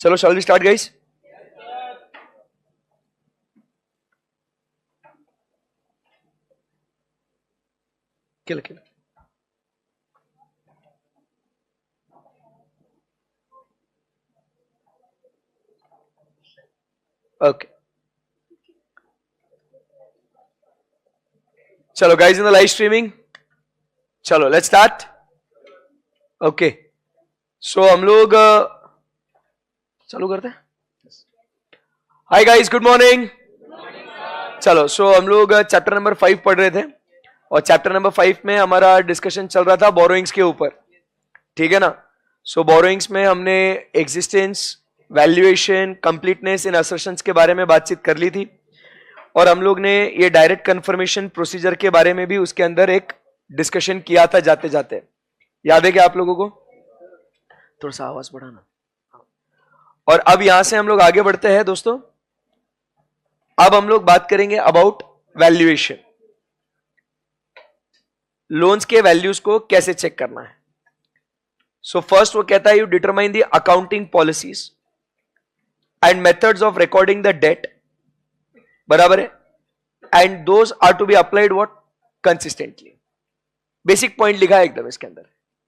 चलो shall we start guys? किल okay चलो guys in the live streaming, चलो लेट्स स्टार्ट. ओके सो हम लोग चालू करते हैं. Hi guys, good morning. चलो सो हम लोग चैप्टर नंबर 5 पढ़ रहे थे और चैप्टर नंबर 5 में हमारा डिस्कशन चल रहा था बोरोइंग्स के ऊपर, ठीक है ना. सो बोरोइंग्स में हमने एग्जिस्टेंस, वैल्यूएशन, कंप्लीटनेस इन असर्शंस के बारे में बातचीत कर ली थी और हम लोग ने ये डायरेक्ट कंफर्मेशन प्रोसीजर के बारे में भी उसके अंदर एक डिस्कशन किया था जाते जाते. याद है क्या आप लोगों को? थोड़ा सा आवाज बढ़ाना. और अब यहां से हम लोग आगे बढ़ते हैं दोस्तों. अब हम लोग बात करेंगे अबाउट वैल्यूएशन. लोन्स के वैल्यूज को कैसे चेक करना है. सो फर्स्ट वो कहता है you determine the accounting policies and methods of recording the debt. बराबर है. And those are to be applied what consistently. Basic point लिखा है एकदम इसके अंदर.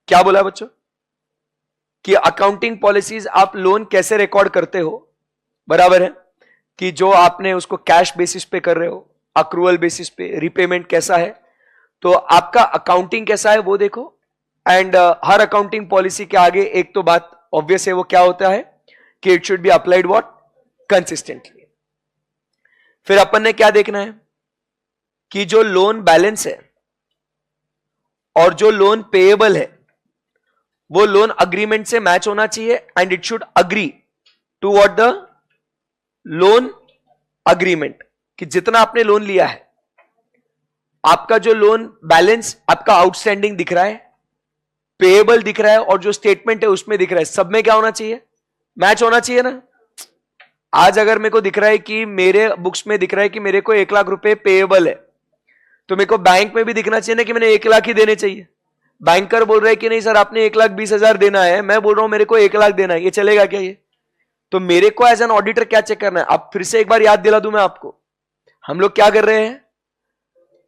क्या बोला है बच्चों? कि अकाउंटिंग पॉलिसीज आप लोन कैसे रिकॉर्ड करते हो. बराबर है कि जो आपने उसको कैश बेसिस पे कर रहे हो, अक्रूवल बेसिस पे, रिपेमेंट कैसा है, तो आपका अकाउंटिंग कैसा है वो देखो. एंड हर अकाउंटिंग पॉलिसी के आगे एक तो बात ऑब्वियस है, वो क्या होता है कि it should B applied what consistently. फिर अपन ने क्या देखना है कि जो लोन बैलेंस है और जो लोन पेएबल है वो लोन अग्रीमेंट से मैच होना चाहिए and it should agree to what the loan agreement. कि जितना आपने लोन लिया है, आपका जो लोन बैलेंस आपका आउटस्टैंडिंग दिख रहा है, पेएबल दिख रहा है और जो स्टेटमेंट है उसमें दिख रहा है, सब में क्या होना चाहिए? मैच होना चाहिए ना. आज अगर मेरे को दिख रहा है कि मेरे बुक्स में दिख रहा है कि मेरे को 1 लाख रुपए पेएबल है, तो मेरे को बैंक में भी दिखना चाहिए ना कि मैंने 1 लाख ही देने चाहिए. बैंकर बोल रहा है कि नहीं सर आपने 1,20,000 देना है, मैं बोल रहा हूं मेरे को 1 लाख देना है, ये चलेगा क्या? ये तो मेरे को एज एन ऑडिटर क्या चेक करना है? अब फिर से एक बार याद दिला दूं मैं आपको. हम लोग क्या कर रहे हैं?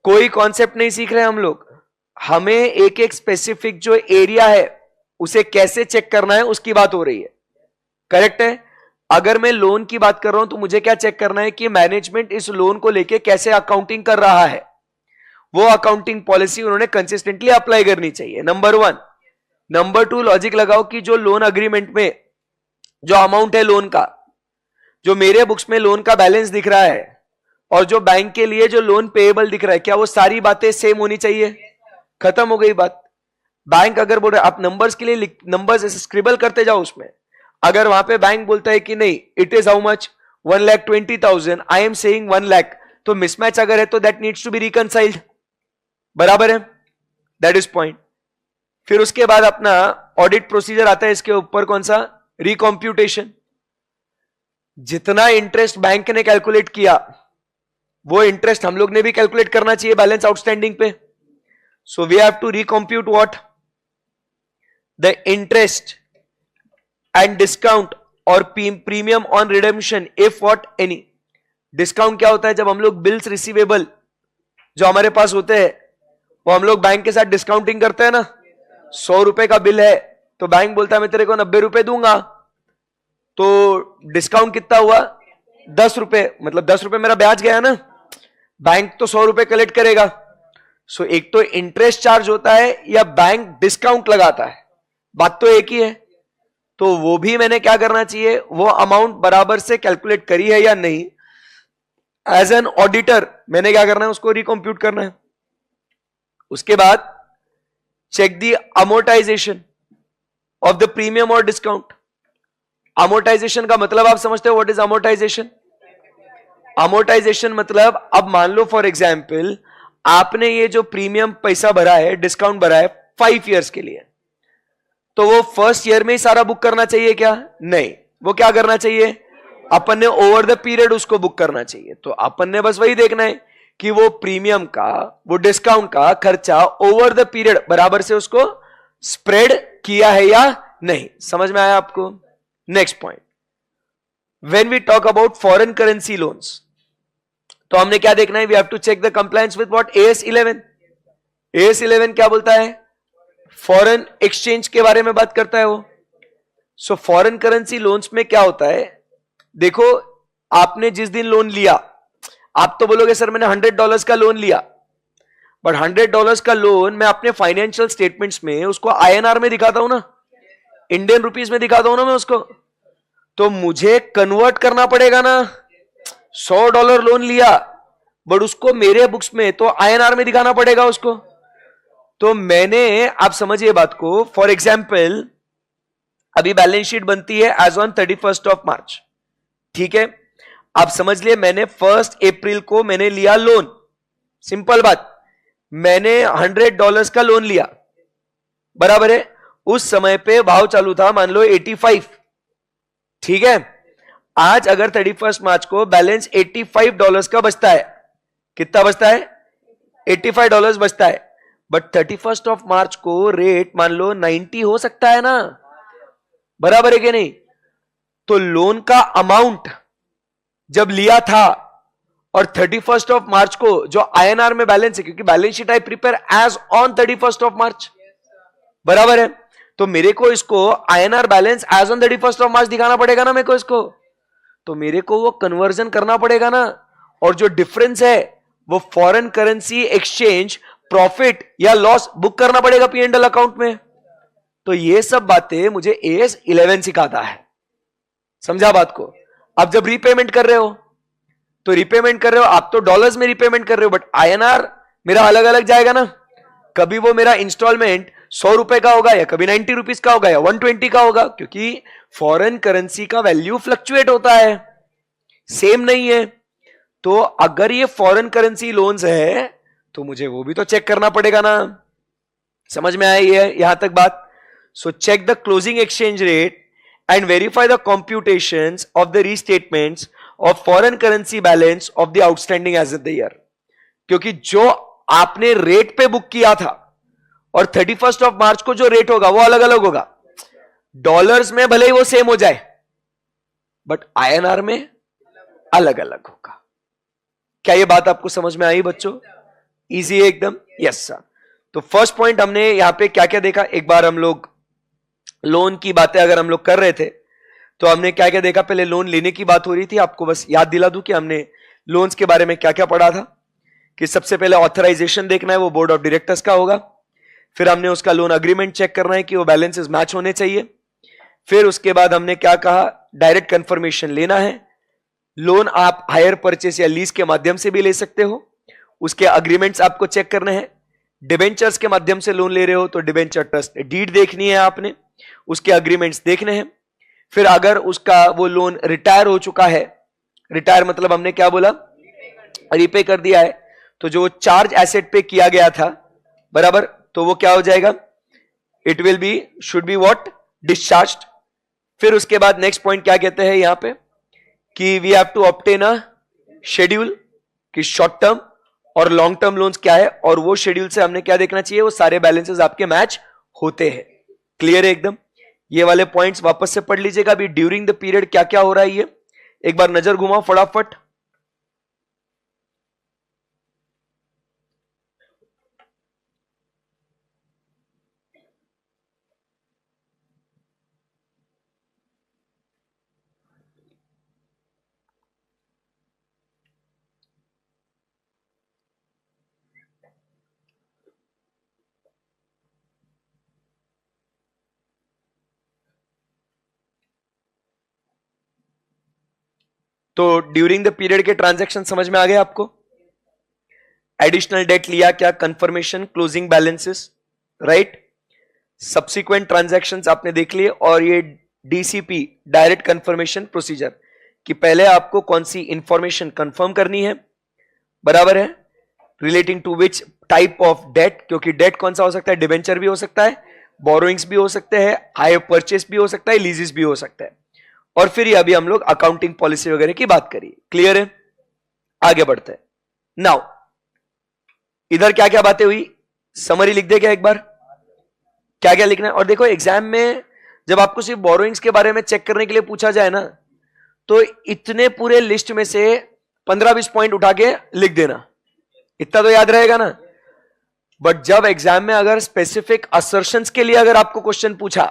कोई कॉन्सेप्ट नहीं सीख रहे हम लोग. हमें एक एक स्पेसिफिक जो एरिया है उसे कैसे चेक करना है उसकी बात हो रही है. करेक्ट है. अगर मैं लोन की बात कर रहा हूं तो मुझे क्या चेक करना है कि मैनेजमेंट इस लोन को लेके कैसे अकाउंटिंग कर रहा है. वो अकाउंटिंग पॉलिसी उन्होंने कंसिस्टेंटली अप्लाई करनी चाहिए. नंबर 1. नंबर 2, लॉजिक लगाओ कि जो लोन अग्रीमेंट में जो अमाउंट है लोन का, जो मेरे बुक्स में लोन का बैलेंस दिख रहा है और जो बैंक के लिए जो लोन पेएबल दिख रहा है, क्या वो सारी बातें सेम होनी चाहिए? खत्म हो गई बात. बैंक अगर बोल रहा है आप नंबर्स के लिए नंबर्स ऐसे स्क्रिबल करते जाओ उसमें, अगर वहां पे बैंक बोलता है कि नहीं it is how much 1,20,000, I am saying 1 lakh, तो मिसमैच अगर है तो दैट नीड्स टू बी रिकंसाइल्ड. बराबर है. That is point. फिर उसके बाद अपना ऑडिट प्रोसीजर आता है इसके ऊपर. कौन सा? रिकॉम्प्यूटेशन. जितना इंटरेस्ट बैंक ने कैलकुलेट किया वो इंटरेस्ट हम लोग ने भी कैलकुलेट करना चाहिए बैलेंस आउटस्टैंडिंग पे. So we have to recompute what the interest and discount और premium on redemption if what any. Discount क्या होता है? जब हम लोग बिल्स रिसीवेबल जो हमारे पास होते हैं वो हम लोग बैंक के साथ डिस्काउंटिंग करते हैं ना. 100 रुपए का बिल है तो बैंक बोलता है मैं तेरे को 90 रुपए दूंगा, तो डिस्काउंट कितना हुआ? 10 रुपए. मतलब 10 रुपए मेरा ब्याज गया ना. बैंक तो 100 रुपए कलेक्ट करेगा. सो एक तो इंटरेस्ट चार्ज होता है या बैंक डिस्काउंट लगाता है, बात तो एक ही है. तो वो भी मैंने क्या करना चाहिए? वो अमाउंट बराबर से कैलकुलेट करी है या नहीं. एज एन ऑडिटर मैंने क्या करना है? उसको रिकॉम्प्यूट करना है. उसके बाद check the amortisation of the premium और डिस्काउंट. अमोर्टाइजेशन का मतलब आप समझते हो व्हाट इज अमोर्टाइजेशन? अमोर्टाइजेशन मतलब अब मान लो फॉर एग्जाम्पल आपने ये जो प्रीमियम पैसा भरा है, डिस्काउंट भरा है 5 इयर्स के लिए, तो वो फर्स्ट ईयर में ही सारा बुक करना चाहिए क्या? नहीं. वो क्या करना चाहिए? अपन ने ओवर द पीरियड उसको बुक करना चाहिए. तो अपन ने बस वही देखना है कि वो प्रीमियम का, वो डिस्काउंट का खर्चा ओवर द पीरियड बराबर से उसको स्प्रेड किया है या नहीं. समझ में आया आपको? Next point. When we talk about foreign currency loans, तो हमने क्या देखना है? We have to check the compliance with what? AS11। AS11 क्या बोलता है? फॉरेन एक्सचेंज के बारे में बात करता है वो। सो फॉरेन करेंसी लोन्स में क्या होता है? देखो, आपने जिस दिन लोन लिया, आप तो बोलोगे सर मैंने $100 का लोन लिया, बट $100 का लोन मैं अपने फाइनेंशियल स्टेटमेंट्स में उसको INR में दिखाता हूं ना, इंडियन रुपीस में दिखाता हूं ना मैं उसको, तो मुझे कन्वर्ट करना पड़ेगा ना। $100 लोन लिया, बट उसको मेरे बुक्स में तो INR में दिखाना पड़ेगा उसको। तो मैंने, आप समझिए बात को, फॉर एग्जाम्पल अभी बैलेंस शीट बनती है एज ऑन 31 ऑफ मार्च, ठीक है? आप समझ लिए मैंने 1 अप्रैल को मैंने लिया लोन, सिंपल बात, मैंने $100 का लोन लिया, बराबर है? उस समय पे भाव चालू था मान लो 85, ठीक है? आज अगर 31 मार्च को बैलेंस $85 का बचता है, कितना बचता है? $85 बचता है, बट 31 ऑफ मार्च को रेट मान लो 90 हो सकता है ना, बराबर है कि नहीं? तो लोन का अमाउंट जब लिया था और 31 ऑफ मार्च को जो INR में बैलेंस है, क्योंकि balance sheet I prepare as on 31 of March, बराबर है? तो मेरे को इसको INR balance as on 31 of March दिखाना पड़ेगा ना मेरे को इसको, तो मेरे को वो कन्वर्जन करना पड़ेगा ना, और जो डिफरेंस है वो फॉरेन करेंसी एक्सचेंज प्रॉफिट या लॉस बुक करना पड़ेगा P&L अकाउंट में। तो ये सब बातें मुझे AS11 सिखाता है, समझा बात को? आप जब रीपेमेंट कर रहे हो, तो रीपेमेंट कर रहे हो आप तो डॉलर्स में रीपेमेंट कर रहे हो, बट INR मेरा अलग अलग जाएगा ना। कभी वो मेरा इंस्टॉलमेंट 100 रुपए का होगा, या कभी 90 रुपीज का होगा, या 120 का होगा, क्योंकि फॉरेन करेंसी का वैल्यू फ्लक्चुएट होता है, सेम नहीं है। तो अगर ये फॉरेन करेंसी लोन्स है तो मुझे वो भी तो चेक करना पड़ेगा ना। समझ में आया ये यहां तक बात? So check the closing exchange rate and verify the computations of the restatements of foreign currency balance of the outstanding as of the year, क्योंकि जो आपने रेट पे बुक किया था और 31 ऑफ मार्च को जो रेट होगा वो अलग अलग होगा। डॉलर्स में भले ही वो सेम हो जाए, बट INR में अलग अलग होगा। क्या ये बात आपको समझ में आई बच्चों? इजी है एकदम? Yes sir. तो फर्स्ट पॉइंट हमने यहां पे क्या क्या देखा, एक बार हम लोग लोन की बातें अगर हम लोग कर रहे थे तो हमने क्या क्या देखा? पहले लोन लेने की बात हो रही थी, आपको बस याद दिला दूं कि हमने लोन्स के बारे में क्या क्या पढ़ा था। कि सबसे पहले ऑथराइजेशन देखना है, वो बोर्ड ऑफ डायरेक्टर्स का होगा। फिर हमने उसका लोन अग्रीमेंट चेक करना है कि वो बैलेंसेस मैच होने चाहिए। फिर उसके बाद हमने क्या कहा? डायरेक्ट कंफर्मेशन लेना है। लोन आप हायर परचेस या लीज के माध्यम से भी ले सकते हो, उसके अग्रीमेंट्स आपको चेक करने हैं। डिबेंचर्स के माध्यम से लोन ले रहे हो तो डिबेंचर ट्रस्ट डीड देखनी है आपने, उसके अग्रीमेंट्स देखने हैं। फिर अगर उसका वो लोन रिटायर हो चुका है, रिटायर मतलब हमने क्या बोला? रीपे कर दिया है, तो जो चार्ज एसेट पे किया गया था, बराबर, तो वो क्या हो जाएगा? It will B should be what? Discharged. फिर उसके बाद नेक्स्ट पॉइंट क्या कहते हैं यहां पे कि we have to obtain a schedule कि शॉर्ट टर्म और लॉन्ग टर्म लोन्स क्या है, और वो शेड्यूल से हमने क्या देखना चाहिए? वो सारे बैलेंसेस आपके मैच होते हैं। क्लियर है एकदम? ये वाले पॉइंट्स वापस से पढ़ लीजिएगा। अभी ड्यूरिंग द पीरियड क्या क्या हो रहा है ये एक बार नजर घुमाओ फटाफट। तो ड्यूरिंग द पीरियड के ट्रांजैक्शन समझ में आ गए आपको? एडिशनल डेट लिया क्या? Confirmation, closing balances, right. Subsequent transactions आपने देख लिए, और ये DCP डायरेक्ट कंफर्मेशन प्रोसीजर कि पहले आपको कौन सी इंफॉर्मेशन कंफर्म करनी है, बराबर है, relating to which type of debt, क्योंकि डेट कौन सा हो सकता है? डिबेंचर भी हो सकता है, बोरोइंग्स भी हो सकते हैं, हायर परचेस भी हो सकता है, लीजेस भी हो सकता है। और फिर ये अभी हम लोग अकाउंटिंग पॉलिसी वगैरह की बात करिए। क्लियर है? आगे बढ़ते हैं। नाउ इधर क्या क्या बातें हुई, समरी लिख दे क्या एक बार? क्या क्या लिखना है? और देखो एग्जाम में जब आपको सिर्फ बोरोइंग्स के बारे में चेक करने के लिए पूछा जाए ना, तो इतने पूरे लिस्ट में से 15-20 पॉइंट उठा के लिख देना, इतना तो याद रहेगा ना। बट जब एग्जाम में अगर स्पेसिफिक असर्शंस के लिए अगर आपको क्वेश्चन पूछा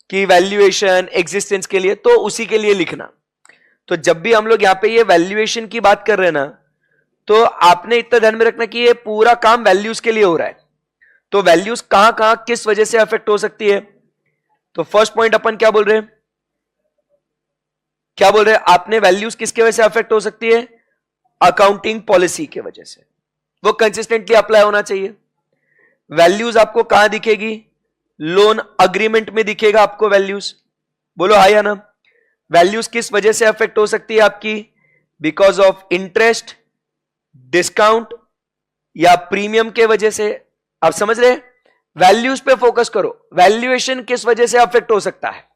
कि वैल्यूएशन एग्जिस्टेंस के लिए, तो उसी के लिए लिखना। तो जब भी हम लोग यहां पे ये वैल्यूएशन की बात कर रहे हैं ना, तो आपने इतना ध्यान में रखना कि ये पूरा काम वैल्यूज के लिए हो रहा है। तो वैल्यूज कहां कहां किस वजह से अफेक्ट हो सकती है। तो फर्स्ट पॉइंट अपन क्या बोल रहे हैं, क्या बोल रहे हैं आपने, वैल्यूज किसके वजह से अफेक्ट हो सकती है, अकाउंटिंग पॉलिसी के वजह से, वो कंसिस्टेंटली अप्लाई होना चाहिए। वैल्यूज आपको कहां दिखेगी, लोन अग्रीमेंट में दिखेगा आपको वैल्यूज, बोलो हाँ या ना। वैल्यूज किस वजह से अफेक्ट हो सकती है आपकी, बिकॉज ऑफ इंटरेस्ट, डिस्काउंट या प्रीमियम के वजह से। आप समझ रहे हैं, वैल्यूज पे फोकस करो, वैल्यूएशन किस वजह से अफेक्ट हो सकता है।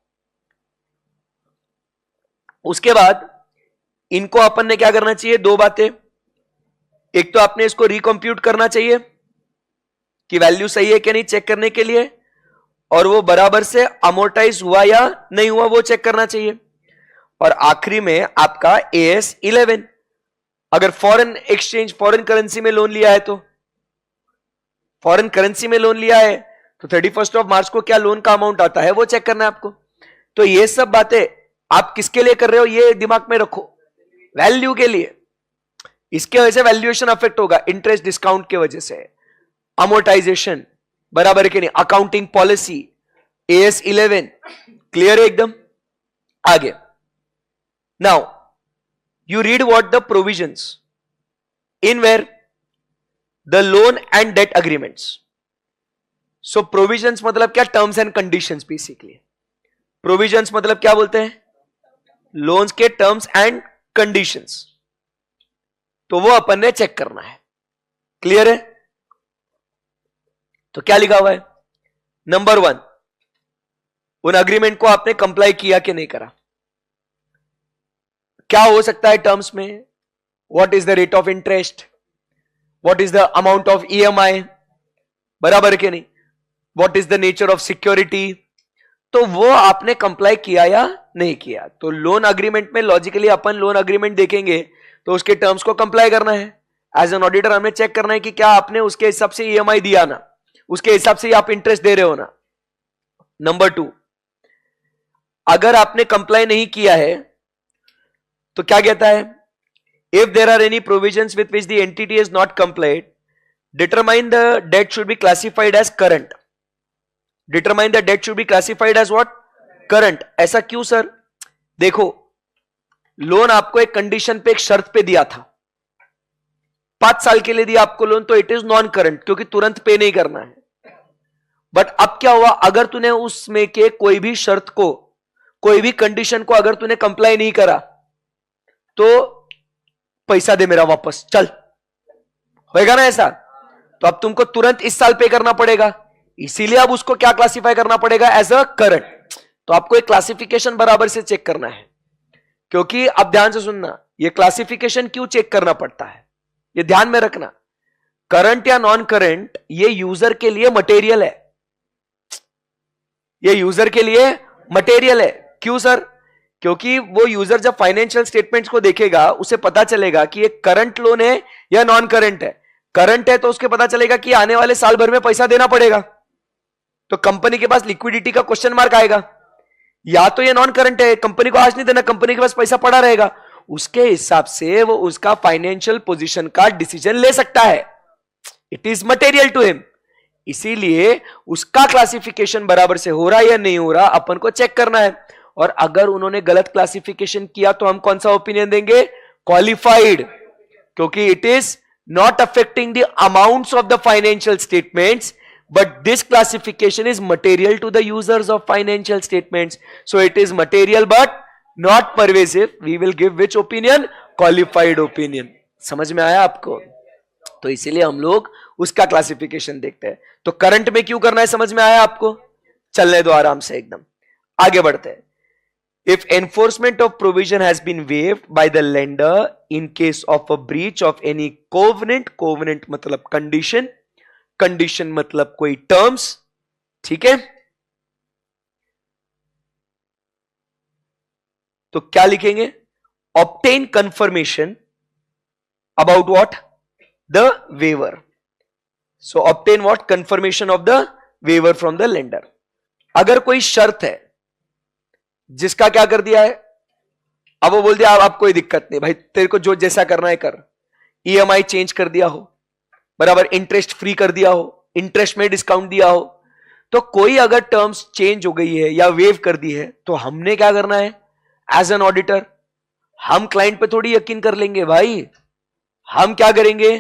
उसके बाद इनको अपन ने क्या करना चाहिए, दो बातें। एक तो आपने इसको रिकंप्यूट करना चाहिए कि वैल्यू सही है कि नहीं चेक करने के लिए, और वो बराबर से अमोर्टाइज हुआ या नहीं हुआ वो चेक करना चाहिए। और आखिरी में आपका AS 11, अगर फॉरेन एक्सचेंज फॉरेन करेंसी में लोन लिया है, तो फॉरेन करेंसी में लोन लिया है तो 31 मार्च को क्या लोन का अमाउंट आता है वो चेक करना है आपको। तो ये सब बातें आप किसके लिए कर रहे हो ये दिमाग में रखो, वैल्यू के लिए। इसके वजह से वैल्यूएशन अफेक्ट होगा, इंटरेस्ट डिस्काउंट के वजह से, अमोर्टाइजेशन, बराबर है कि नहीं, अकाउंटिंग पॉलिसी, AS 11, क्लियर है एकदम। आगे now you read what the provisions in where the loan and debt agreements. So provisions मतलब क्या, terms and conditions basically. Provisions मतलब क्या बोलते हैं, loans के terms and conditions, तो वो अपन ने चेक करना है। क्लियर है। तो क्या लिखा हुआ है, नंबर 1, उन अग्रीमेंट को आपने कंप्लाई किया कि नहीं करा। क्या हो सकता है टर्म्स में, what is the rate of interest, what is the amount of EMI, बराबर के नहीं, what is the nature of security, तो वो आपने कंप्लाई किया या नहीं किया। तो लोन अग्रीमेंट में लॉजिकली अपन लोन अग्रीमेंट देखेंगे तो उसके टर्म्स को कंप्लाई करना है। एज एन ऑडिटर हमें चेक करना है कि क्या आपने उसके हिसाब से EMI दिया ना, उसके हिसाब से आप इंटरेस्ट दे रहे हो ना। नंबर 2, अगर आपने कंप्लाई नहीं किया है तो क्या कहता है, if there are any provisions with which the entity is not complied, determine the debt should be classified as current. Determine the debt should be classified as what, current. ऐसा क्यों सर, देखो लोन आपको एक condition पे, एक शर्त पे दिया था, 5 साल के लिए दिया आपको लोन, तो इट इज नॉन करंट क्योंकि तुरंत पे नहीं करना है। बट अब क्या हुआ, अगर तूने उसमें के कोई भी शर्त को, कोई भी कंडीशन को अगर तूने कंप्लाई नहीं करा तो पैसा दे मेरा वापस, चल, होएगा ना ऐसा। तो अब तुमको तुरंत इस साल पे करना पड़ेगा, इसीलिए अब उसको क्या क्लासिफाई करना पड़ेगा, एज अ करंट। तो आपको एक क्लासिफिकेशन बराबर से चेक करना है, क्योंकि अब ध्यान से सुनना, ये क्लासिफिकेशन क्यों चेक करना पड़ता है ये ध्यान में रखना। करंट या नॉन करंट ये यूजर के लिए मटेरियल है, ये यूजर के लिए मटेरियल है। क्यों सर, क्योंकि वो यूजर जब फाइनेंशियल स्टेटमेंट्स को देखेगा उसे पता चलेगा कि ये करंट लोन है या नॉन करंट है। करंट है तो उसके पता चलेगा कि आने वाले साल भर में पैसा देना पड़ेगा, तो कंपनी के पास लिक्विडिटी का क्वेश्चन मार्क आएगा। या तो ये नॉन करंट है, कंपनी को आज नहीं देना, कंपनी के पास पैसा पड़ा रहेगा, उसके हिसाब से वो उसका फाइनेंशियल पोजीशन का डिसीजन ले सकता है, it is material to him. इसीलिए उसका क्लासिफिकेशन बराबर से हो रहा है या नहीं हो रहा अपन को चेक करना है। और अगर उन्होंने गलत क्लासिफिकेशन किया तो हम कौन सा ओपिनियन देंगे, क्वालिफाइड, क्योंकि it is not affecting the amounts of the financial statements, but this classification is material to the users of financial statements, so it is material but not pervasive. We will give which opinion, qualified opinion. समझ में आया आपको। तो इसीलिए हम लोग उसका classification देखते हैं। तो करंट में क्यों करना है समझ में आया आपको, चलने दो आराम से एकदम, आगे बढ़ते हैं। If enforcement of provision has been waived by the lender in case of a breach of any covenant, covenant मतलब condition, कंडीशन मतलब कोई टर्म्स, ठीक है। तो क्या लिखेंगे? Obtain confirmation about what? The waiver. So obtain what? Confirmation of the waiver from the lender. अगर कोई शर्त है जिसका क्या कर दिया है, अब वो बोल दिया अब कोई दिक्कत नहीं भाई, तेरे को जो जैसा करना है कर, ईएमआई चेंज कर दिया हो, बराबर, इंटरेस्ट फ्री कर दिया हो, इंटरेस्ट में डिस्काउंट दिया हो, तो कोई अगर टर्म्स चेंज हो गई है या वेव कर दी है तो हमने क्या करना है? एज एन ऑडिटर हम क्लाइंट पे थोड़ी यकीन कर लेंगे भाई. हम क्या करेंगे?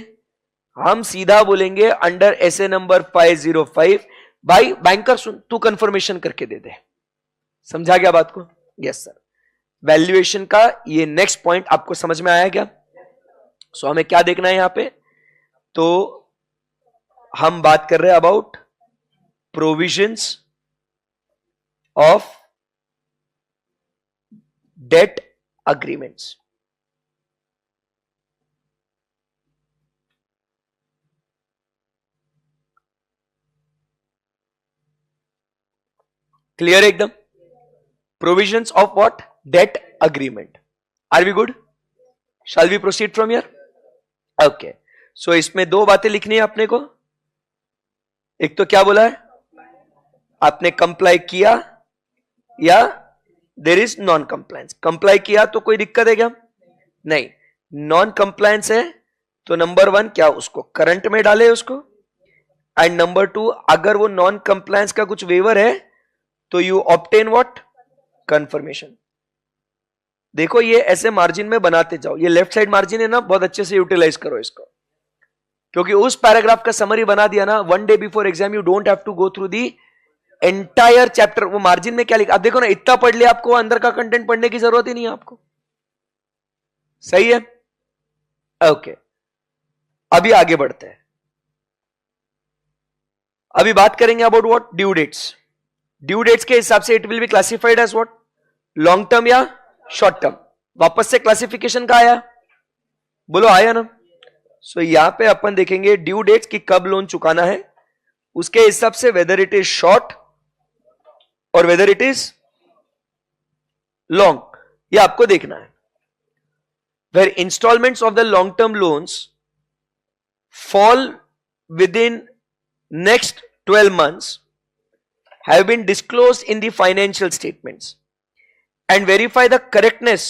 हम सीधा बोलेंगे अंडर एसए नंबर 505, भाई बैंकर सुन, तू कंफर्मेशन करके दे दे. समझा गया बात को? Yes sir. वैल्यूएशन का ये नेक्स्ट पॉइंट आपको समझ में आया क्या? सो हमें क्या देखना है यहां पे? तो हम बात कर रहे हैं about provisions of debt agreements. Clear एकदम? Provisions of what? Debt agreement. Are we good? Shall we proceed from here? Okay. So इसमें दो बातें लिखनी है अपने को. एक तो क्या बोला है? आपने कंप्लाई किया या there is non compliance. Comply किया तो कोई दिक्कत है क्या? नहीं. नॉन कंप्लायंस है तो नंबर 1 क्या उसको करंट में डाले उसको, एंड नंबर 2 अगर वो नॉन कंप्लायंस का कुछ वेवर है तो यू ऑब्टेन व्हाट? कंफर्मेशन. देखो ये ऐसे मार्जिन में बनाते जाओ. ये लेफ्ट साइड मार्जिन है ना, बहुत अच्छे से यूटिलाइज करो इसको, क्योंकि उस पैराग्राफ का समरी बना दिया ना, one day before exam you don't have to go through the entire chapter. वो मार्जिन में क्या लिखा आप देखो ना, इतना पढ़ लिया, आपको अंदर का कंटेंट पढ़ने की जरूरत ही नहीं है आपको. सही है? ओके. अभी आगे बढ़ते हैं. अभी बात करेंगे about what? Due dates. Due dates के हिसाब से it will be classified as what? Long term या शॉर्ट टर्म. वापस से क्लासिफिकेशन का आया? बोलो आया ना? सो यहां पे अपन देखेंगे ड्यू डेट्स की कब लोन चुकाना है, उसके हिसाब से वेदर इट इज शॉर्ट और वेदर इट इज लॉन्ग, ये आपको देखना है. Where instalments of the long term loans fall within next 12 months have been disclosed in the financial statements and verify the correctness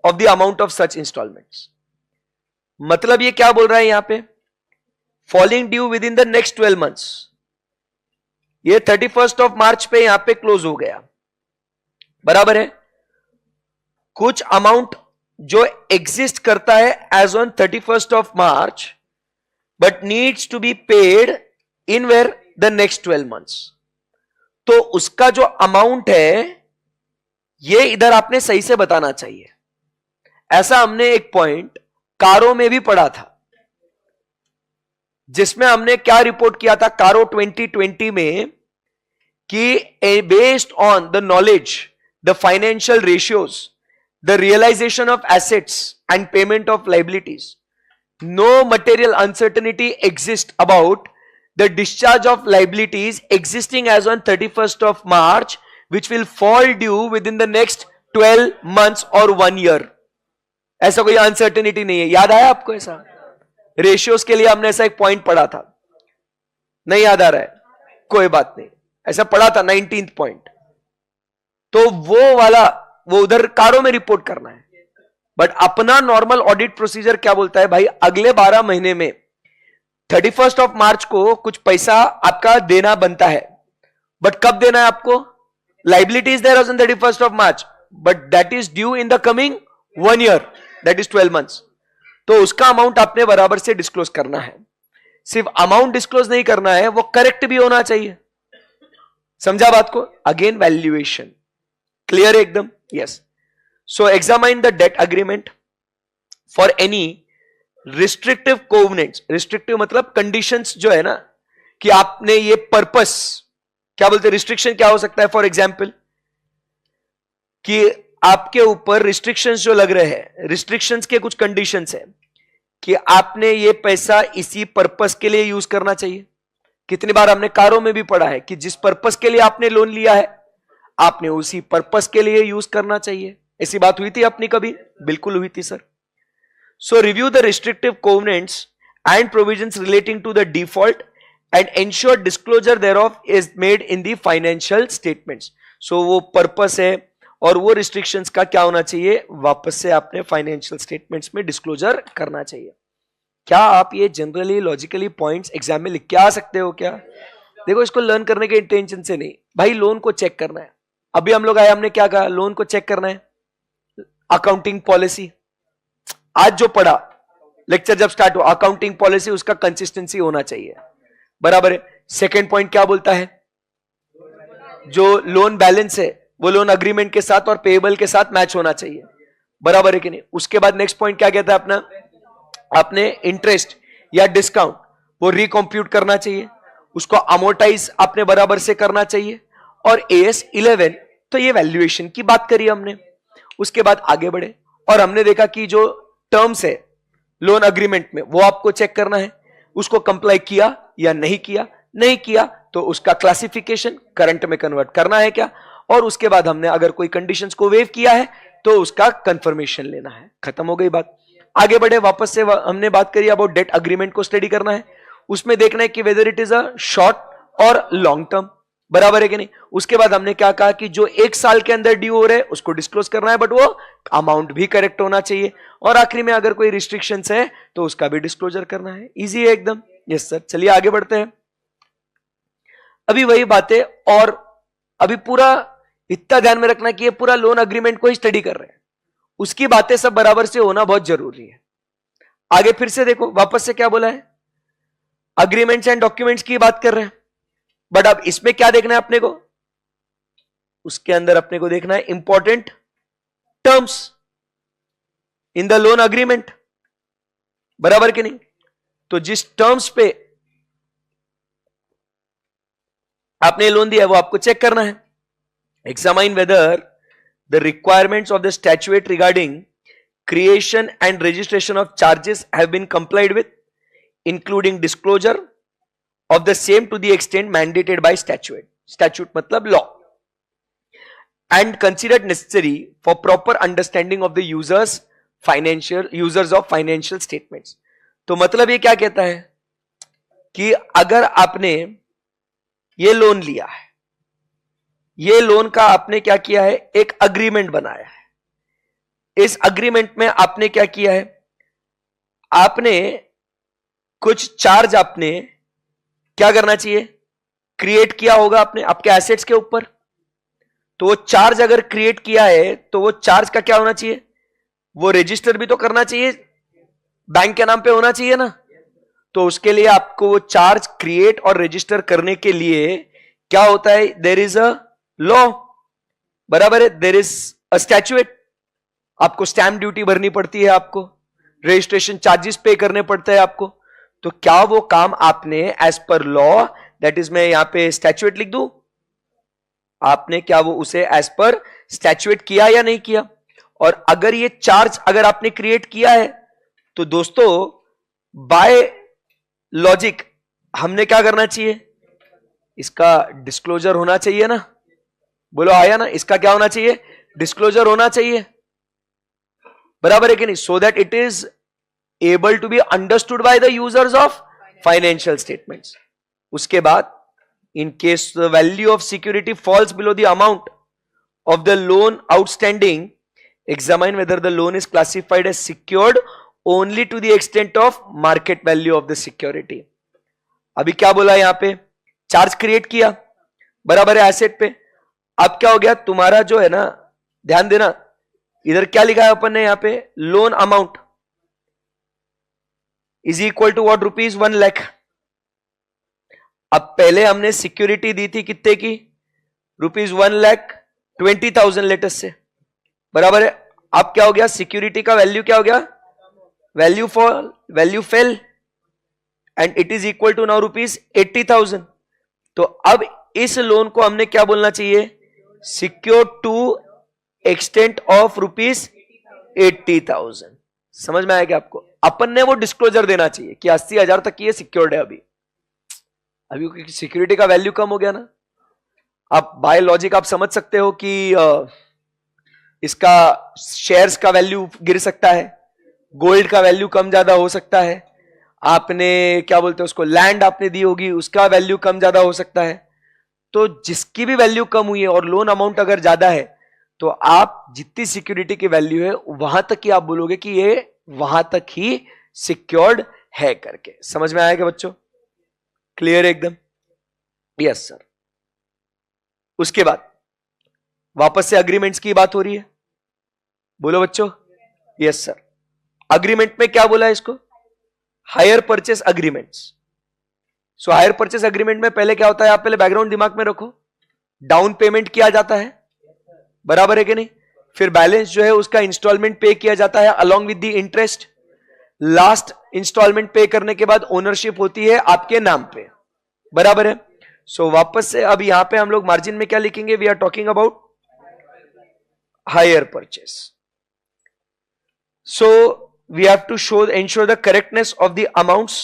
of the amount of such installments. मतलब ये क्या बोल रहा है यहां पे? Falling due with in the next 12 months. ये 31st of मार्च पे यहां पे क्लोज हो गया, बराबर है. कुछ अमाउंट जो एग्जिस्ट करता है as on 31st of March but needs to be paid in where the next 12 months. तो उसका जो अमाउंट है ये इधर आपने सही से बताना चाहिए. ऐसा हमने एक पॉइंट कारो में भी पढ़ा था, जिसमें हमने क्या रिपोर्ट किया था कारो 2020 में, कि based on the knowledge, the financial ratios, the realisation of assets and payment of liabilities, no material uncertainty exist about the discharge of liabilities existing as on 31st of March which will fall due within the next 12 months or 1 year. ऐसा कोई uncertainty नहीं है. याद आया आपको? ऐसा ratios के लिए हमने ऐसा एक पॉइंट पढ़ा था, नहीं याद आ रहा है? कोई बात नहीं, ऐसा पढ़ा था 19th पॉइंट. तो वो वाला वो उधर कारो में रिपोर्ट करना है. बट अपना नॉर्मल ऑडिट प्रोसीजर क्या बोलता है भाई? अगले 12 महीने में 31st ऑफ मार्च को कुछ पैसा आपका देना बनता है, बट कब देना है आपको? Liability is there on 31st of March but that is due in the coming 1 year, that is 12 months. तो उसका अमाउंट आपने बराबर से डिस्क्लोज करना है. सिर्फ अमाउंट डिस्क्लोज नहीं करना है, वो करेक्ट भी होना चाहिए. समझा बात को? Again valuation. क्लियर एकदम? Yes. So examine the debt agreement for any restrictive covenants. Restrictive मतलब कंडीशंस जो है ना, कि आपने ये पर्पस, क्या बोलते हैं, रिस्ट्रिक्शन क्या हो सकता है? फॉर एग्जांपल कि आपके ऊपर रिस्ट्रिक्शंस जो लग रहे हैं, रिस्ट्रिक्शंस के कुछ कंडीशंस है कि आपने ये पैसा इसी पर्पस के लिए यूज करना चाहिए. कितनी बार हमने कारों में भी पढ़ा है कि जिस पर्पस के लिए आपने लोन लिया है आपने उसी पर्पस के लिए यूज करना चाहिए. ऐसी बात हुई थी अपनी कभी? बिल्कुल हुई थी sir. So review the restrictive covenants and provisions relating to the default and ensure disclosure thereof is made in the financial statements. So वो पर्पस है और वो रिस्ट्रिक्शंस का क्या होना चाहिए, वापस से आपने फाइनेंशियल स्टेटमेंट्स में डिस्क्लोजर करना चाहिए. क्या आप ये जनरली लॉजिकली पॉइंट्स एग्जाम में लिख के आ सकते हो क्या? देखो, इसको लर्न करने के इंटेंशन से नहीं, भाई लोन को चेक करना है. अभी हम लोग आए, हमने क्या कहा, लोन को चेक करना है. अकाउंटिंग पॉलिसी आज जो पढ़ा, लेक्चर जब स्टार्ट हुआ, अकाउंटिंग पॉलिसी उसका कंसिस्टेंसी होना चाहिए. बराबर है. सेकेंड पॉइंट क्या बोलता है, जो लोन बैलेंस है वो लोन अग्रीमेंट के साथ और पेएबल के साथ मैच होना चाहिए. बराबर है कि नहीं? उसके बाद नेक्स्ट पॉइंट क्या कहता है अपना, आपने इंटरेस्ट या डिस्काउंट वो रिकॉम्प्यूट करना चाहिए, उसको अमोर्टाइज आपने बराबर से करना चाहिए. और AS 11 तो ये वैल्यूएशन की बात करी हमने. उसके बाद आगे बढ़े और हमने देखा कि जो टर्म्स है लोन अग्रीमेंट में वो आपको चेक करना है, उसको कंप्लाई किया या नहीं किया. नहीं किया तो उसका क्लासिफिकेशन करंट में कन्वर्ट करना है क्या, और उसके बाद हमने अगर कोई कंडीशंस को वेव किया है तो उसका कंफर्मेशन लेना है. खत्म हो गई बात. आगे बढ़े, वापस से हमने बात करी अबाउट डेट अग्रीमेंट को स्टडी करना है. उसमें देखना है कि whether it is a short और लॉन्ग टर्म. बराबर है कि नहीं? उसके बाद हमने क्या कहा कि जो एक साल के अंदर ड्यू हो रहे हैं उसको डिस्क्लोज करना है, बट वो अमाउंट भी करेक्ट होना चाहिए. और आखिरी में अगर कोई रिस्ट्रिक्शंस है तो उसका भी डिस्क्लोजर करना है. इजी है एकदम. Yes sir. चलिए आगे बढ़ते हैं. अभी वही बातें, और अभी पूरा इतना ध्यान में रखना कि ये पूरा लोन अग्रीमेंट को ही स्टडी कर रहे हैं, उसकी बातें सब बराबर से होना बहुत जरूरी है. आगे फिर से देखो, वापस से क्या बोला है, अग्रीमेंट्स एंड डॉक्यूमेंट्स की बात कर रहे हैं. बट अब इसमें क्या देखना है अपने को, उसके अंदर अपने को देखना है important terms in the loan agreement. बराबर कि नहीं? तो जिस टर्म्स पे आपने लोन दिया है वो आपको चेक करना है. Examine whether the requirements of the statute regarding creation and registration of charges have been complied with, including disclosure of the same to the extent mandated by statute. Statute matlab law. And considered necessary for proper understanding of the users of financial statements. तो मतलब ये क्या कहता है कि अगर आपने ये लोन लिया है, ये लोन का आपने क्या किया है, एक अग्रीमेंट बनाया है. इस अग्रीमेंट में आपने क्या किया है, आपने कुछ चार्ज आपने क्या करना चाहिए, क्रिएट किया होगा आपने आपके एसेट्स के ऊपर. तो वो चार्ज अगर क्रिएट किया है तो वो चार्ज का क्या होना चाहिए, वो रजिस्टर भी तो करना चाहिए, बैंक के नाम पे होना चाहिए ना. तो उसके लिए आपको वो चार्ज क्रिएट और रजिस्टर करने के लिए क्या होता है, देयर इज अ लॉ. बराबर है. There is a statute. आपको स्टैंप ड्यूटी भरनी पड़ती है, आपको रजिस्ट्रेशन चार्जेस पे करने पड़ते हैं आपको. तो क्या वो काम आपने as per law, that is मैं यहां पे स्टैट्यूट लिख दूं, आपने क्या वो उसे एज पर स्टैट्यूट किया या नहीं किया. और अगर ये चार्ज अगर आपने क्रिएट किया है तो दोस्तों बाय लॉजिक हमने क्या करना चाहिए, इसका डिस्क्लोजर होना चाहिए ना. बोलो आया ना, इसका क्या होना चाहिए, डिस्क्लोजर होना चाहिए. बराबर है कि नहीं? So that it is able to be understood by the users of financial statements. उसके बाद in case the value of security falls below the amount of the loan outstanding, examine whether the loan is classified as secured only to the extent of market value of the security. अभी क्या बोला यहां पे, charge create किया, बराबर है asset पे. अब क्या हो गया तुम्हारा जो है ना, ध्यान देना, इधर क्या लिखा है अपन ने यहां पे, loan amount is equal to what, ₹1,00,000. अब पहले हमने सिक्योरिटी दी थी कितने की, ₹1,20,000 लेटेस्ट से. बराबर है. अब क्या हो गया, सिक्योरिटी का वैल्यू क्या हो गया, value fell and it is equal to now ₹80,000. तो अब इस लोन को हमने क्या बोलना चाहिए, सिक्योर टू एक्सटेंट ऑफ ₹80,000. समझ में आया क्या आपको? अपन ने वो डिस्क्लोजर देना चाहिए कि 80,000 तक की ये सिक्योर्ड है. अभी सिक्योरिटी का वैल्यू कम हो गया ना. आप बाय लॉजिक आप समझ सकते हो कि इसका शेयर्स का वैल्यू गिर सकता है, गोल्ड का वैल्यू कम ज्यादा हो सकता है, आपने क्या बोलते हैं उसको लैंड आपने दी होगी उसका वैल्यू कम ज्यादा हो सकता है। तो जिसकी भी वैल्यू कम हुई है और लोन अमाउंट अगर ज्यादा है तो आप जितनी सिक्योरिटी की वैल्यू है वहां तक ही आप बोलोगे कि ये वहां तक ही सिक्योर्ड है करके। समझ में आएगा बच्चों? क्लियर एकदम? Yes sir. उसके बाद वापस से अग्रीमेंट्स की बात हो रही है, बोलो बच्चों। Yes sir. अग्रीमेंट में क्या बोला है इसको? Hire purchase agreements. So hire purchase agreement में पहले क्या होता है, आप पहले बैकग्राउंड दिमाग में रखो। डाउन पेमेंट किया जाता है, बराबर है कि नहीं? फिर बैलेंस जो है उसका इंस्टॉलमेंट पे किया जाता है along with the interest. Last instalment pay करने के बाद ओनरशिप होती है आपके नाम पे, बराबर है? सो वापस से अब यहां पे हम लोग मार्जिन में क्या लिखेंगे? We are talking about hire purchase. So we have to ensure the correctness of the amounts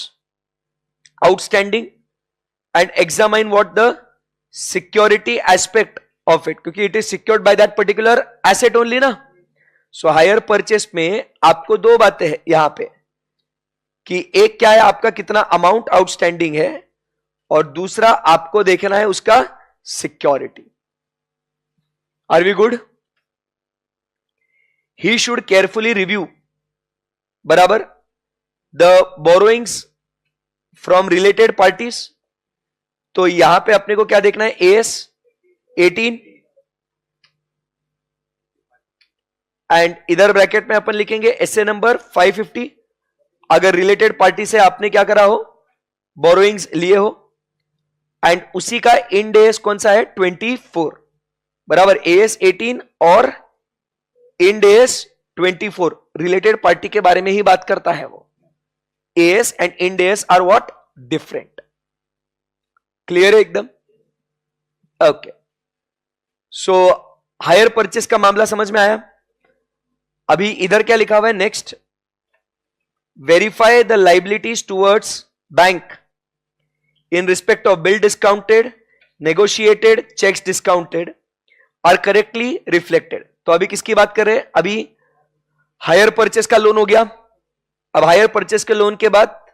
outstanding and examine what the security aspect of it, क्योंकि it is secured by that particular asset only ना. So hire purchase में आपको दो बातें हैं यहां पे कि एक क्या है आपका कितना अमाउंट आउटस्टैंडिंग है और दूसरा आपको देखना है उसका security. Are we good? He should carefully review, बराबर, the borrowings from related parties. तो यहां पे अपने को क्या देखना है? AS 18 एंड इधर ब्रैकेट में अपन लिखेंगे SA नंबर 550 अगर रिलेटेड पार्टी से आपने क्या करा हो, बोरोइंग्स लिए हो. एंड उसी का इंड एस कौन सा है? 24, बराबर. AS 18 और इंड एस 24 रिलेटेड पार्टी के बारे में ही बात करता है वो. AS and end S R what? Different. Clear है एकदम? ओके. सो हायर परचेस का मामला समझ में आया. अभी इधर क्या लिखा हुआ है next? Verify the liabilities towards bank in respect of bill discounted, negotiated, cheques discounted are correctly reflected. तो अभी किसकी बात कर रहे हैं? अभी हायर परचेस का लोन हो गया. अब हायर परचेस के लोन के बाद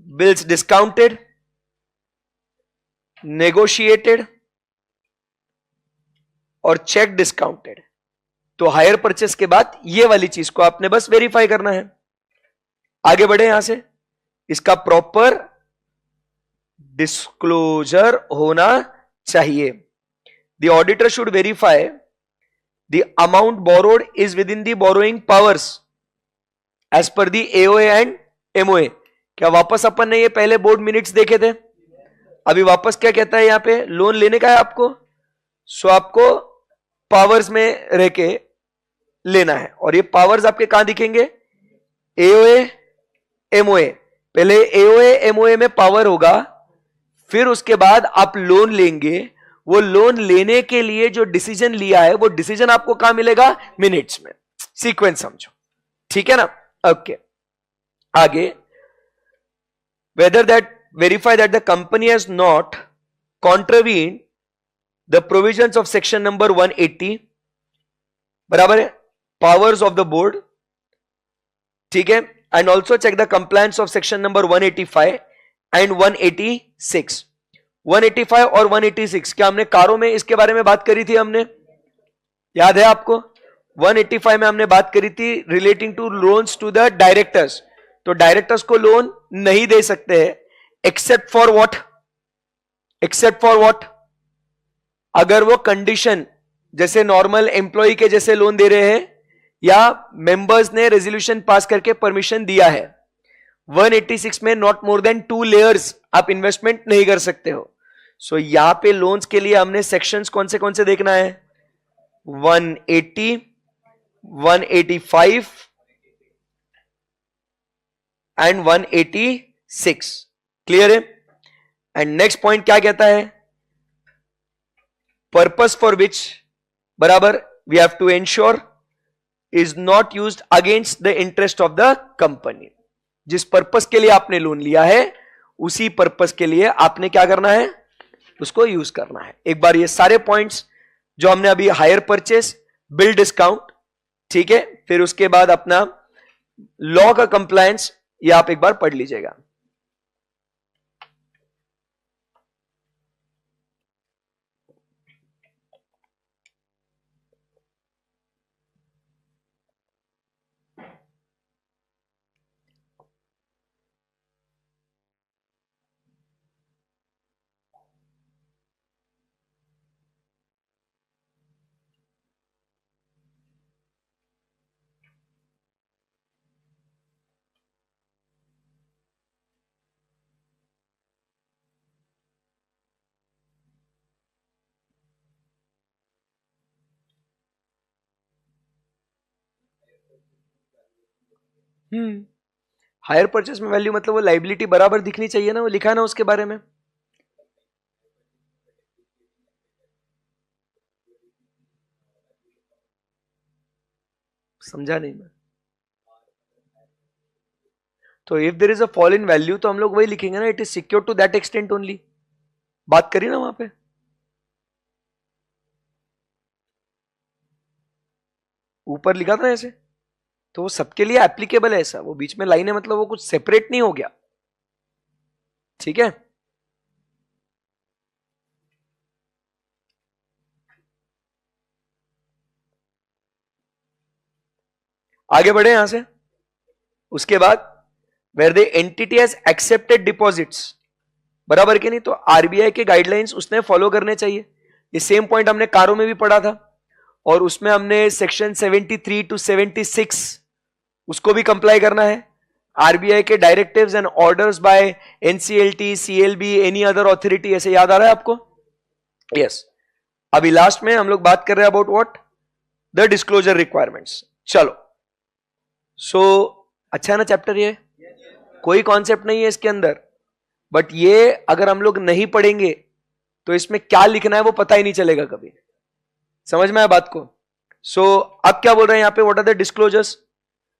बिल्स डिस्काउंटेड, नेगोशिएटेड और चेक डिस्काउंटेड. तो हायर परचेस के बाद ये वाली चीज को आपने बस वेरीफाई करना है. आगे बढ़े यहां से. इसका प्रॉपर डिस्क्लोजर होना चाहिए. The auditor should verify the amount borrowed is within the borrowing powers as per the AOA and MOA. क्या वापस अपन ने ये पहले बोर्ड मिनट्स देखे थे? अभी वापस क्या कहता है यहां पे? लोन लेने का है आपको, सो आपको पावर्स में रह के लेना है. और ये पावर्स आपके कहां दिखेंगे? AOA MOA. पहले AOA MOA में पावर होगा, फिर उसके बाद आप लोन लेंगे. वो लोन लेने के लिए जो डिसीजन लिया है वो डिसीजन आपको कहां मिलेगा? मिनट्स में. सीक्वेंस समझो, ठीक है ना? ओके. आगे, whether that verify that the company has not contravene the provisions of section number 180, बराबर है, पावर्स ऑफ द बोर्ड, ठीक है. And also check the compliance of section number 185 and 186. 185 और 186 क्या हमने कारों में इसके बारे में बात करी थी? हमने, याद है आपको? 185 में हमने बात करी थी relating to loans to the directors. तो डायरेक्टर्स को लोन नहीं दे सकते हैं except for what? Except for what? अगर वो कंडीशन जैसे नॉर्मल एम्प्लॉय के जैसे लोन दे रहे हैं या मेंबर्स ने रेजोल्यूशन पास करके परमिशन दिया है. 186 में नॉट मोर देन 2 लेयर्स आप इन्वेस्टमेंट नहीं कर सकते हो. सो यहां पे लोन्स के लिए हमने सेक्शंस कौन से देखना है? 180, 185 एंड 186. क्लियर है? एंड नेक्स्ट पॉइंट क्या कहता है? पर्पस फॉर विच, बराबर, we have to ensure is not used against the interest of the company. जिस पर्पस के लिए आपने लोन लिया है उसी पर्पस के लिए आपने क्या करना है? उसको यूज करना है. एक बार ये सारे पॉइंट्स जो हमने अभी हायर परचेस, बिल डिस्काउंट, ठीक है, फिर उसके बाद अपना लॉ का कंप्लायंस, ये आप एक बार पढ़ लीजिएगा। हायर परचेस में वैल्यू मतलब वो लाइबिलिटी बराबर दिखनी चाहिए ना, वो लिखा है ना उसके बारे में। समझा नहीं मैं। तो if there is a fall in value तो हम लोग वही लिखेंगे ना, it is secure to that extent only. बात करी ना वहां पे, ऊपर लिखा था ऐसे, तो वो सबके लिए एप्लीकेबल है ऐसा, वो बीच में लाइन है मतलब वो कुछ सेपरेट नहीं हो गया, ठीक है। आगे बढ़े यहां से। उसके बाद where the entity has accepted deposits, बराबर के नहीं, तो आरबीआई के गाइडलाइंस उसने फॉलो करने चाहिए। ये सेम पॉइंट हमने कारों में भी पढ़ा था, और उसमें हमने सेक्शन 73 टू 76 उसको भी कंप्लाई करना है। आरबीआई के directives and orders by NCLT, CLB, any other authority, ऐसे याद आ रहा है आपको? यस। अभी लास्ट में हम लोग बात कर रहे हैं about what, the disclosure requirements. चलो, सो अच्छा है ना चैप्टर ये, कोई कॉन्सेप्ट नहीं है इसके अंदर, बट ये अगर हम लोग नहीं पढ़ेंगे तो इसमें क्या लिखना है वो पता ही नहीं चलेगा कभी। समझ में आया बात को? सो अब क्या बोल रहे हैं यहां पे, what are the disclosures?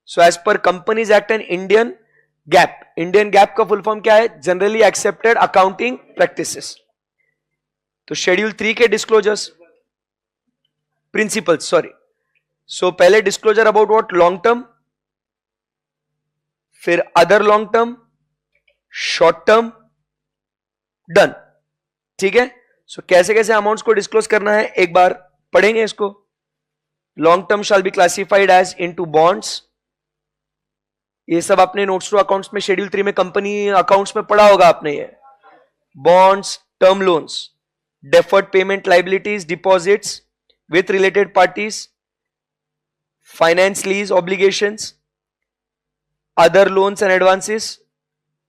So as per companies act and Indian GAAP, Indian GAAP का फुल फॉर्म क्या है? Generally accepted accounting practices. तो शेड्यूल 3 के डिस्क्लोजर्स, प्रिंसिपल्स, सॉरी। सो पहले disclosure about what, long term, फिर other long term, short term, done, ठीक है। सो कैसे कैसे अमाउंट्स को डिस्क्लोज करना है एक बार पढ़ेंगे इसको। Long term shall be classified as into bonds, ये सब आपने नोट्स टू अकाउंट्स में शेड्यूल 3 में कंपनी अकाउंट्स में पढ़ा होगा आपने ये। Bonds, term loans, deferred payment liabilities, deposits with related parties, finance lease obligations, other loans and advances.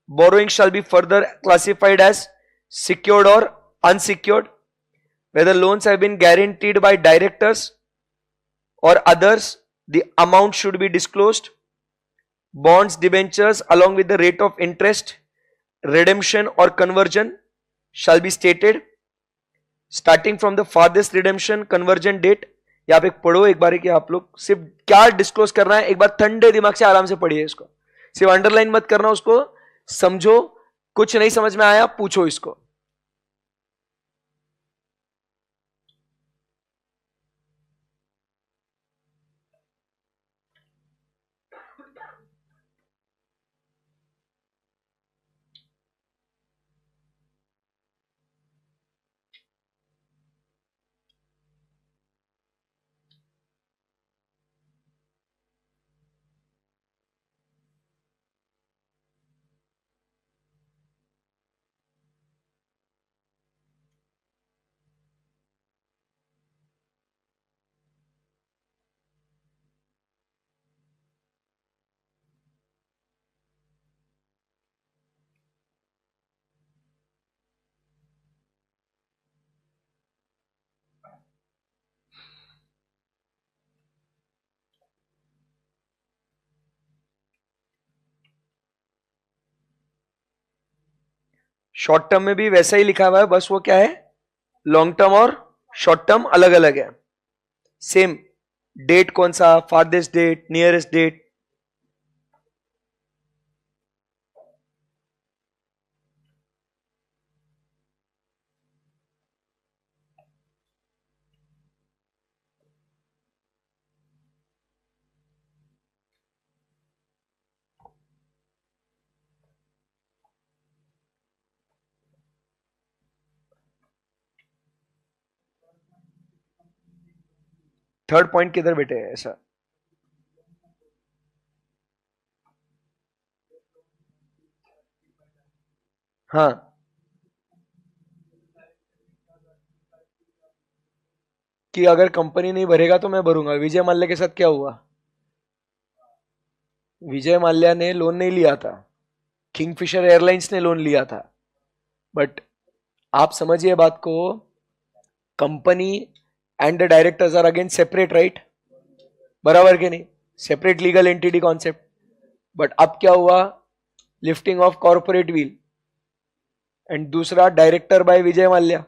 Borrowing shall be further classified as secured or unsecured. Whether loans have been guaranteed by directors or others, the amount should be disclosed. Bonds, debentures, along with the rate of interest, redemption or conversion shall be stated. Starting from the farthest redemption conversion date. या आप एक पढ़ो एक बार कि आप लोग सिर्फ क्या डिस्क्लोज करना है, एक बार ठंडे दिमाग से आराम से पढ़िए इसको, सिर्फ अंडरलाइन मत करना, उसको समझो। कुछ नहीं समझ में आया पूछो इसको। शॉर्ट टर्म में भी वैसा ही लिखा हुआ है, बस वो क्या है, लॉन्ग टर्म और शॉर्ट टर्म अलग अलग है। सेम डेट कौन सा, farthest date, nearest date. Third point किधर बेटे है ऐसा? हाँ, कि अगर कंपनी नहीं भरेगा तो मैं भरूंगा। विजय माल्या के साथ क्या हुआ? विजय माल्या ने लोन नहीं लिया था, किंगफिशर एयरलाइंस ने लोन लिया था। बट आप समझिए बात को, company and the directors are again separate, right? बराबर के नहीं? Separate legal entity concept. But अब क्या हुआ? लिफ्टिंग ऑफ कॉर्पोरेट व्हील, एंड दूसरा डायरेक्टर बाय विजय माल्या,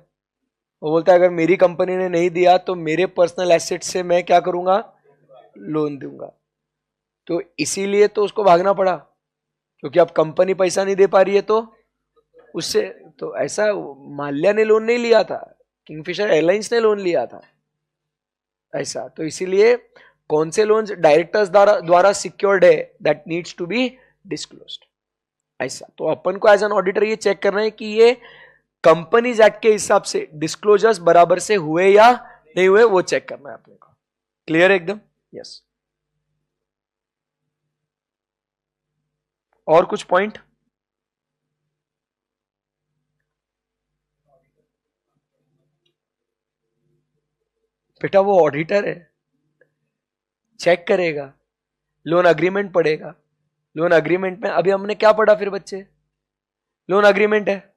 वो बोलता है अगर मेरी कंपनी ने नहीं दिया तो मेरे पर्सनल एसेट से मैं क्या करूंगा? लोन दूंगा। तो इसीलिए तो उसको भागना पड़ा, क्योंकि अब कंपनी पैसा नहीं दे पा रही है तो उससे। तो ऐसा माल्या ने लोन नहीं लिया था, किंगफिशर एयरलाइंस ने लोन लिया था ऐसा। तो इसीलिए कौन से लोन्स डायरेक्टर्स द्वारा सिक्योर्ड है, that needs to be disclosed ऐसा। तो अपन को एज एन ऑडिटर ये चेक करना है कि ये कंपनीज एक्ट के हिसाब से डिस्क्लोजर्स बराबर से हुए या नहीं हुए, वो चेक करना है अपने को। क्लियर एकदम? यस। और कुछ पॉइंट? बेटा वो ऑडिटर है, चेक करेगा, लोन अग्रीमेंट पढ़ेगा। लोन अग्रीमेंट में अभी हमने क्या पढ़ा फिर बच्चे? लोन अग्रीमेंट है,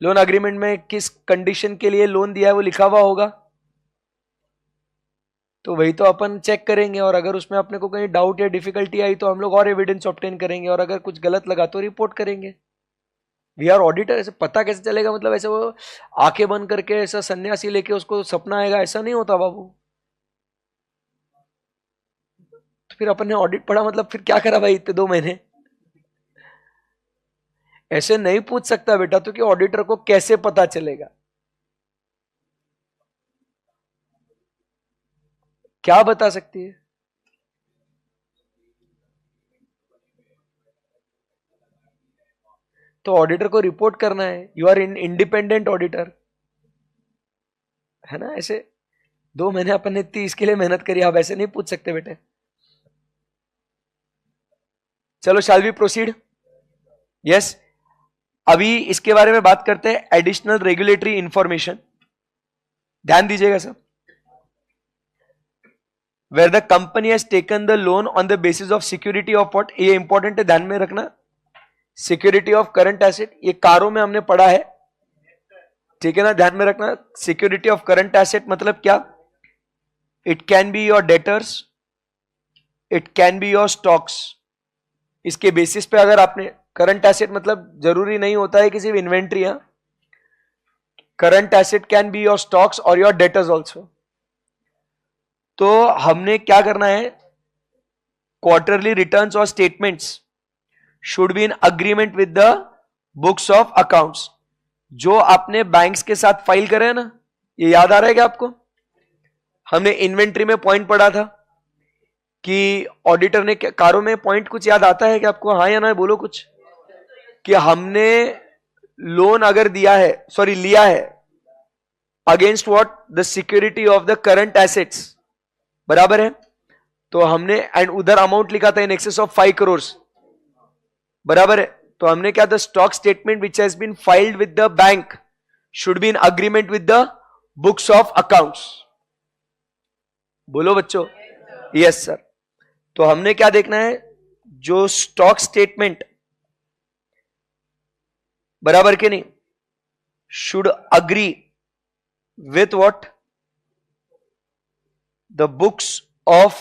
लोन अग्रीमेंट में किस कंडीशन के लिए लोन दिया है वो लिखा हुआ होगा, तो वही तो अपन चेक करेंगे। और अगर उसमें अपने को कहीं डाउट या डिफिकल्टी आई तो हम लोग और एविडेंस ऑब्टेन करेंगे, और अगर कुछ गलत लगा तो रिपोर्ट करेंगे। We are auditor. ऐसे पता कैसे चलेगा? मतलब ऐसे वो आंखें बंद करके ऐसा सन्यासी लेके उसको सपना आएगा, ऐसा नहीं होता बाबू। तो फिर अपन ने ऑडिट पढ़ा मतलब फिर क्या करा भाई इतने 2 महीने? ऐसे नहीं पूछ सकता बेटा, तो कि ऑडिटर को कैसे पता चलेगा? क्या बता सकती है? तो ऑडिटर को रिपोर्ट करना है, यू आर इंडिपेंडेंट ऑडिटर, है ना? ऐसे 2 महीने अपन ने इतनी इसके लिए मेहनत करी, आप ऐसे नहीं पूछ सकते बेटे। चलो शैल वी प्रोसीड? यस। अभी इसके बारे में बात करते हैं, एडिशनल रेगुलेटरी इंफॉर्मेशन। ध्यान दीजिएगा सब। Where the company has taken the loan on the basis of security of what, ये इंपॉर्टेंट है, ध्यान में रखना। सिक्योरिटी ऑफ करंट एसेट, ये कारों में हमने पढ़ा है, ठीक है ना? ध्यान में रखना। सिक्योरिटी ऑफ करंट एसेट मतलब क्या? It can be your debtors, it can be your stocks. इसके बेसिस पे अगर आपने करंट एसेट, मतलब जरूरी नहीं होता है कि सिर्फ inventory. Current asset can be your stocks और योर डेटर्स ऑल्सो। तो हमने क्या करना है? क्वार्टरली रिटर्न्स और statements should be in agreement with the books of accounts. जो आपने बैंक्स के साथ फाइल करे है ना, ये याद आ रहा है क्या आपको? हमने इन्वेंट्री में पॉइंट पढ़ा था कि ऑडिटर ने, कारों में पॉइंट कुछ याद आता है कि आपको? हाँ या ना, बोलो कुछ। कि हमने लोन अगर दिया है, सॉरी लिया है, against what? The security of the current assets, बराबर है? तो हमने, एंड उधर अमाउंट लिखा था इन एक्सेस ऑफ 5 करोड़, बराबर है? तो हमने क्या? The stock statement which has been filed with the bank should be in agreement with the books of accounts. बोलो बच्चों। Yes sir. तो हमने क्या देखना है? जो स्टॉक स्टेटमेंट, बराबर के नहीं, should agree with what? The books of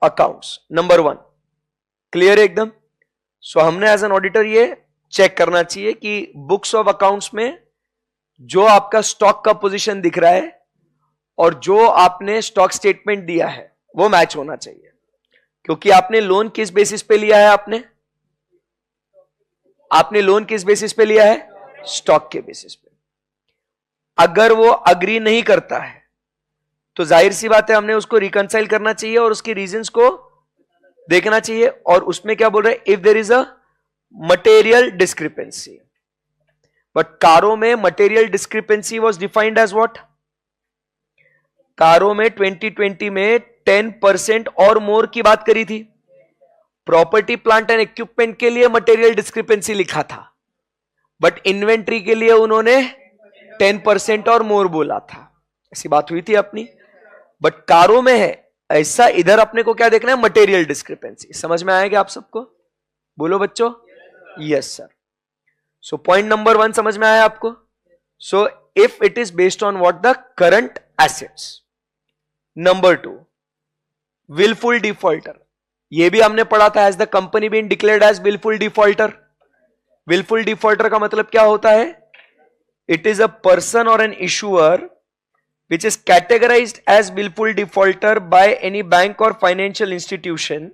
accounts, number 1। Clear है एकदम? सो हमने एज एन ऑडिटर ये चेक करना चाहिए कि बुक्स ऑफ अकाउंट्स में जो आपका स्टॉक का पोजीशन दिख रहा है और जो आपने स्टॉक स्टेटमेंट दिया है वो मैच होना चाहिए। क्योंकि आपने लोन किस बेसिस पे लिया है? आपने लोन किस बेसिस पे लिया है? स्टॉक के बेसिस पे। अगर वो अग्री नहीं करता है तो जाहिर सी बात है हमने उसको रिकंसाइल करना चाहिए और उसकी रीजंस को देखना चाहिए। और उसमें क्या बोल रहे हैं? If there is a material discrepancy. But कारों में material discrepancy was defined as what? कारों में 2020 में 10% और मोर की बात करी थी। प्रॉपर्टी प्लांट एंड इक्विपमेंट के लिए मटेरियल डिस्क्रिपेंसी लिखा था, बट इन्वेंट्री के लिए उन्होंने 10% और मोर बोला था। ऐसी बात हुई थी अपनी, बट कारों में है ऐसा। इधर अपने को क्या देखना है? Material discrepancy. समझ में आएगा आप सबको? बोलो बच्चों। Yes sir. So point number 1 समझ में आया आपको? So if it is based on what? The current assets. Number 2, wilful defaulter. ये भी हमने पढ़ा था, as the company been declared as wilful defaulter. Wilful defaulter का मतलब क्या होता है? It is a person or an issuer which is categorized as willful defaulter by any bank or financial institution,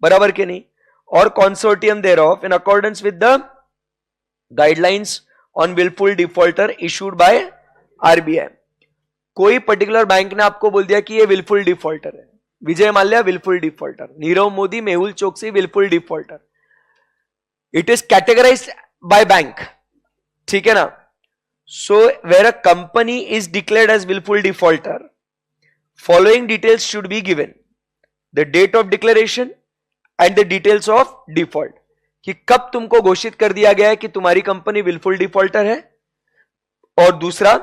बराबर के नहीं, or consortium thereof in accordance with the guidelines on willful defaulter issued by RBI। कोई particular bank ने आपको बोल दिया कि ये willful defaulter है, Vijay Mallya willful defaulter, Nirav Modi, Mehul Choksi willful defaulter, it is categorized by bank, ठीक है ना? So where a company is declared as willful defaulter, following details should be given: the date of declaration and the details of default। कि कब तुमको घोषित कर दिया गया है कि तुम्हारी कंपनी willful defaulter है, और दूसरा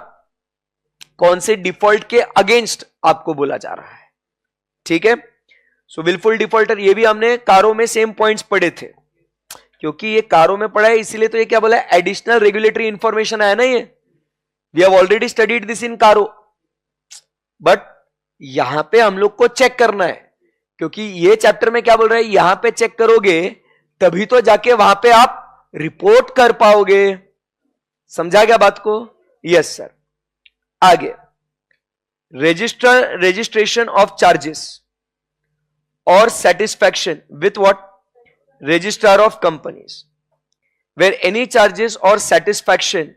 कौन से डिफॉल्ट के अगेंस्ट आपको बोला जा रहा है। ठीक है? सो willful defaulter, ये भी हमने कारों में सेम पॉइंट्स पढ़े थे, क्योंकि ये कारों में पढ़ा है इसीलिए तो ये क्या बोला है? एडिशनल रेगुलेटरी इंफॉर्मेशन है ना ये। We have already studied this in कारो, बट यहां पे हम लोग को चेक करना है, क्योंकि ये चैप्टर में क्या बोल रहा है? यहां पे चेक करोगे तभी तो जाके वहां पे आप रिपोर्ट कर पाओगे। समझा गया बात को? Yes sir. आगे, रजिस्ट्रेशन ऑफ चार्जेस और satisfaction with what? Registrar of companies, where any charges और satisfaction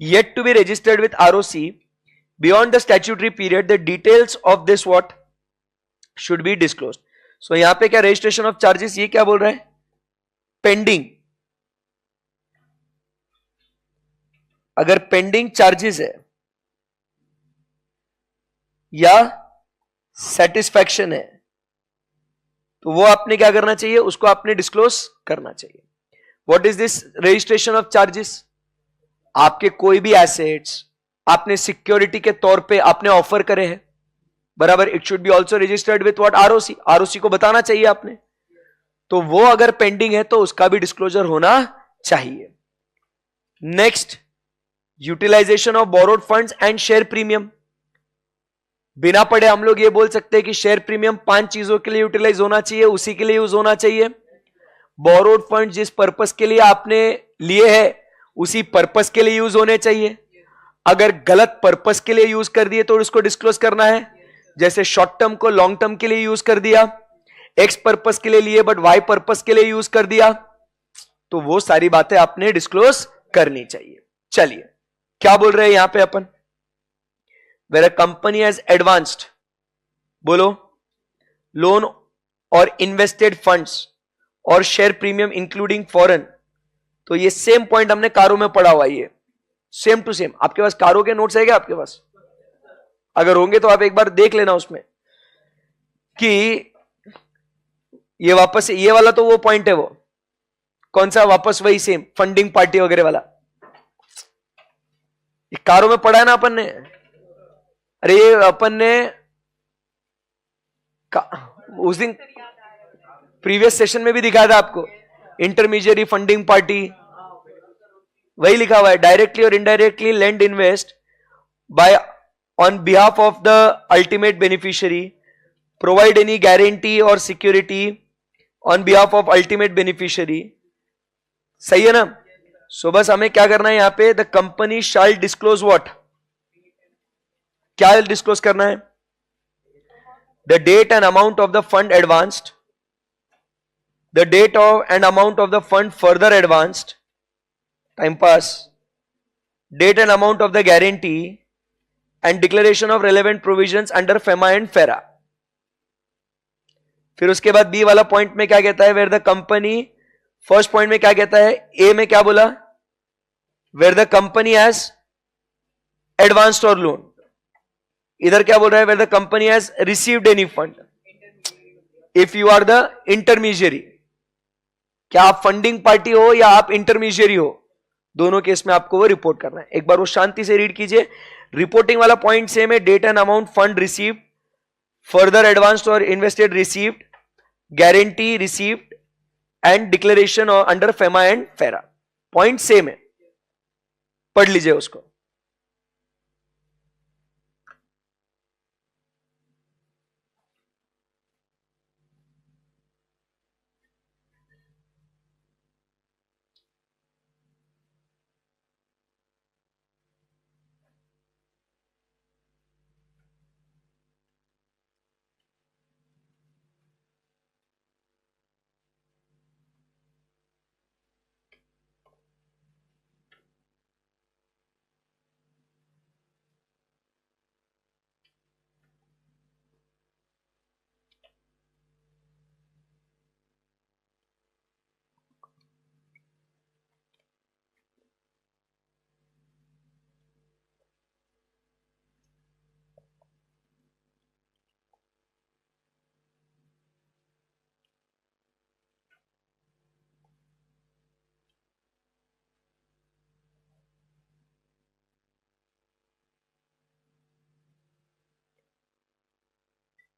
yet to be registered with ROC beyond the statutory period, the details of this what should be disclosed। so यहां पे क्या registration of charges, ये क्या बोल रहा है? pending, अगर pending charges है या satisfaction है तो वो आपने क्या करना चाहिए? उसको आपने डिस्क्लोज करना चाहिए। what is this registration of charges? आपके कोई भी एसेट्स आपने सिक्योरिटी के तौर पे आपने ऑफर करे हैं, बराबर, it should B also registered with what? ROC. ROC को बताना चाहिए आपने, तो वो अगर पेंडिंग है तो उसका भी डिस्क्लोजर होना चाहिए। Next, utilisation of borrowed funds and share premium. बिना पढ़े हम लोग ये बोल सकते हैं कि शेयर प्रीमियम 5 चीजों के लिए यूटिलाइज होना चाहिए, उसी के लिए यूज होना चाहिए। बोरोड फंड जिस पर्पस के लिए आपने लिए है उसी पर्पस के लिए यूज होने चाहिए। अगर गलत पर्पस के लिए यूज कर दिए तो उसको डिस्क्लोज करना है। जैसे शॉर्ट टर्म को लॉन्ग टर्म के लिए यूज कर दिया, एक्स पर्पस के लिए लिए बट वाई पर्पस के लिए यूज कर दिया, तो वो सारी बातें आपने डिस्क्लोज करनी चाहिए। चलिए क्या बोल रहे हैं यहां पे अपन? Where a company has advanced, बोलो, लोन और इन्वेस्टेड फंड्स और शेयर प्रीमियम इंक्लूडिंग फॉरेन। तो ये सेम पॉइंट हमने कारों में पढ़ा हुआ है, ये सेम टू सेम। आपके पास कारों के नोट्स है क्या आपके पास? अगर होंगे तो आप एक बार देख लेना उसमें कि ये वापस, ये वाला तो वो पॉइंट है, वो कौन सा? वापस वही सेम फंडिंग पार्टी वगैरह वाला, ये कारों में पढ़ा है ना अपन ने। अरे ये अपन ने उस दिन प्रीवियस सेशन में भी दिखाया था आपको, इंटरमीडियरी फंडिंग पार्टी, वही लिखा हुआ है। डायरेक्टली और indirectly lend invest by on behalf of the ultimate beneficiary, provide any guarantee और security on behalf of ultimate beneficiary. सही है ना? सो बस हमें क्या करना है यहां पे? The company shall disclose what? क्या डिस्क्लोज करना है? The date and amount of the fund advanced, the date of and amount of the fund further advanced, time pass, date and amount of the guarantee and declaration of relevant provisions under FEMA and FERA। फिर उसके बाद B वाला point में क्या कहता है? Where the company, first point में क्या कहता है? ए में क्या बोला? Where the company has advanced or loan, इधर क्या बोल रहा है, where the company has received any fund, if you are the intermediary, क्या आप फंडिंग पार्टी हो या आप इंटरमीडियरी हो, दोनों केस में आपको वो रिपोर्ट करना है। एक बार वो शांति से रीड कीजिए। रिपोर्टिंग वाला पॉइंट सेम है, date and amount fund received, further advanced और invested received, guarantee received and declaration under FEMA and FERA, point same है, पढ़ लीजिए उसको।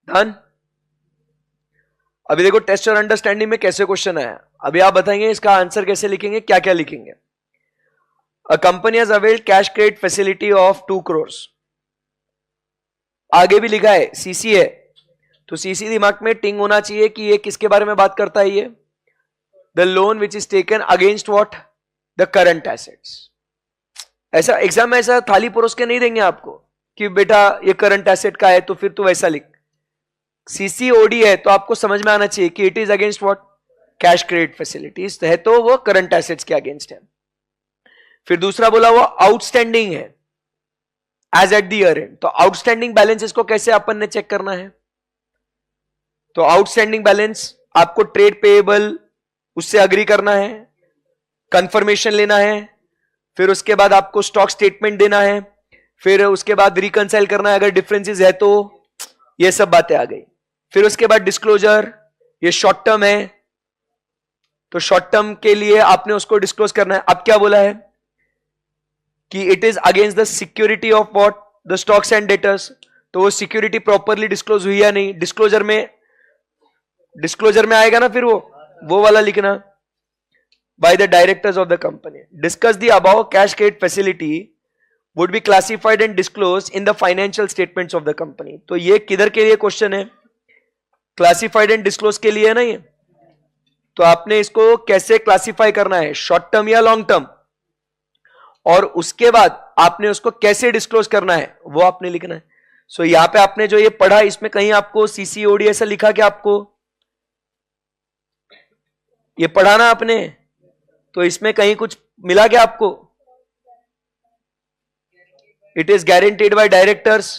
डन। अभी देखो टेस्ट और अंडरस्टैंडिंग में कैसे क्वेश्चन आया, अभी आप बताएंगे इसका आंसर कैसे लिखेंगे, क्या क्या लिखेंगे। अ company has availed cash credit facility of 2 crores, आगे भी लिखा है सीसी है, तो सीसी दिमाग में टिंग होना चाहिए कि ये किसके बारे में बात करता है, ये the loan which is taken against what, the current assets. ऐसा एग्जाम में ऐसा थाली परोस के नहीं देंगे आपको कि बेटा ये करंट एसेट का है तो फिर तू वैसा लिख। सीसीओडी है तो आपको समझ में आना चाहिए कि it is against what, cash credit facilities है तो वो करंट एसेट्स के अगेंस्ट है। फिर दूसरा बोला वो आउटस्टैंडिंग है as at the year end, तो आउटस्टैंडिंग बैलेंसेस को कैसे अपन ने चेक करना है, तो आउटस्टैंडिंग बैलेंस आपको ट्रेड पेएबल उससे अग्री करना है, कंफर्मेशन लेना है, फिर उसके बाद आपको स्टॉक स्टेटमेंट देना है, फिर उसके बाद रिकंसाइल करना है अगर डिफरेंसेस है तो, ये सब बातें आ गई। फिर उसके बाद डिस्क्लोजर, ये शॉर्ट टर्म है तो शॉर्ट टर्म के लिए आपने उसको डिस्क्लोज करना है। अब क्या बोला है कि it is against the security of what, the stocks and debtors, तो वो सिक्योरिटी प्रॉपरली डिस्क्लोज हुई या नहीं, डिस्क्लोजर में आएगा ना, फिर वो वाला लिखना। By the directors of the company discuss the above cash credit facility would be classified and disclose in the financial statements of the company, तो ये किधर के लिए क्वेश्चन है, क्लासिफाइड एंड डिस्क्लोज के लिए है ना ये, तो आपने इसको कैसे क्लासिफाई करना है, शॉर्ट टर्म या लॉन्ग टर्म, और उसके बाद आपने उसको कैसे डिस्क्लोज करना है वो आपने लिखना है। सो यहां पे आपने जो ये पढ़ा इसमें कहीं आपको सीसीओडी ऐसा लिखा क्या, आपको ये पढ़ा ना आपने, तो इसमें कहीं कुछ मिला क्या आपको, it is guaranteed bye directors,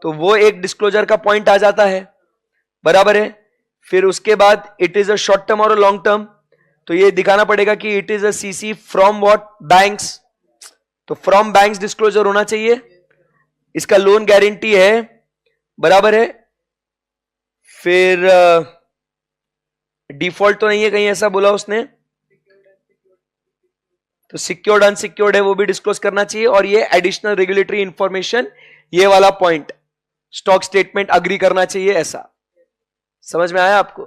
तो वो एक डिस्क्लोजर का पॉइंट आ जाता है, बराबर है। फिर उसके बाद it is a short term और लॉन्ग टर्म, तो ये दिखाना पड़ेगा कि it is a CC from what, banks, तो फ्रॉम बैंक्स डिस्क्लोजर होना चाहिए। इसका लोन गारंटी है, बराबर है। फिर डिफॉल्ट तो नहीं है कहीं ऐसा बोला उसने, तो सिक्योर्ड अनसिक्योर्ड है वो भी डिस्क्लोज करना चाहिए, और ये एडिशनल रेगुलेटरी इंफॉर्मेशन, ये वाला पॉइंट स्टॉक स्टेटमेंट अग्री करना चाहिए, ऐसा समझ में आया आपको।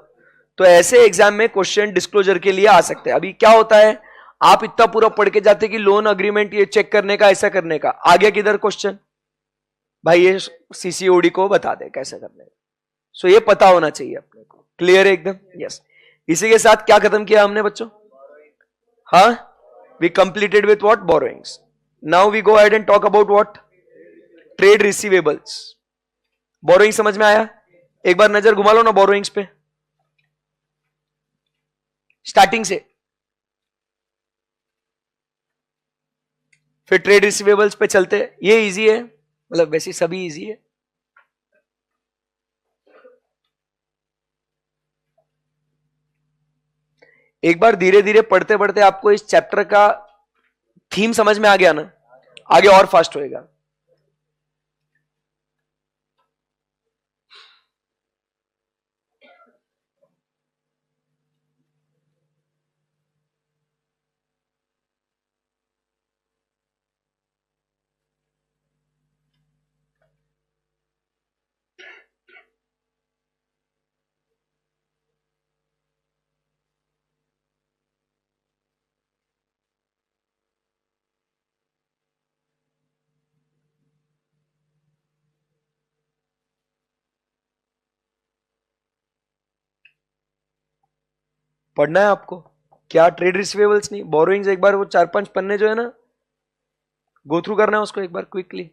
तो ऐसे एग्जाम में क्वेश्चन डिस्क्लोजर के लिए आ सकते हैं। अभी क्या होता है, आप इतना पूरा पढ़ के जाते कि लोन अग्रीमेंट ये चेक करने का, ऐसा करने का, आगे किधर क्वेश्चन, भाई ये सीसीओडी को बता दे कैसे करने का, सो ये पता होना चाहिए अपने को, क्लियर है एकदम, यस। इसी के साथ क्या खत्म किया हमने बच्चों, हाँ, we completed with what, borrowings. Now we go ahead and talk about what, trade receivables. borrowing समझ में आया, एक बार नजर घुमा लो ना borrowings पे, स्टार्टिंग से, फिर ट्रेड रिसीवेबल्स पे चलते, ये इजी है, मतलब वैसे सभी इजी है। एक बार धीरे धीरे पढ़ते पढ़ते आपको इस चैप्टर का थीम समझ में आ गया ना, आगे और फास्ट होएगा। पढ़ना है आपको क्या, ट्रेड रिसीवेबल्स नहीं, बोरोइंग्स एक बार वो 4-5 पन्ने जो है ना गो थ्रू करना है उसको एक बार क्विकली।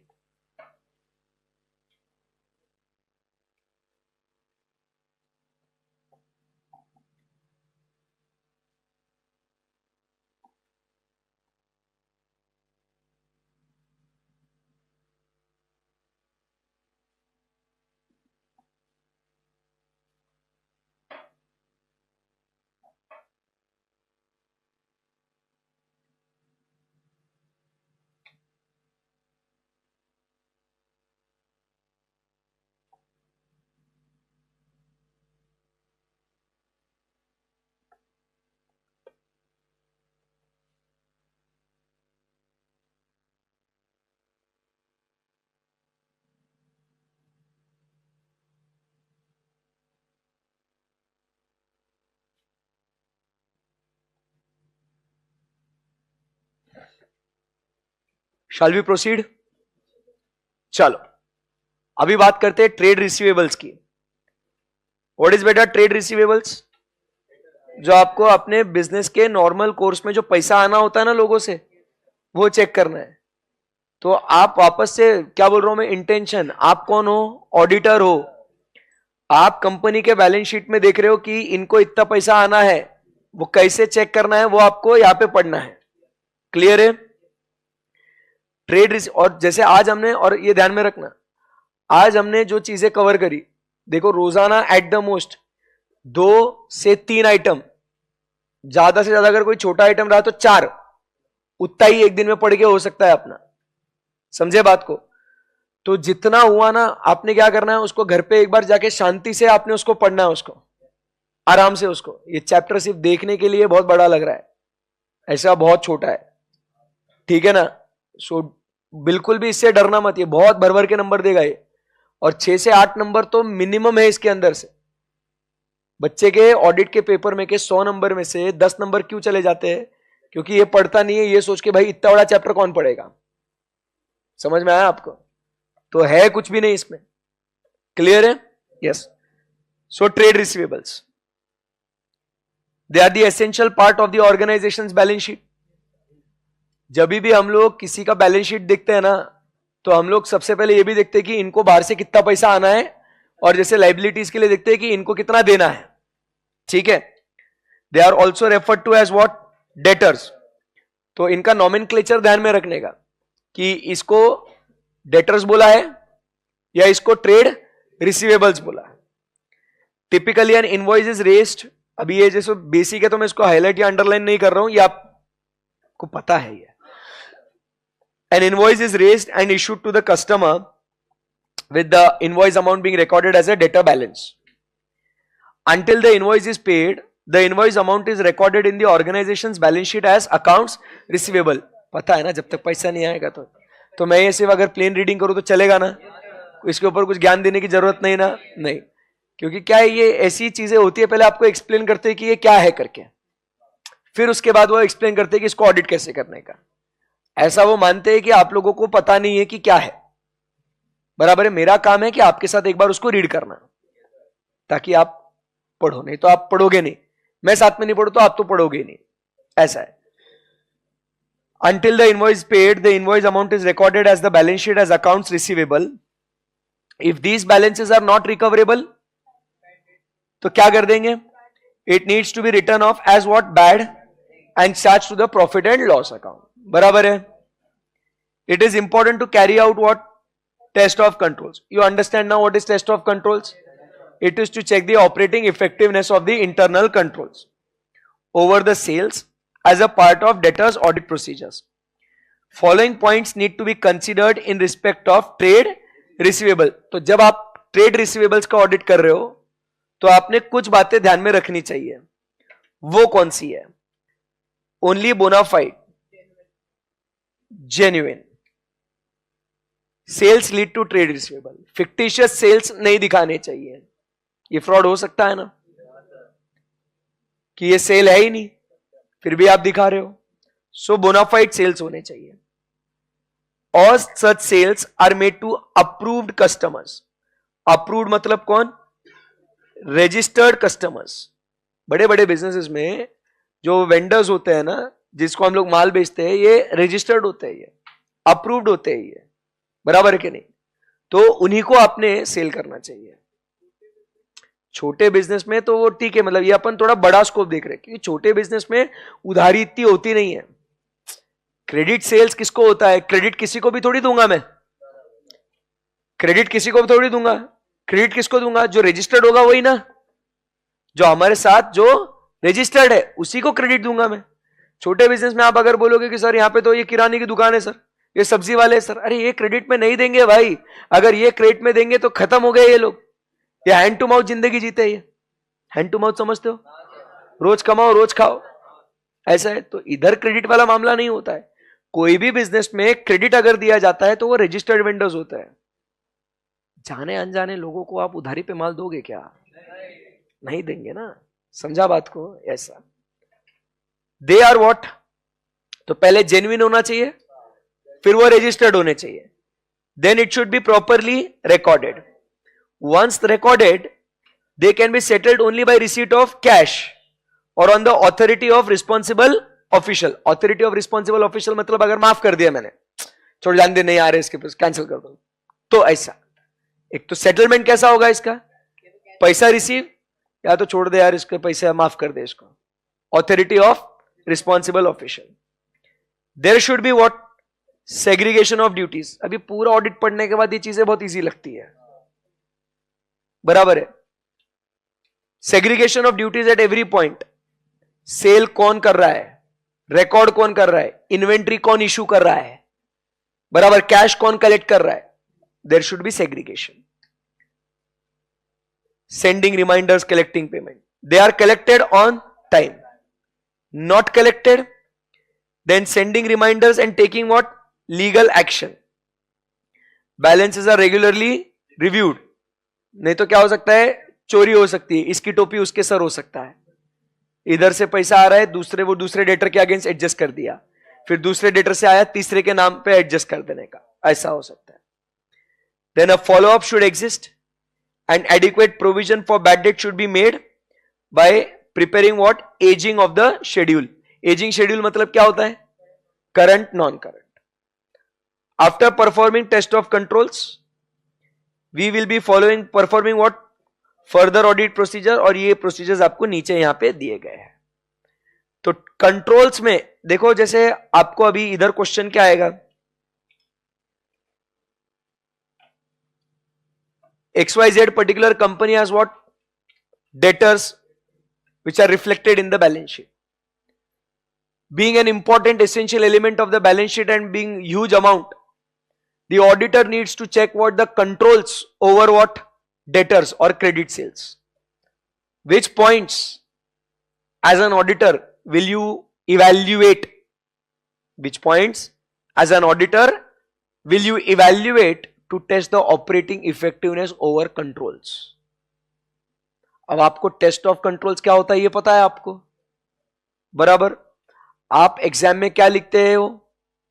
Shall we proceed? चलो अभी बात करते हैं ट्रेड रिसीवेबल्स की। व्हाट इज बेटा ट्रेड रिसीवेबल्स? जो आपको अपने बिजनेस के नॉर्मल कोर्स में जो पैसा आना होता है ना लोगों से, वो चेक करना है। तो आप वापस से क्या बोल रहा हूं मैं, इंटेंशन, आप कौन हो, ऑडिटर हो, आप कंपनी के बैलेंस शीट में देख रहे हो कि इनको इतना पैसा आना है, वो कैसे चेक करना है वो आपको यहां पे पढ़ना है। क्लियर है? ट्रेड और जैसे आज हमने, और ये ध्यान में रखना, आज हमने जो चीजें कवर करी, देखो रोजाना एट द मोस्ट 2 से 3 आइटम, ज्यादा से ज्यादा अगर कोई छोटा आइटम रहा तो 4, उतना ही एक दिन में पढ़ के हो सकता है अपना। समझे बात को? तो जितना हुआ ना आपने क्या करना है, उसको घर पे एक बार जाके शांति से आपने उसको पढ़ना है, उसको आराम से। उसको ये चैप्टर सिर्फ देखने के लिए बहुत बड़ा लग रहा है, ऐसा बहुत छोटा है, ठीक है ना? सो बिल्कुल भी इससे डरना मत, ये बहुत भर भर के नंबर देगा ये, और 6 से 8 नंबर तो मिनिमम है इसके अंदर से। बच्चे के ऑडिट के पेपर में के 100 नंबर में से 10 नंबर क्यों चले जाते हैं? क्योंकि ये पढ़ता नहीं है, ये सोच के भाई इतना बड़ा चैप्टर कौन पढ़ेगा। समझ में आया आपको? तो है कुछ भी नहीं इसमें। क्लियर है? Yes. So trade receivables, they are the essential part of the organisation's balance sheet. जब भी हम लोग किसी का बैलेंस शीट देखते हैं ना, तो हम लोग सबसे पहले ये भी देखते हैं कि इनको बाहर से कितना पैसा आना है, और जैसे लाइबिलिटीज के लिए देखते हैं कि इनको कितना देना है। ठीक है? They are also referred to as what, debtors. तो इनका नॉमेनक्लेचर ध्यान में रखने का कि इसको डेटर्स बोला है या इसको ट्रेड रिसीवेबल्स बोला है। Typically N invoice is raised, अभी ये जैसे बेसिक है तो मैं इसको हाईलाइट या अंडरलाइन नहीं कर रहा हूं, ये आपको पता है। ये an invoice is raised and issued to the customer with the invoice amount being recorded as a debtor balance. Until the invoice is paid, the invoice amount is recorded in the organization's balance sheet as accounts receivable. पता है ना, जब तक पैसा नहीं आएगा तो मैं ये सिर्फ अगर प्लेन रीडिंग करूं तो चलेगा ना, इसके ऊपर कुछ ज्ञान देने की जरूरत नहीं ना। नहीं, क्योंकि क्या है, ये ऐसी चीजें होती है, पहले आपको एक्सप्लेन करते हैं कि ये क्या है करके, फिर उसके बाद वो एक्सप्लेन करते हैं कि इसको ऑडिट कैसे करने का। ऐसा वो मानते हैं कि आप लोगों को पता नहीं है कि क्या है। बराबर है? मेरा काम है कि आपके साथ एक बार उसको रीड करना, ताकि आप पढ़ो, नहीं तो आप पढ़ोगे नहीं। मैं साथ में नहीं पढ़ू तो आप तो पढ़ोगे नहीं, ऐसा है। Until the invoice paid, the invoice amount is recorded as the balance sheet as accounts receivable. If these balances are not recoverable, तो क्या कर देंगे? It needs to be written off as what, bad, and charged to the profit and loss account. बराबर है? It is important to carry out what, test of controls. You understand now what is test of controls? It is to check the operating effectiveness of the internal controls over the sales as a part of debtors audit procedures. Following points need to be considered in respect of trade receivable. तो जब आप trade receivables का audit कर रहे हो तो आपने कुछ बातें ध्यान में रखनी चाहिए। वो कौन सी है? Only bona fide, genuine sales lead to trade receivable. Fictitious sales नहीं दिखाने चाहिए, ये फ्रॉड हो सकता है ना, कि ये सेल है ही नहीं फिर भी आप दिखा रहे हो। सो बोनाफाइड सेल्स होने चाहिए। और such sales are made to approved customers. Approved मतलब कौन? Registered customers. बड़े बड़े बिजनेसेस में जो वेंडर्स होते हैं ना, जिसको हम लोग माल बेचते हैं, ये रजिस्टर्ड होते हैं, ये अप्रूव्ड होते हैं, ये बराबर है कि नहीं? तो उन्हीं को आपने सेल करना चाहिए। छोटे बिजनेस में तो वो ठीक है, मतलब ये अपन थोड़ा बड़ा स्कोप देख रहे हैं, क्योंकि छोटे बिजनेस में उधारी इतनी होती नहीं है। क्रेडिट सेल्स किसको होता है? क्रेडिट किसी को भी थोड़ी दूंगा मैं, क्रेडिट किसी को भी थोड़ी दूंगा। क्रेडिट किसको दूंगा? जो रजिस्टर्ड होगा वही ना, जो हमारे साथ जो रजिस्टर्ड है उसी को क्रेडिट दूंगा मैं। छोटे बिजनेस में आप अगर बोलोगे कि सर यहाँ पे तो ये किराने की दुकान है सर, ये सब्जी वाले हैं सर, अरे ये क्रेडिट में नहीं देंगे भाई, अगर ये क्रेडिट में देंगे तो खत्म हो गए ये लोग। ये हैंड टू माउथ जिंदगी जीते हैं, ये हैंड टू माउथ समझते हो, रोज कमाओ रोज खाओ, ऐसा है। तो इधर क्रेडिट वाला मामला नहीं होता है। कोई भी बिजनेस में क्रेडिट अगर दिया जाता है तो वो रजिस्टर्ड वेंडर्स होता है। जाने अनजाने लोगों को आप उधारी पे माल दोगे क्या? नहीं देंगे ना, समझा बात को? ऐसा दे आर व्हाट, तो पहले जेन्युइन होना चाहिए, फिर वो रजिस्टर्ड होने चाहिए, then it should be properly recorded. Once recorded they can be settled only by receipt of cash or on the authority of responsible official। authority of responsible official मतलब अगर माफ कर दिया मैंने, छोड़ जान दे, नहीं आ रहे इसके पास, कैंसिल कर दो, तो ऐसा। एक तो सेटलमेंट कैसा होगा इसका? पैसा रिसीव, या तो छोड़ दे यार इसके पैसे माफ कर दे इसको, authority of responsible official. There should be what? Segregation of duties. अभी पूरा ऑडिट पढ़ने के बाद ये चीजें बहुत इजी लगती है, बराबर है। Segregation of duties at every point. Sale कौन कर रहा है, रिकॉर्ड कौन कर रहा है, इन्वेंट्री कौन इशू कर रहा है, बराबर, कैश कौन कलेक्ट कर रहा है, there should be segregation. Sending reminders, collecting payment, they are collected on time, not collected, then sending reminders and taking what? Legal action. Balances are regularly reviewed. नहीं तो क्या हो सकता है? चोरी हो सकती है, इसकी टोपी उसके सर हो सकता है। इधर से पैसा आ रहा है, वो दूसरे डेटर के अगेंस्ट एडजस्ट कर दिया, फिर दूसरे डेटर से आया, तीसरे के नाम पे एडजस्ट कर देने का, ऐसा हो सकता है। Then a follow up should exist and adequate provision for bad debt should be made by preparing what? Aging of the schedule। aging schedule मतलब क्या होता है? current, non current। after performing test of controls we will be performing what? further audit procedure। और ये procedures आपको नीचे यहां पे दिए गए हैं। तो कंट्रोल्स में देखो, जैसे आपको अभी इधर क्वेश्चन क्या आएगा? XYZ particular company has what? debtors which are reflected in the balance sheet. Being an important essential element of the balance sheet and being huge amount, the auditor needs to check what the controls over what? debtors or credit sales. Which points as an auditor will you evaluate? Which points as an auditor will you evaluate to test the operating effectiveness over controls? अब आपको test of controls क्या होता है ये पता है आपको, बराबर। आप एग्जाम में क्या लिखते हैं? वो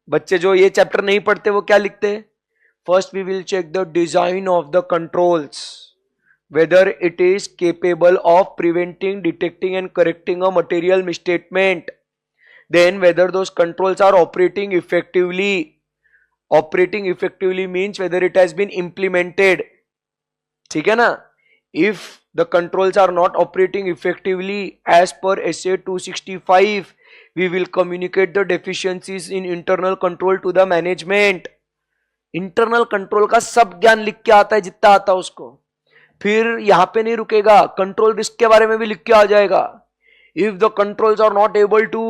बच्चे जो ये चैप्टर नहीं पढ़ते वो क्या लिखते हैं? First we will check the design of the controls, whether it is capable of preventing, detecting and correcting a material misstatement, then whether those controls are operating effectively. Operating effectively means whether it has been implemented, ठीक है ना। If the controls are not operating effectively as per SA 265, we will communicate the deficiencies in internal control to the management। internal control का सब ज्ञान लिख के आता है जितना आता है उसको, फिर यहां पे नहीं रुकेगा, कंट्रोल रिस्क के बारे में भी लिख के आ जाएगा। If the controls are not able to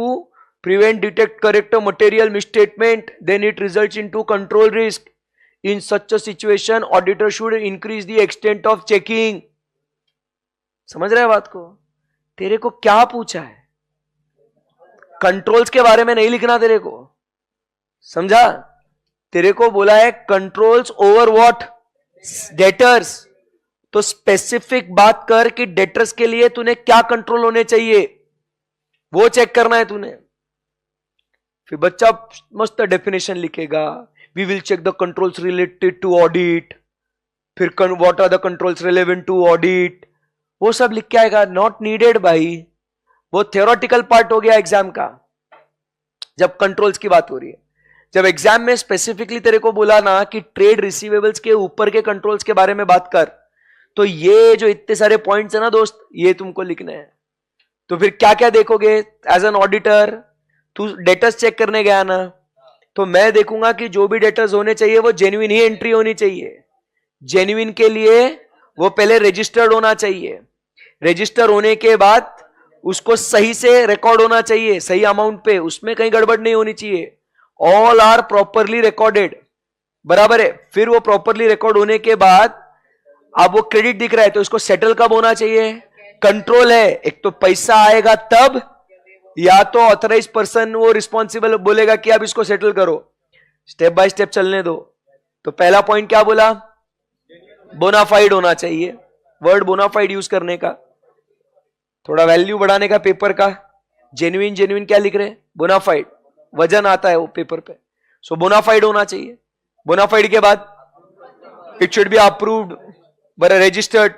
prevent, detect, correct a material misstatement, then it results into control risk। In such a situation, auditor should increase the extent of checking। समझ रहे हैं बात को? तेरे को क्या पूछा है? कंट्रोल्स के बारे में नहीं लिखना तेरे को, समझा? तेरे को बोला है कंट्रोल्स ओवर व्हाट? डेटर्स। तो स्पेसिफिक बात कर कि डेटर्स के लिए तूने क्या कंट्रोल होने चाहिए, वो चेक करना है तूने। फिर बच्चा मस्त डेफिनेशन लिखेगा, we will check the controls related to audit, फिर what are the controls relevant to audit, वो सब लिख के आएगा। नॉट नीडेड भाई, वो थियोरेटिकल पार्ट हो गया एग्जाम का, जब कंट्रोल्स की बात हो रही है। जब एग्जाम में स्पेसिफिकली तेरे को बोला ना कि ट्रेड रिसीवेबल्स के ऊपर के कंट्रोल्स के बारे में बात कर, तो ये जो इतने सारे पॉइंट्स है ना दोस्त, ये तुमको लिखने हैं। तो फिर क्या क्या देखोगे एज एन ऑडिटर? तू डेटर्स चेक करने गया ना, तो मैं देखूंगा कि जो भी डेटर्स होने चाहिए वो जेन्युइन ही एंट्री होनी चाहिए। जेन्युइन के लिए वो पहले रजिस्टर्ड होना चाहिए, रजिस्टर होने के बाद उसको सही से रिकॉर्ड होना चाहिए, सही अमाउंट पे, उसमें कहीं गड़बड़ नहीं होनी चाहिए। ऑल आर प्रॉपरली रिकॉर्डेड, बराबर है। फिर वो प्रॉपरली रिकॉर्ड होने के बाद अब वो क्रेडिट दिख रहा है तो इसको सेटल कब होना चाहिए? कंट्रोल है, एक तो पैसा आएगा तब, या तो ऑथराइज पर्सन वो रिस्पॉन्सिबल बोलेगा कि अब इसको सेटल करो। स्टेप बाय स्टेप चलने दो। तो पहला पॉइंट क्या बोला? बोनाफाइड होना चाहिए। वर्ड बोनाफाइड यूज करने का, थोड़ा वैल्यू बढ़ाने का पेपर का। जेन्युइन, जेन्युइन क्या लिख रहे हैं? बोनाफाइड, वजन आता है वो पेपर पे। सो बोनाफाइड होना चाहिए। बोनाफाइड के बाद इट शुड बी अप्रूव्ड, बराबर, रजिस्टर्ड।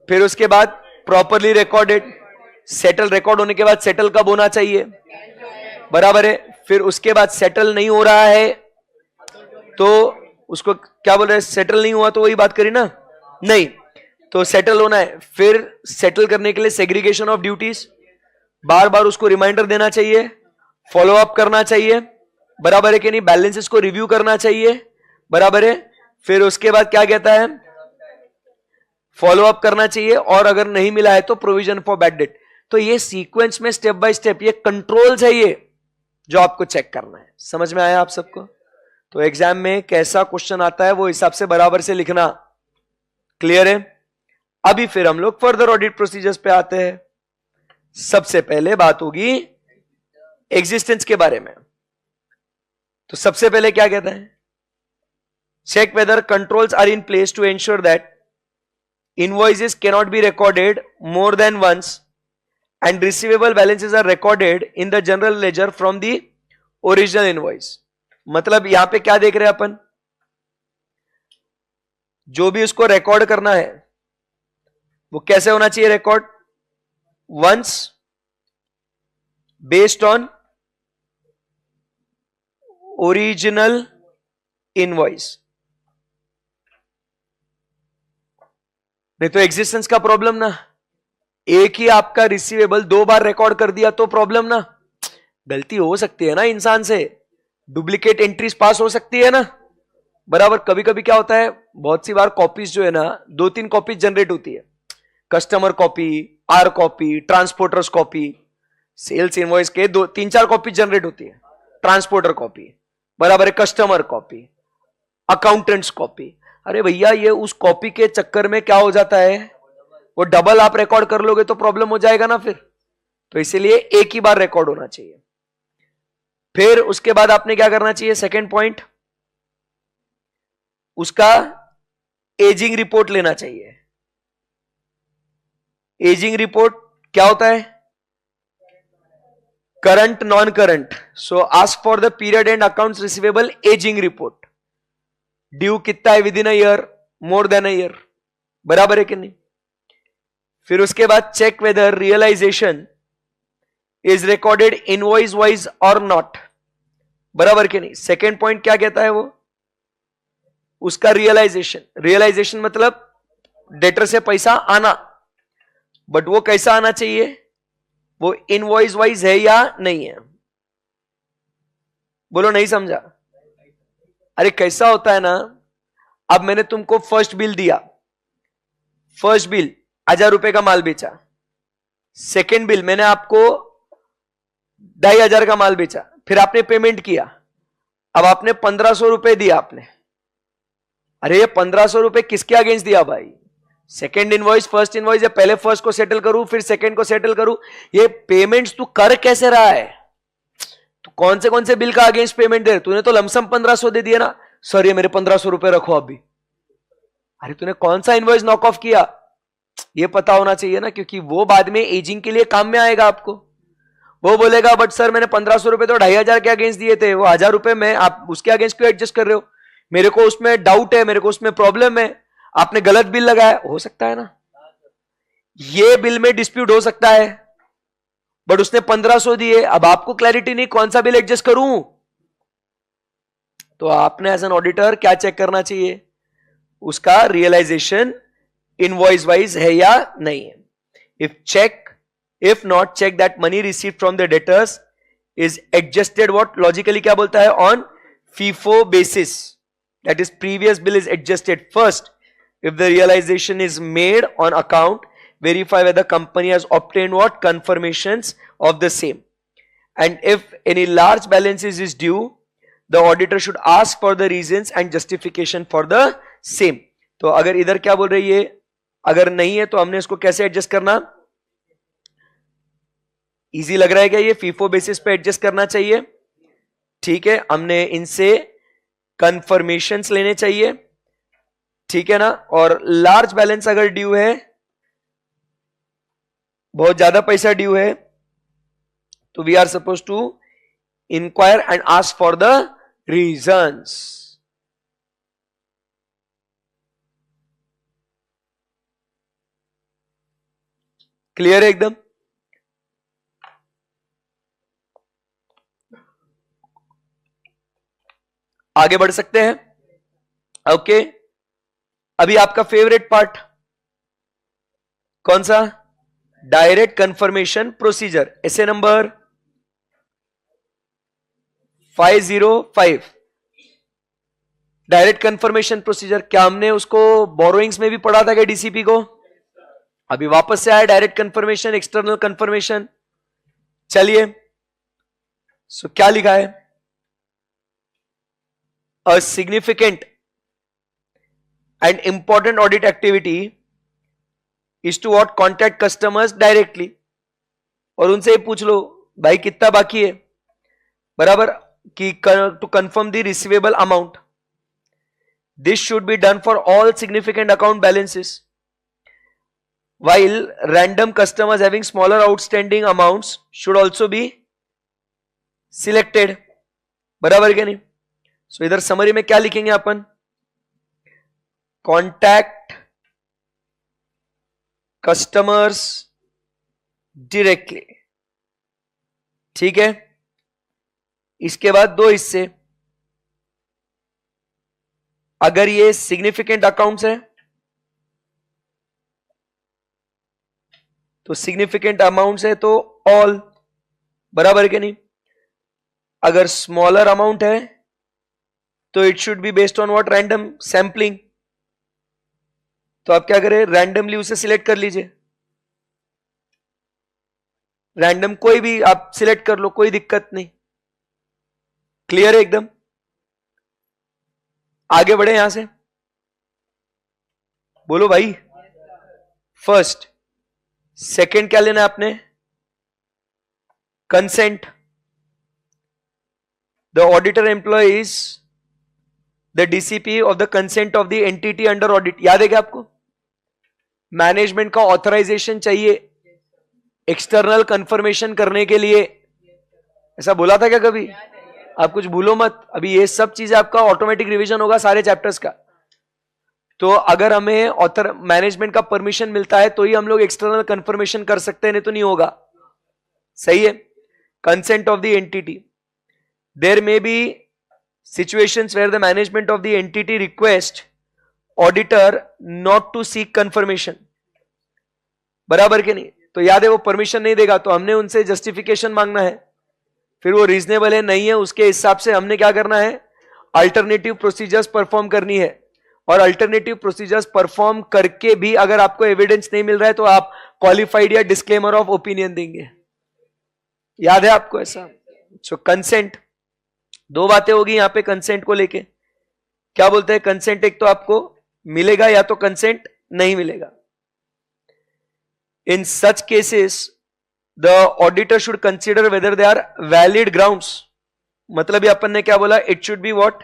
फिर उसके बाद प्रॉपरली रिकॉर्डेड, सेटल। रिकॉर्ड होने के बाद सेटल कब होना चाहिए? बराबर है। फिर उसके बाद सेटल नहीं हो रहा है तो उसको क्या बोल रहे हैं? सेटल नहीं हुआ तो वही बात करी ना, नहीं तो सेटल होना है। फिर सेटल करने के लिए सेग्रीगेशन ऑफ ड्यूटीज, बार बार उसको रिमाइंडर देना चाहिए, फॉलो अप करना चाहिए, बराबर है कि नहीं? बैलेंसेस को रिव्यू करना चाहिए, बराबर है। फिर उसके बाद क्या कहता है? फॉलो अप करना चाहिए, और अगर नहीं मिला है तो प्रोविजन फॉर बैड डेट। तो ये सीक्वेंस में स्टेप बाय स्टेप ये कंट्रोल्स है, ये जो आपको चेक करना है। समझ में आया आप सबको? तो एग्जाम में कैसा क्वेश्चन आता है वो हिसाब से बराबर से लिखना। क्लियर है? अभी फिर हम लोग फर्दर ऑडिट प्रोसीजर्स पे आते हैं। सबसे पहले बात होगी एग्जिस्टेंस के बारे में। तो सबसे पहले क्या कहता है? Check whether controls are in place to ensure that invoices cannot be recorded more than once and receivable balances are recorded in the general ledger from the original invoice। मतलब यहां पे क्या देख रहे हैं अपन? जो भी उसको रिकॉर्ड करना है वो कैसे होना चाहिए record? Once, based on original invoice. नहीं तो एग्जिस्टेंस का प्रॉब्लम ना। एक ही आपका रिसीवेबल 2 बार रिकॉर्ड कर दिया तो प्रॉब्लम ना। गलती हो सकती है ना इंसान से, डुप्लीकेट एंट्रीज पास हो सकती है ना, बराबर। कभी कभी क्या होता है, बहुत सी बार कॉपीज जो है ना, 2-3 कॉपीज जनरेट होती है। Customer copy, our copy, transporter's copy, sales invoice के 2-3-4 कॉपी जनरेट होती है। ट्रांसपोर्टर कॉपी, बराबर है, कस्टमर कॉपी, अकाउंटेंट्स कॉपी। अरे भैया ये उस कॉपी के चक्कर में क्या हो जाता है, वो डबल आप रिकॉर्ड कर लोगे तो प्रॉब्लम हो जाएगा ना फिर। तो इसीलिए एक ही बार रिकॉर्ड होना चाहिए। फिर उसके बाद आपने क्या करना चाहिए? सेकंड पॉइंट, उसका एजिंग रिपोर्ट लेना चाहिए। एजिंग रिपोर्ट क्या होता है? Current, non current. So ask for the period end accounts receivable ageing report. Due कितना है within a year, more than a year, बराबर है कि नहीं? फिर उसके बाद check whether realisation is recorded invoice wise और नॉट, बराबर कि नहीं? सेकेंड पॉइंट क्या कहता है वो? उसका रियलाइजेशन। रियलाइजेशन मतलब डेटर से पैसा आना, बट वो कैसा आना चाहिए? वो इनवॉइस वाइज है या नहीं है? बोलो, नहीं समझा? अरे कैसा होता है ना, अब मैंने तुमको फर्स्ट बिल दिया, फर्स्ट बिल 1000 रुपए का माल बेचा। सेकेंड बिल मैंने आपको 2500 का माल बेचा, फिर आपने पेमेंट किया, अब आपने 1500 रुपए दिया आपने। अरे ये 1500 रुपए किसके अगेंस्ट दिया भाई? सेकेंड इनवॉइस, फर्स्ट इनवॉइस, या पहले फर्स्ट को सेटल करूं फिर सेकेंड को सेटल करूं? ये पेमेंट्स तू कर कैसे रहा है? तो कौन से बिल का अगेंस्ट पेमेंट दे? तूने तो लमसम 1500 दे दिया ना, सर ये मेरे 1500 रुपए रखो अभी। अरे तूने कौन सा इनवॉइस नॉक ऑफ किया? ये पता होना चाहिए ना, क्योंकि वो बाद में एजिंग के लिए काम में आएगा आपको। वो बोलेगा बट सर मैंने 1500 रुपए तो 2500 के अगेंस्ट दिए थे, वो 1000 रुपए में आप उसके अगेंस्ट क्यों एडजस्ट कर रहे हो? मेरे को उसमें डाउट है, मेरे को उसमें प्रॉब्लम है, आपने गलत बिल लगाया। हो सकता है ना, ये बिल में डिस्प्यूट हो सकता है, बट उसने 1500 दिए, अब आपको क्लैरिटी नहीं कौन सा बिल एडजस्ट करूं, तो आपने एज एन ऑडिटर क्या चेक करना चाहिए, उसका रियलाइजेशन इनवॉइस वाइज है या नहीं है. If not, check that money receive from the debtors is adjusted, what logically क्या बोलता है, on FIFO basis, that is previous bill is adjusted first. If the realization is made on account, verify whether company has obtained what confirmations of the same. And if any large balances is due, the auditor should ask for the reasons and justification for the same. तो अगर इधर क्या बोल रही है, अगर नहीं है तो हमने इसको कैसे एडजस्ट करना, इजी लग रहा है क्या, ये फीफो बेसिस पे एडजस्ट करना चाहिए. ठीक है, हमने इनसे कंफर्मेशंस लेने चाहिए, ठीक है ना. और लार्ज बैलेंस अगर ड्यू है, बहुत ज्यादा पैसा ड्यू है, तो we are suppose to enquire and ask for the reasons. Clear है एकदम. आगे बढ़ सकते हैं. ओके, अभी आपका फेवरेट पार्ट कौन सा, डायरेक्ट कंफर्मेशन प्रोसीजर, एसे नंबर 505. डायरेक्ट कंफर्मेशन प्रोसीजर, क्या हमने उसको बोरोइंग्स में भी पढ़ा था क्या, डीसीपी को, अभी वापस से आया डायरेक्ट कंफर्मेशन, एक्सटर्नल कंफर्मेशन. चलिए, सो क्या लिखा है, a significant and important audit activity is to what, contact customers directly, और उनसे ही पूछ लो भाई कितना बाकी है, बराबर, कि to confirm the receivable amount. This should be done for all significant account balances, while random customers having smaller outstanding amounts should also be selected. बराबर क्या नहीं. सो इधर समरी में क्या लिखेंगे अपन, कॉन्टैक्ट कस्टमर्स डायरेक्टली. ठीक है, इसके बाद दो हिस्से, अगर ये सिग्निफिकेंट अकाउंट्स है तो सिग्निफिकेंट अमाउंट्स है तो ऑल, बराबर के नहीं. अगर स्मॉलर अमाउंट है तो it should be based on what, random sampling. तो आप क्या करें, रैंडमली उसे सिलेक्ट कर लीजिए, रैंडम कोई भी आप सिलेक्ट कर लो, कोई दिक्कत नहीं. क्लियर है एकदम. आगे बढ़े यहां से, बोलो भाई. फर्स्ट, सेकंड क्या लेना है आपने, consent. The auditor employees the DCP of the consent of the entity under audit. याद है क्या आपको, मैनेजमेंट का ऑथराइजेशन चाहिए एक्सटर्नल कंफर्मेशन करने के लिए, ऐसा बोला था क्या कभी, आप कुछ भूलो मत. अभी ये सब चीजें आपका ऑटोमेटिक रिवीजन होगा सारे चैप्टर्स का. तो अगर हमें ऑथर मैनेजमेंट का परमिशन मिलता है तो ही हम लोग एक्सटर्नल कंफर्मेशन कर सकते हैं, नहीं तो नहीं होगा. सही है. Consent of the entity, there may be situations where the management of the entity request auditor not to seek confirmation. बराबर के नहीं. तो याद है वो परमिशन नहीं देगा तो हमने उनसे जस्टिफिकेशन मांगना है, फिर वो रीजनेबल है नहीं है उसके हिसाब से हमने क्या करना है, अल्टरनेटिव प्रोसीजर्स परफॉर्म करनी है. और अल्टरनेटिव प्रोसीजर्स परफॉर्म करके भी अगर आपको एविडेंस नहीं मिल रहा है तो आप क्वालिफाइड या डिस्क्लेमर ऑफ ओपिनियन देंगे. याद है आपको ऐसा. सो कंसेंट, दो बातें होगी यहां पे कंसेंट को लेके. क्या बोलते हैं कंसेंट, एक तो आपको मिलेगा या तो कंसेंट नहीं मिलेगा. In such cases the auditor should consider whether they are valid grounds. मतलब ये अपन ने क्या बोला, it should be what,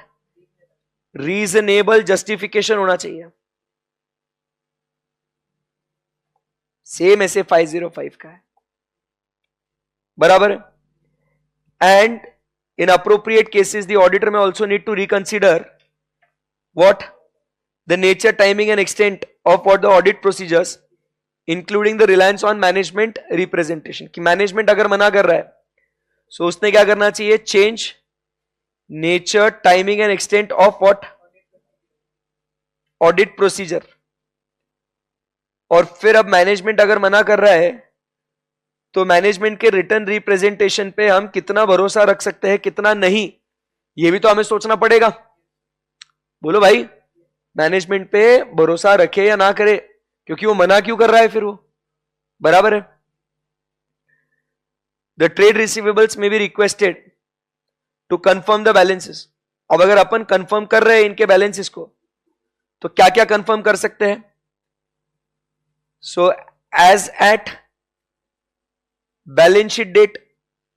reasonable justification होना चाहिए. सेम ऐसे 505 का है, बराबर. And in appropriate cases the auditor may also need to reconsider what, the nature, timing and extent of what the audit procedures including the reliance on management representation, कि management अगर मना कर रहा है सो उसने क्या करना चाहिए, change nature, timing and extent of what, audit procedure. और फिर अब मैनेजमेंट अगर मना कर रहा है तो मैनेजमेंट के रिटर्न रिप्रेजेंटेशन पे हम कितना भरोसा रख सकते हैं, कितना नहीं, ये भी तो हमें सोचना पड़ेगा। बोलो भाई, मैनेजमेंट पे भरोसा रखे या ना करे, क्योंकि वो मना क्यों कर रहा है फिर वो, बराबर है। द ट्रेड रिसीवेबल्स में be requested to confirm the balances. अब अगर अपन कंफर्म कर रहे हैं इनके बैलेंसेस को तो क्या क्या कंफर्म कर सकते हैं, so as at balance sheet date,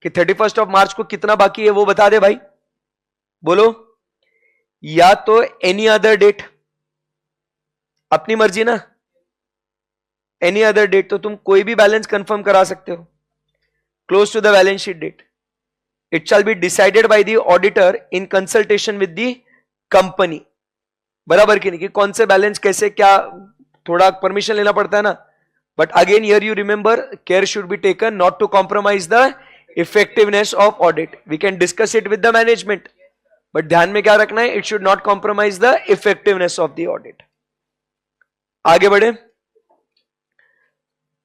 कि 31 मार्च को कितना बाकी है वो बता दे भाई, बोलो, या तो एनी अदर डेट, अपनी मर्जी ना, एनी अदर डेट, तो तुम कोई भी बैलेंस कंफर्म करा सकते हो close to the balance sheet date. It shall be decided by the auditor in consultation with the company, बराबर कि नहीं, कि कौन से बैलेंस कैसे क्या, थोड़ा परमिशन लेना पड़ता है ना, but again here you remember care should be taken not to compromise the effectiveness of audit. We can discuss it with the management, but ध्यान में क्या रखना है, it should not compromise the effectiveness of the audit. आगे बढ़े,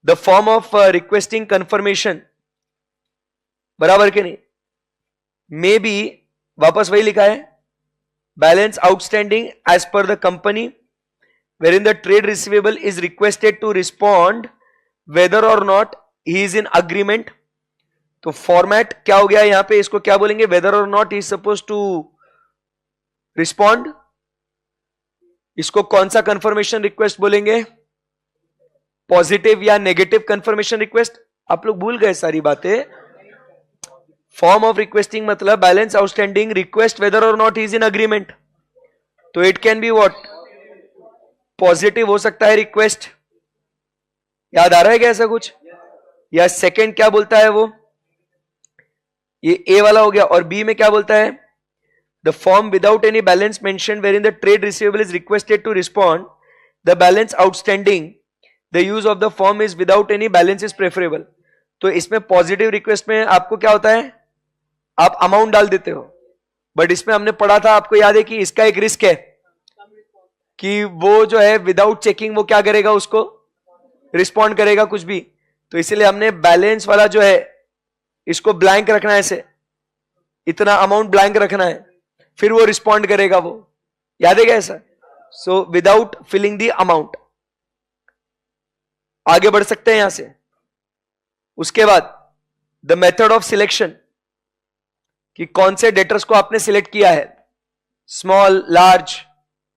the form of requesting confirmation, बराबर के नहीं, मे बी, वापस वही लिखा है, balance outstanding as per the company wherein the trade receivable is requested to respond whether or not he is in agreement। तो फॉर्मेट क्या हो गया यहां पे, इसको क्या बोलेंगे, whether or not he is supposed to respond। इसको कौन सा कंफर्मेशन रिक्वेस्ट बोलेंगे, पॉजिटिव या नेगेटिव कंफर्मेशन रिक्वेस्ट, आप लोग भूल गए सारी बातें। फॉर्म ऑफ रिक्वेस्टिंग मतलब बैलेंस आउटस्टैंडिंग रिक्वेस्ट वेदर और नॉट इज इन अग्रीमेंट, तो it can be what, positive हो सकता है रिक्वेस्ट, याद आ रहा है क्या ऐसा कुछ, या सेकंड क्या बोलता है वो, ये ए वाला हो गया, और बी में क्या बोलता है, the form without any balance mention wherein the trade receivable is requested to respond the balance outstanding, the use of the form is without any balance is preferable. तो इसमें पॉजिटिव रिक्वेस्ट में आपको क्या होता है, आप amount डाल देते हो, बट इसमें हमने पढ़ा था, आपको याद है कि इसका एक रिस्क है कि वो जो है विदाउट चेकिंग वो क्या करेगा, उसको रिस्पॉन्ड करेगा कुछ भी, तो इसीलिए हमने बैलेंस वाला जो है इसको ब्लैंक रखना है, ऐसे इतना अमाउंट ब्लैंक रखना है, फिर वो रिस्पॉन्ड करेगा, वो याद है क्या ऐसा, so without filling the amount. आगे बढ़ सकते हैं यहां से। उसके बाद द मेथड ऑफ सिलेक्शन, कि कौन से डेटर्स को आपने सिलेक्ट किया है, small large,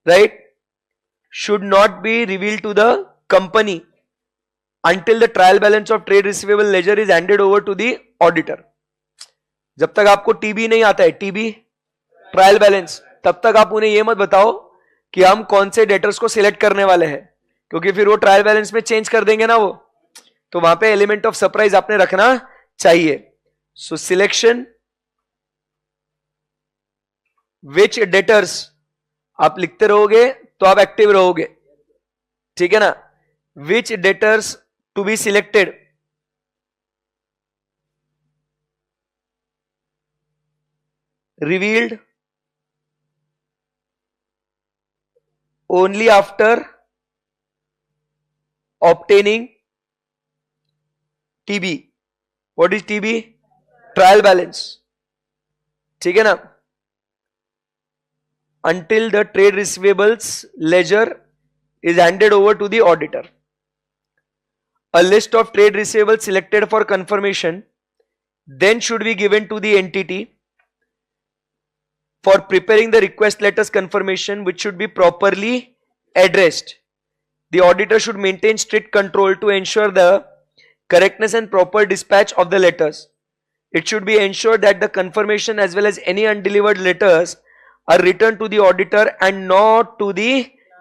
right, should not be revealed to the company until the trial balance of trade receivable ledger is handed over to the auditor। जब तक आपको टीबी नहीं आता है, टीबी ट्रायल बैलेंस, तब तक आप उन्हें यह मत बताओ कि हम कौन से डेटर्स को सिलेक्ट करने वाले हैं, क्योंकि फिर वो ट्रायल बैलेंस में चेंज कर देंगे ना वो, तो वहां पे एलिमेंट ऑफ सरप्राइज आपने रखना चाहिए। सो सिलेक्शन विच डेटर्स, आप लिखते रहोगे तो आप एक्टिव रहोगे, ठीक है ना, which debtors to be selected, revealed only after obtaining TB. What is TB, trial balance, ठीक है ना, until the trade receivables ledger is handed over to the auditor। A list of trade receivables selected for confirmation then should be given to the entity for preparing the request letters confirmation, which should be properly addressed. The auditor should maintain strict control to ensure the correctness and proper dispatch of the letters. It should be ensured that the confirmation as well as any undelivered letters are returned to the auditor and not to the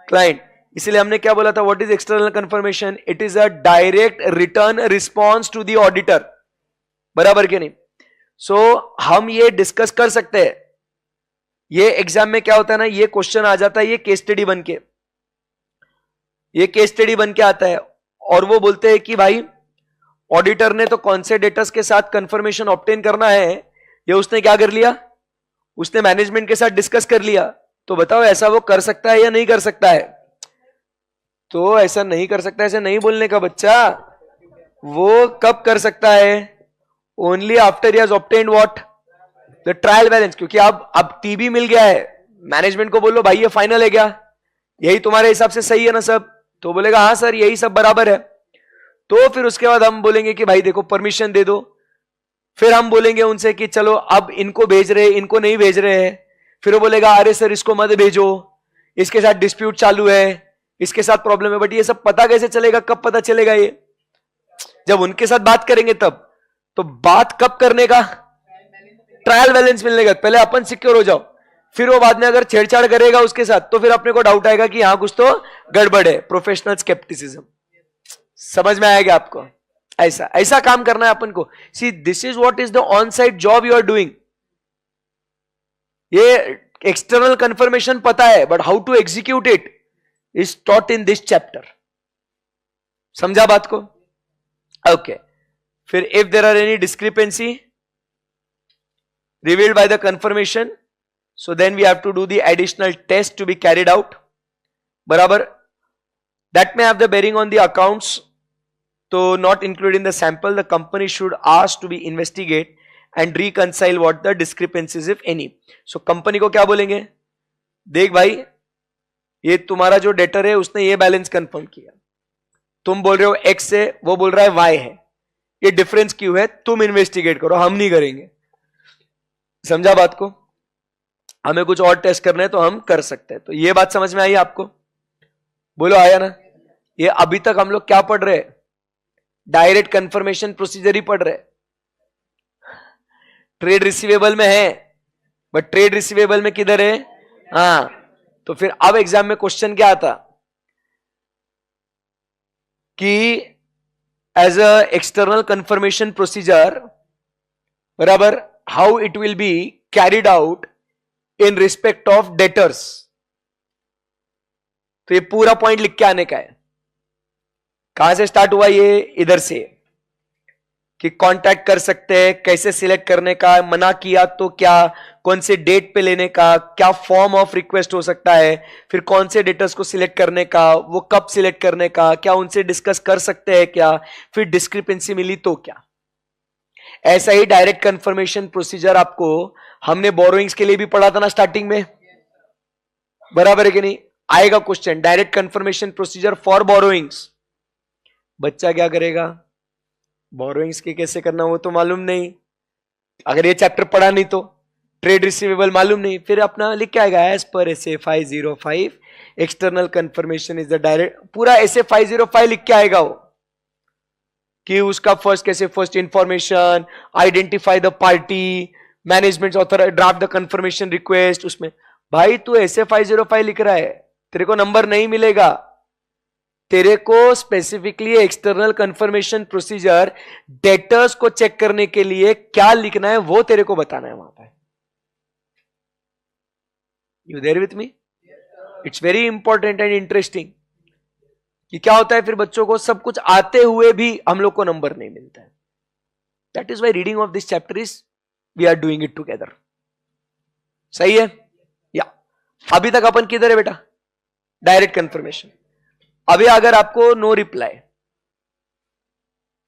client। इसलिए हमने क्या बोला था, what is external confirmation, it is a direct return response to the auditor, बराबर के नहीं। सो हम ये डिस्कस कर सकते हैं, ये एग्जाम में क्या होता है ना, ये क्वेश्चन आ जाता है, ये केस स्टडी बन के, ये केस स्टडी बन के आता है, और वो बोलते हैं कि भाई ऑडिटर ने तो कौन से डेटर्स के साथ कंफर्मेशन ऑब्टेन करना है, ये उसने क्या कर लिया, उसने मैनेजमेंट के साथ डिस्कस कर लिया। तो बताओ ऐसा वो कर सकता है या नहीं कर सकता है? तो ऐसा नहीं कर सकता, ऐसा नहीं बोलने का बच्चा। वो कब कर सकता है? Only after he has obtained what, the trial balance. क्योंकि अब टीबी मिल गया है, मैनेजमेंट को बोलो भाई ये फाइनल है क्या, यही तुम्हारे हिसाब से सही है ना सब? तो बोलेगा हाँ सर यही सब बराबर है। तो फिर उसके बाद हम बोलेंगे कि भाई देखो परमिशन दे दो। फिर हम बोलेंगे उनसे कि चलो अब इनको भेज रहे, इनको नहीं भेज रहे हैं। फिर वो बोलेगा अरे सर इसको मत भेजो, इसके साथ डिस्प्यूट चालू है, इसके साथ प्रॉब्लम है। बट ये सब पता कैसे चलेगा, कब पता चलेगा? ये जब उनके साथ बात करेंगे तब। तो बात कब करने का? ट्रायल बैलेंस मिलने का। पहले अपन सिक्योर हो जाओ, फिर वो बाद में अगर छेड़छाड़ करेगा उसके साथ तो फिर अपने को डाउट आएगा कि यहां कुछ तो गड़बड़ है। Professional scepticism. समझ में आएगा आपको? ऐसा ऐसा काम करना है अपन को। See this is what is the on site job you are doing. ये एक्सटर्नल कंफर्मेशन पता है, but how to execute it is taught in this chapter. समझा बात को? ओके फिर if there are any discrepancy revealed by the confirmation, so then we have to do the additional test to be carried out. बराबर? That may have the bearing on the accounts, so not included in the sample. The company should ask to be investigate and reconcile what the discrepancies if any. So company को क्या बोलेंगे, देख भाई ये तुम्हारा जो debtor है उसने ये बैलेंस कंफर्म किया, तुम बोल रहे हो एक्स है, वो बोल रहा है वाई है, ये डिफरेंस क्यों है, तुम इन्वेस्टिगेट करो, हम नहीं करेंगे। समझा बात को? हमें कुछ और टेस्ट करना है तो हम कर सकते हैं। तो ये बात समझ में आई आपको? बोलो आया ना? ये अभी तक हम लोग क्या पढ़ रहे हैं? डायरेक्ट कंफर्मेशन प्रोसीजर ही पढ़ रहे। ट्रेड रिसीवेबल में है, बट ट्रेड रिसीवेबल में किधर है? हाँ, तो फिर अब एग्जाम में क्वेश्चन क्या आता कि as a external confirmation procedure, बराबर, how it will be carried out in respect of debtors। तो ये पूरा पॉइंट लिख के आने का है। कहां से स्टार्ट हुआ ये? इधर से कि कांटेक्ट कर सकते हैं, कैसे सिलेक्ट करने का, मना किया तो क्या, कौन से डेट पे लेने का, क्या फॉर्म ऑफ रिक्वेस्ट हो सकता है, फिर कौन से डेटर्स को सिलेक्ट करने का, वो कब सिलेक्ट करने का, क्या उनसे डिस्कस कर सकते हैं क्या, फिर डिस्क्रिपेंसी मिली तो क्या। ऐसा ही डायरेक्ट कंफर्मेशन प्रोसीजर आपको हमने बोरोइंग्स के लिए भी पढ़ा था ना स्टार्टिंग में, बराबर है कि नहीं? आएगा question direct confirmation procedure for borrowings. बच्चा क्या करेगा? बोरोइंग्स के कैसे करना वो तो मालूम नहीं, अगर ये चैप्टर पढ़ा नहीं तो। ट्रेड रिसीवेबल मालूम नहीं, फिर अपना लिख के आएगा as per SA 505 external confirmation is the direct, पूरा एसए 505 लिख के आएगा वो कि उसका फर्स्ट कैसे, first information, identify the party, management author, draft the confirmation request. उसमें भाई तू ऐसे 505 लिख रहा है, तेरे को नंबर नहीं मिलेगा। तेरे को specifically external confirmation procedure debtors को चेक करने के लिए क्या लिखना है वो तेरे को बताना है वहां पर। You there with me? It's very important and interesting कि क्या होता है फिर बच्चों को सब कुछ आते हुए भी हम लोग को नंबर नहीं मिलता है। That is why reading of this chapter is we are doing it together. सही है? या अभी तक अपन किधर है बेटा? Direct confirmation. अभी अगर आपको नो रिप्लाई,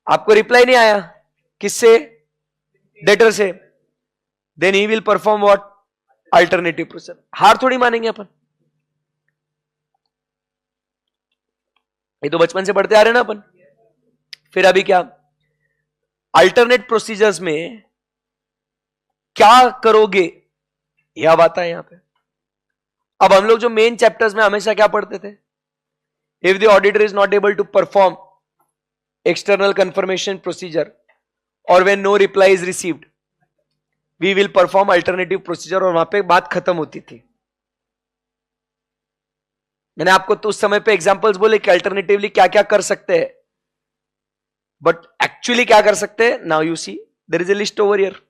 आपको रिप्लाई नहीं आया किससे? डेटर से, then he will perform what? Alternative procedure. हार थोड़ी मानेंगे अपन, ये तो बचपन से पढ़ते आ रहे हैं ना अपन। फिर अभी क्या अल्टरनेट प्रोसीजर्स में क्या करोगे, यह बात है यहां पे। अब हम लोग जो मेन चैप्टर्स में हमेशा क्या पढ़ते थे? If the auditor is not able to perform external confirmation procedure और when no reply is received we will perform alternative procedure, और वहां पे बात खत्म होती थी। मैंने आपको तो उस समय पे एग्जांपल्स बोले कि अल्टरनेटिवली क्या क्या कर सकते हैं, बट एक्चुअली क्या कर सकते हैं now you see there is a list over here.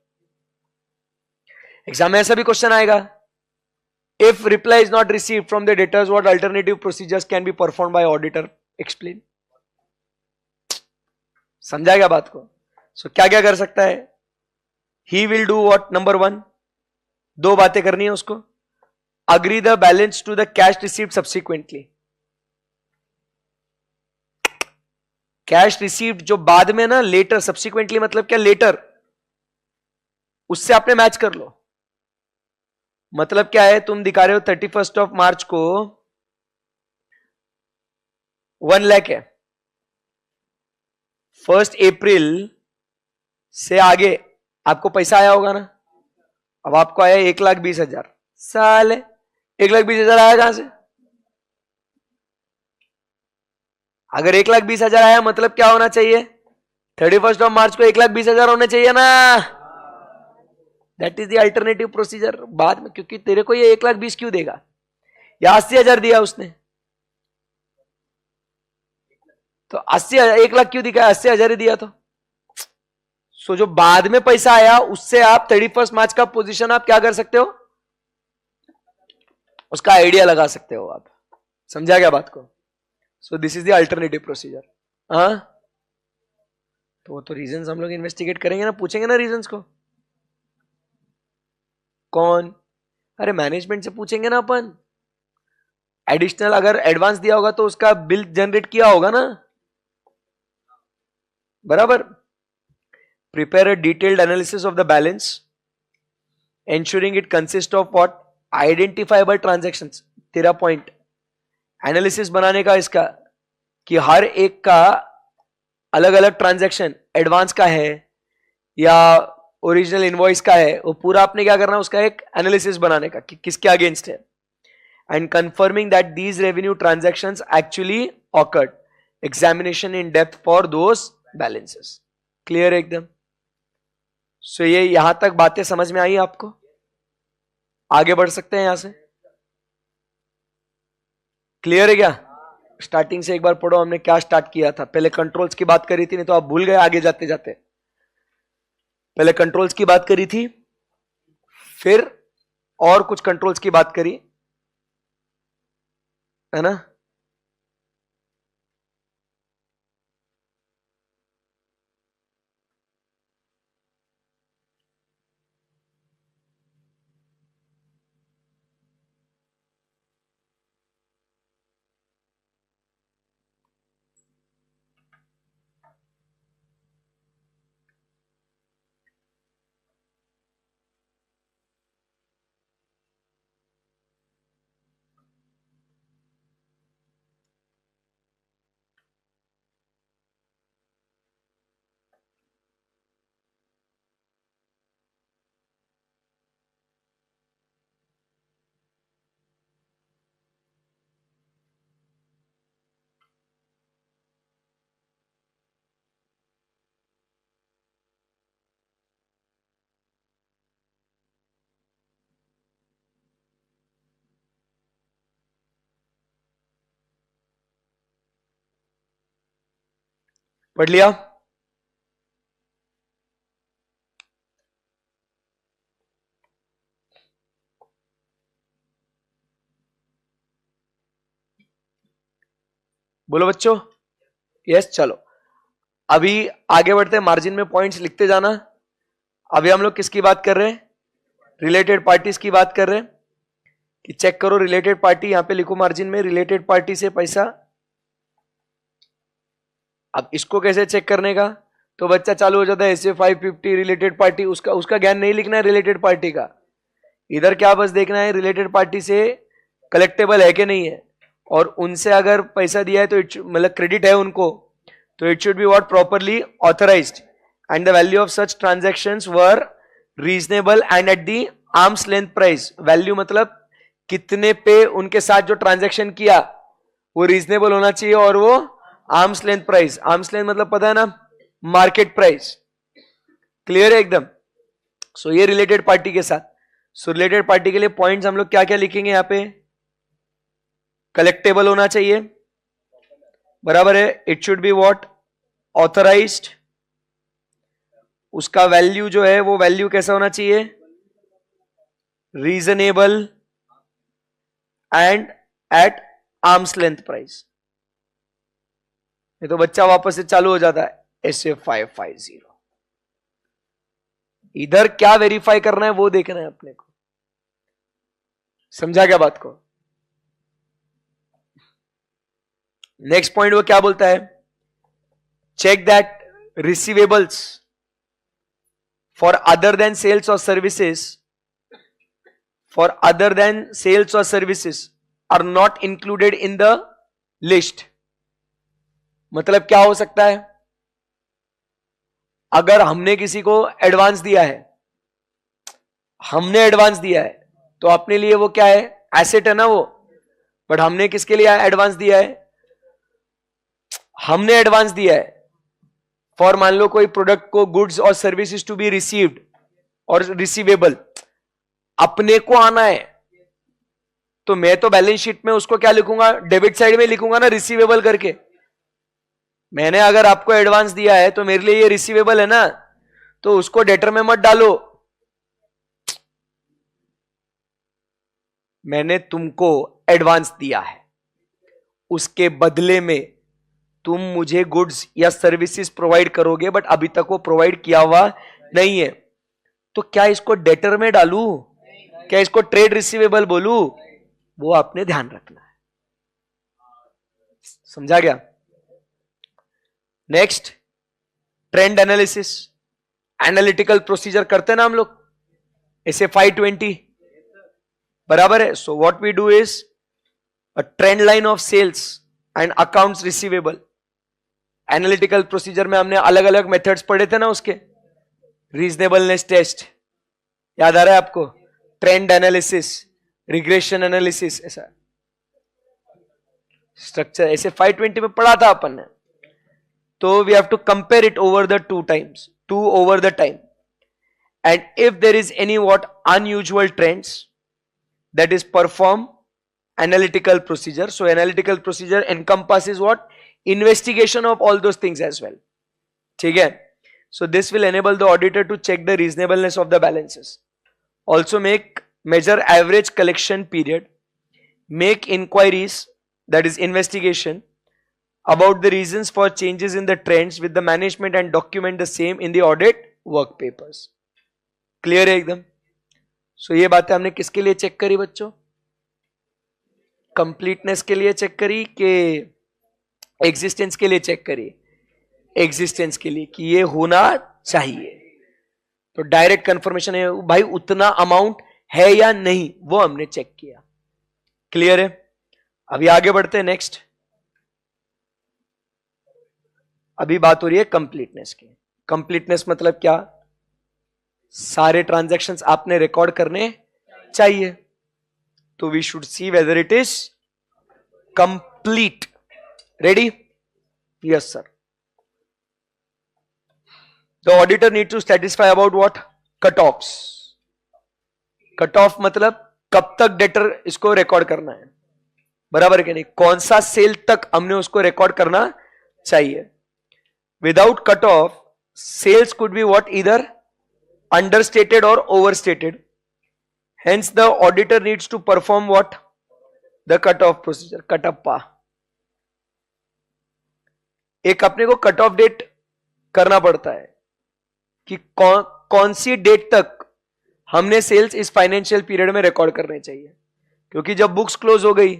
Exam में ऐसा भी क्वेश्चन आएगा, if reply is not received from the debtors what alternative procedures can be perform by auditor, explain. समझा क्या बात को? सो क्या क्या कर सकता है? He will do what? Number 1, दो बातें करनी है उसको. Agree the balance to the cash received subsequently. Cash received जो बाद में ना, लेटर, सब्सिक्वेंटली मतलब क्या? लेटर, उससे आपने मैच कर लो. मतलब क्या है? तुम दिखा रहे हो 31 मार्च को 1 लाख है, 1 अप्रैल से आगे आपको पैसा आया होगा ना. अब आपको आया 1,20,000. साल 1,20,000 आया कहां से? अगर 1,20,000 आया मतलब क्या होना चाहिए? 31 मार्च को 1,20,000 होने चाहिए ना. That is the alternative procedure बाद में, क्योंकि तेरे को ये 1,20,000 क्यों देगा? या 80,000 दिया उसने, तो 80,000, 1 लाख क्यों दिखाया? 80,000 ही दिया तो. सो जो बाद में पैसा आया उससे आप 31 मार्च का पोजीशन आप क्या कर सकते हो? उसका आइडिया लगा सकते हो आप. समझा क्या बात को? So this is the alternative procedure. हाँ, तो वो तो रीजंस हम लोग इन्वेस्टिगेट करेंगे ना, पूछेंगे ना रीजंस को. कौन? अरे मैनेजमेंट से पूछेंगे ना अपन. एडिशनल अगर एडवांस दिया होगा तो उसका बिल जनरेट किया होगा ना, बराबर. Prepare a detailed analysis of the balance ensuring it consists of what? Identifiable transactions. तेरा पॉइंट एनालिसिस बनाने का इसका, कि हर एक का अलग अलग ट्रांजैक्शन एडवांस का है या ओरिजिनल इनवॉइस का है, वो पूरा आपने क्या करना है? उसका एक एनालिसिस बनाने का कि किसके अगेंस्ट है. And confirming that these revenue transactions actually occurred, examination in depth for those balances. Clear है एकदम? सो ये यहां तक बातें समझ में आई आपको? आगे बढ़ सकते हैं यहां से. क्लियर है क्या? स्टार्टिंग से एक बार पढ़ो, हमने क्या स्टार्ट किया था. पहले कंट्रोल्स की बात करी थी, नहीं तो आप भूल गए आगे जाते जाते. पहले कंट्रोल्स की बात करी थी, फिर और कुछ कंट्रोल्स की बात करी, है ना. पढ़ लिया? बोलो बच्चों. यस, चलो अभी आगे बढ़ते हैं. मार्जिन में पॉइंट्स लिखते जाना. अभी हम लोग किसकी बात कर रहे हैं? रिलेटेड पार्टीज की बात कर रहे हैं. कि चेक करो रिलेटेड पार्टी, यहां पे लिखो मार्जिन में रिलेटेड पार्टी से पैसा. अब इसको कैसे चेक करने का? तो बच्चा चालू हो जाता है ऐसे 550 रिलेटेड पार्टी. उसका उसका ज्ञान नहीं लिखना है रिलेटेड पार्टी का. इधर क्या बस देखना है रिलेटेड पार्टी से कलेक्टेबल है कि नहीं है, और उनसे अगर पैसा दिया है तो मतलब क्रेडिट है उनको, तो it should be what? Properly authorised and the value of such transactions were reasonable and at the arms length price. Value मतलब कितने पे उनके साथ जो ट्रांजैक्शन किया वो रीजनेबल होना चाहिए, और वो arms length price. Arms length मतलब पता है ना, मार्केट प्राइस. क्लियर है एकदम? सो ये रिलेटेड पार्टी के साथ. सो रिलेटेड पार्टी के लिए पॉइंट्स हम लोग क्या क्या लिखेंगे यहां पे? कलेक्टेबल होना चाहिए, बराबर है. It should be what? Authorised. उसका वैल्यू जो है वो वैल्यू कैसा होना चाहिए? Reasonable and at arm's length price. ये तो बच्चा वापस से चालू हो जाता है. SA550। इधर क्या वेरीफाई करना है वो देखना है अपने को। समझा क्या बात को? नेक्स्ट पॉइंट वो क्या बोलता है? Check that receivables for other than sales और services are not included in the list. मतलब क्या हो सकता है? अगर हमने किसी को एडवांस दिया है, तो अपने लिए वो क्या है? एसेट है ना वो। बट हमने किसके लिए एडवांस दिया है? हमने एडवांस दिया है फॉर, मान लो कोई प्रोडक्ट को, गुड्स और सर्विसेज टू बी रिसीव्ड और रिसीवेबल अपने को आना है, तो मैं तो बैलेंस शीट में उसको क्या लिखूंगा? डेबिट साइड में लिखूंगा ना, रिसीवेबल करके। मैंने अगर आपको एडवांस दिया है तो मेरे लिए ये रिसीवेबल है ना, तो उसको डेटर में मत डालो। मैंने तुमको एडवांस दिया है, उसके बदले में तुम मुझे गुड्स या सर्विसेज प्रोवाइड करोगे, बट अभी तक वो प्रोवाइड किया हुआ नहीं है, तो क्या इसको डेटर में डालूं? क्या इसको ट्रेड रिसीवेबल बोलूं? वो आपने ध्यान रखना है। समझा गया? Next, trend analysis, analytical procedure करते हैं ना हम लोग, ऐसे 520 बराबर है। So what we do is a trend line of sales and accounts receivable. Analytical procedure में हमने अलग अलग मेथड्स पढ़े थे ना उसके। रीजनेबलनेस टेस्ट याद आ रहा है आपको? ट्रेंड एनालिसिस, रिग्रेशन एनालिसिस, ऐसा स्ट्रक्चर ऐसे 520 में पढ़ा था अपन ने। तो we have to compare it over the two over the time, and if there is any what unusual trends, that is perform analytical procedure. So analytical procedure encompasses what? Investigation of all those things as well. ठीक है? So this will enable the auditor to check the reasonableness of the balances. Also measure average collection period, make inquiries, that is investigation, about the reasons for changes in the trends with the management and document the same in the audit work papers. Clear है एकदम? So ये बातें हमने किसके लिए check करी बच्चों? Completeness के लिए चेक करी कि एग्जिस्टेंस के लिए चेक करी? एग्जिस्टेंस के लिए, कि ये होना चाहिए। तो डायरेक्ट कंफर्मेशन है भाई उतना अमाउंट है या नहीं, वो हमने चेक किया। क्लियर है? अभी आगे बढ़ते हैं नेक्स्ट। अभी बात हो रही है कंप्लीटनेस की। कंप्लीटनेस मतलब क्या? सारे ट्रांजैक्शंस आपने रिकॉर्ड करने चाहिए। तो we should see whether it is complete. Ready? Yes sir. The auditor need to satisfy about what? Cut offs. Cut off मतलब कब तक डेटर इसको रिकॉर्ड करना है, बराबर है कि नहीं? कौन सा सेल तक हमने उसको रिकॉर्ड करना चाहिए। Without cutoff, sales could be what? Either understated or overstated. Hence, the auditor needs to perform what? The cutoff procedure. Cutappa. एक अपने को कट ऑफ डेट करना पड़ता है कि कौन सी डेट तक हमने सेल्स इस फाइनेंशियल पीरियड में रिकॉर्ड करने चाहिए। क्योंकि जब बुक्स क्लोज हो गई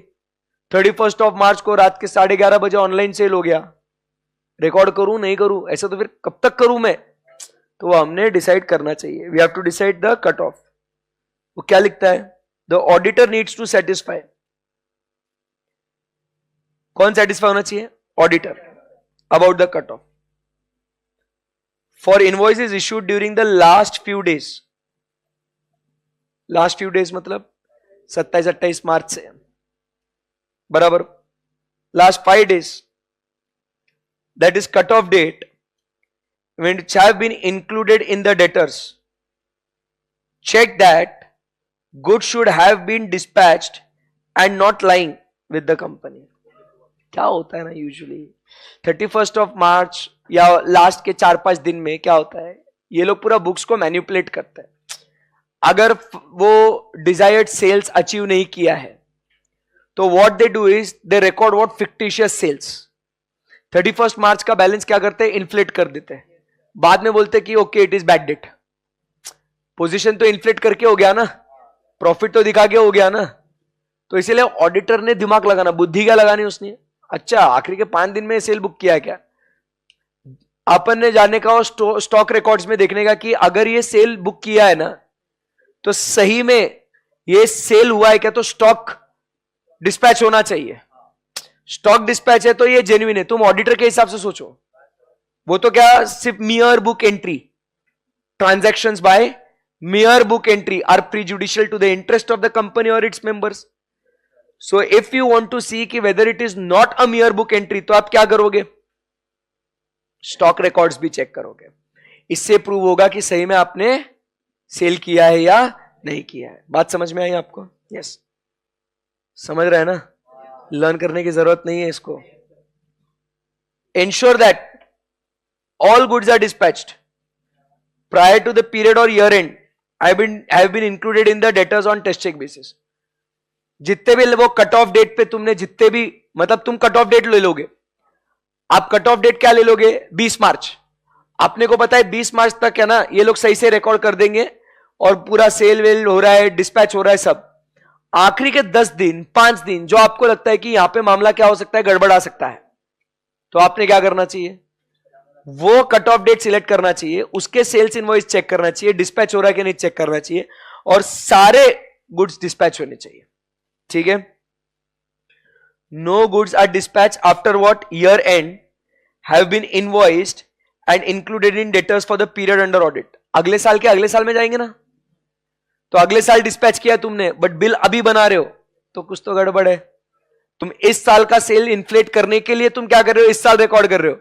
31 मार्च को रात के 11:30 बजे ऑनलाइन सेल हो गया, रिकॉर्ड करूं नहीं करूं, ऐसा तो फिर कब तक करूं मैं? तो वो हमने डिसाइड करना चाहिए। We have to decide the cut off. वो क्या लिखता है? The auditor needs to satisfy. कौन सेटिस्फाई होना चाहिए? Auditor. About the cut off for invoices issued during the last few days. Last few days मतलब 27-28 मार्च से, बराबर। Last 5 days, that is cut-off date, which have been included in the debtors. Check that goods should have been dispatched and not lying with the company. क्या होता है ना usually 31 मार्च या last के 4-5 दिन में क्या होता है, ये लोग पूरा बुक्स को मैनिपुलेट करते हैं। अगर वो डिजायर्ड सेल्स अचीव नहीं किया है तो what they do is they record what fictitious sales. 31 मार्च का बैलेंस क्या करते हैं, इन्फ्लेट कर देते हैं, बाद में बोलते हैं कि okay it is bad debt. Position तो इन्फ्लेट करके हो गया ना, प्रॉफिट तो दिखा के हो गया ना। तो इसीलिए ऑडिटर ने दिमाग लगाना, बुद्धि क्या लगानी उसने, अच्छा आखिरी के 5 दिन में सेल बुक किया है क्या, अपन ने जानने का और स्टॉक रिकॉर्ड्स में देखने का कि अगर ये सेल बुक किया है ना तो सही में ये सेल हुआ है क्या, तो स्टॉक डिस्पैच होना चाहिए। स्टॉक डिस्पैच है तो ये जेन्युइन है। तुम ऑडिटर के हिसाब से सोचो, वो तो क्या सिर्फ mere book entry, transactions by mere book entry are prejudicial to the interest of the company और its members. So if you want to see कि whether it is not a mere book entry, तो आप क्या करोगे, stock records भी check करोगे। इससे prove होगा कि सही में आपने सेल किया है या नहीं किया है। बात समझ में आई आपको? यस, समझ रहे हैं ना, लर्न करने की जरूरत नहीं है इसको। Ensure that all goods are dispatched prior to the period or year end have been included in the debtors on test check basis। जितने भी वो कट ऑफ डेट पे तुमने जितने भी, मतलब तुम कट ऑफ डेट ले लोगे, आप कट ऑफ डेट क्या ले लोगे, 20 मार्च। आपने को पता है 20 मार्च तक है ना ये लोग सही से रिकॉर्ड कर देंगे और पूरा सेल वेल हो रहा है, डिस्पैच हो रहा है सब। आखिरी के 10 दिन 5 दिन जो आपको लगता है कि यहां पे मामला क्या हो सकता है, गड़बड़ आ सकता है, तो आपने क्या करना चाहिए, वो कट ऑफ डेट सिलेक्ट करना चाहिए, उसके सेल्स इनवॉइस चेक करना चाहिए, डिस्पैच हो रहा है कि नहीं चेक करना चाहिए, और सारे गुड्स डिस्पैच होने चाहिए। ठीक है, no goods are dispatch after what year end have been invoiced and included in debtors for the period under audit. अगले साल के अगले साल में जाएंगे ना, तो अगले साल डिस्पैच किया तुमने बट बिल अभी बना रहे हो, तो कुछ तो गड़बड़ है। तुम इस साल का सेल इन्फ्लेट करने के लिए तुम क्या कर रहे हो, इस साल रिकॉर्ड कर रहे हो,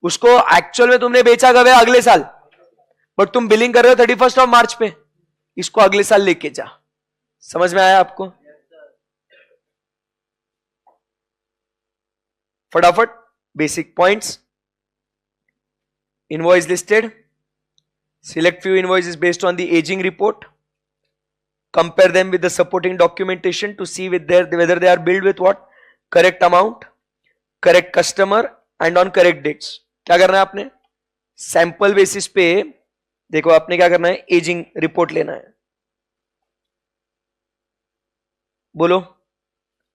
उसको एक्चुअल में तुमने बेचा कब है, अगले साल, बट तुम बिलिंग कर रहे हो 31 मार्च पे, इसको अगले साल लेके जा। समझ में आया आपको? फटाफट basic points. Invoice listed, select few invoices based on the ageing report, compare them with the supporting documentation to see with whether they are billed with what, correct amount, correct customer and on correct dates। क्या करना है आपने, sample basis पे देखो आपने क्या करना है, एजिंग रिपोर्ट लेना है। बोलो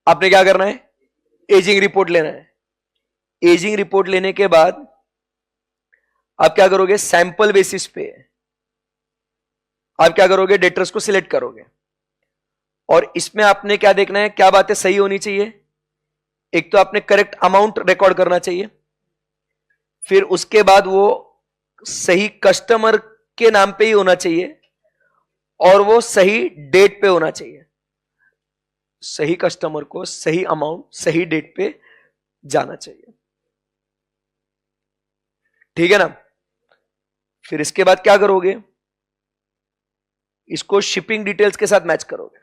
आपने क्या करना है, एजिंग रिपोर्ट लेना है। एजिंग रिपोर्ट लेने के बाद आप क्या करोगे, सैंपल बेसिस पे आप क्या करोगे, डेटर्स को सिलेक्ट करोगे, और इसमें आपने क्या देखना है, क्या बातें सही होनी चाहिए। एक तो आपने करेक्ट अमाउंट रिकॉर्ड करना चाहिए, फिर उसके बाद वो सही कस्टमर के नाम पे ही होना चाहिए, और वो सही डेट पे होना चाहिए। सही कस्टमर को सही अमाउंट सही डेट पे जाना चाहिए। ठीक है ना? फिर इसके बाद क्या करोगे, इसको शिपिंग डिटेल्स के साथ मैच करोगे।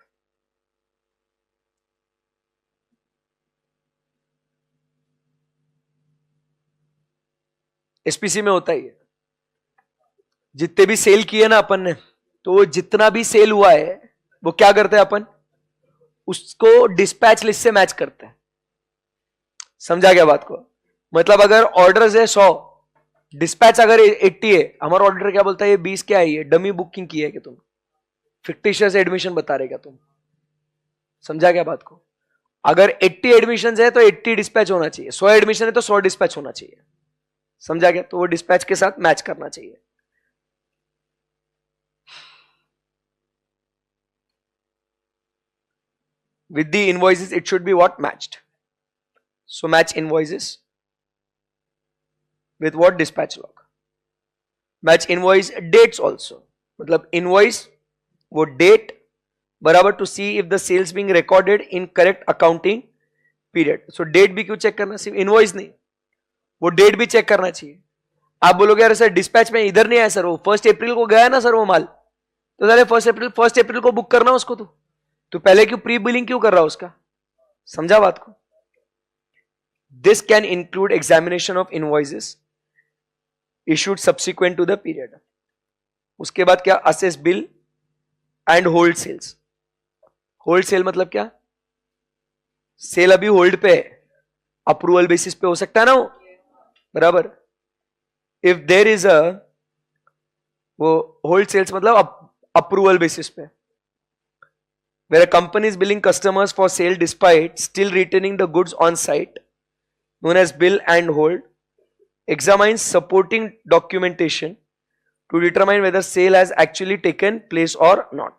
एसपीसी में होता ही है, जितने भी सेल किए ना अपन ने, तो जितना भी सेल हुआ है वो क्या करते हैं अपन, उसको डिस्पैच लिस्ट से मैच करते हैं। समझा क्या बात को? मतलब अगर ऑर्डर्स है 100, डिस्पैच अगर 80 है, हमारा ऑर्डर क्या बोलता है, ये 20 क्या है, ये डमी बुकिंग की है कि तुम फिक्टिशियस एडमिशन बता रहे क्या तुम? समझा क्या बात को? अगर 80 एडमिशन है तो 80 डिस्पैच होना चाहिए, 100 एडमिशन है तो 100 डिस्पैच होना चाहिए। समझा क्या? तो वो डिस्पैच के साथ मैच करना चाहिए। With the invoices it should be what, matched। So match invoices with what, dispatch log। match invoice dates also, मतलब invoice वो डेट बराबर to see if the sales being recorded in correct accounting period. सो date भी क्यों check करना, सिर्फ invoice नहीं, वो डेट भी चेक करना चाहिए। आप बोलोगे यार सर डिस्पैच में इधर नहीं आया सर, वो 1 अप्रैल को गया ना सर वो माल, तो साले 1 अप्रैल को बुक करना उसको, तो पहले क्यों प्री बिलिंग क्यों कर रहा उसका? समझा बात को? This can include examination of invoices issued subsequent to the period. उसके बाद क्या, assess bill and hold sales. Hold sale मतलब क्या, सेल अभी होल्ड पे है, अप्रूवल बेसिस पे हो सकता है ना वो, बराबर. इफ देर इज अ, वो होल्ड सेल्स मतलब अप्रूवल बेसिस पे, where a company is billing customers for sale despite still retaining the goods on site, known as bill and hold, examines supporting documentation to determine whether sale has actually taken place or not.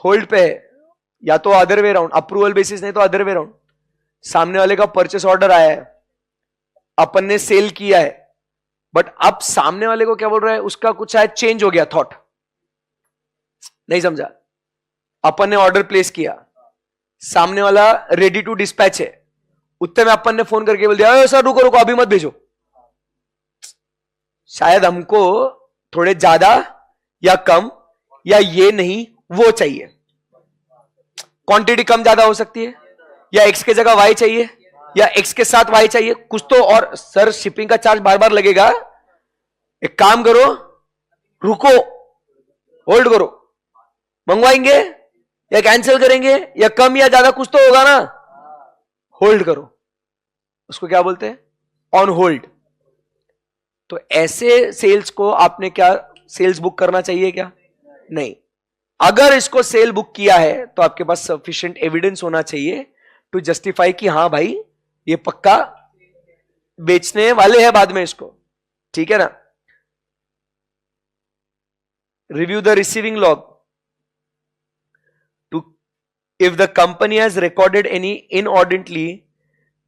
Hold पे है, या तो other way round, approval basis नहीं तो other way round. सामने वाले का purchase order आया है, अपन ने सेल किया है, बट अब सामने वाले को क्या बोल रहा है, उसका कुछ शायद चेंज हो गया थॉट, नहीं समझा. अपन ने ऑर्डर प्लेस किया, सामने वाला रेडी टू डिस्पैच है, उतने में अपन ने फोन करके बोल दिया सर रुको रुको अभी मत भेजो. शायद हमको थोड़े ज्यादा या कम या ये नहीं वो चाहिए. क्वांटिटी कम ज्यादा हो सकती है, या एक्स के जगह वाई चाहिए, या एक्स के साथ वाई चाहिए कुछ तो. और सर शिपिंग का चार्ज बार बार लगेगा, एक काम करो रुको होल्ड करो, मंगवाएंगे या कैंसिल करेंगे या कम या ज्यादा कुछ तो होगा ना, होल्ड करो. उसको क्या बोलते हैं, ऑन होल्ड. तो ऐसे सेल्स को आपने क्या सेल्स बुक करना चाहिए क्या, नहीं. अगर इसको सेल बुक किया है तो आपके पास सफिशिएंट एविडेंस होना चाहिए टू जस्टिफाई कि हां भाई ये पक्का बेचने वाले हैं बाद में इसको, ठीक है ना. Review the receiving log to if the company has recorded any inordinately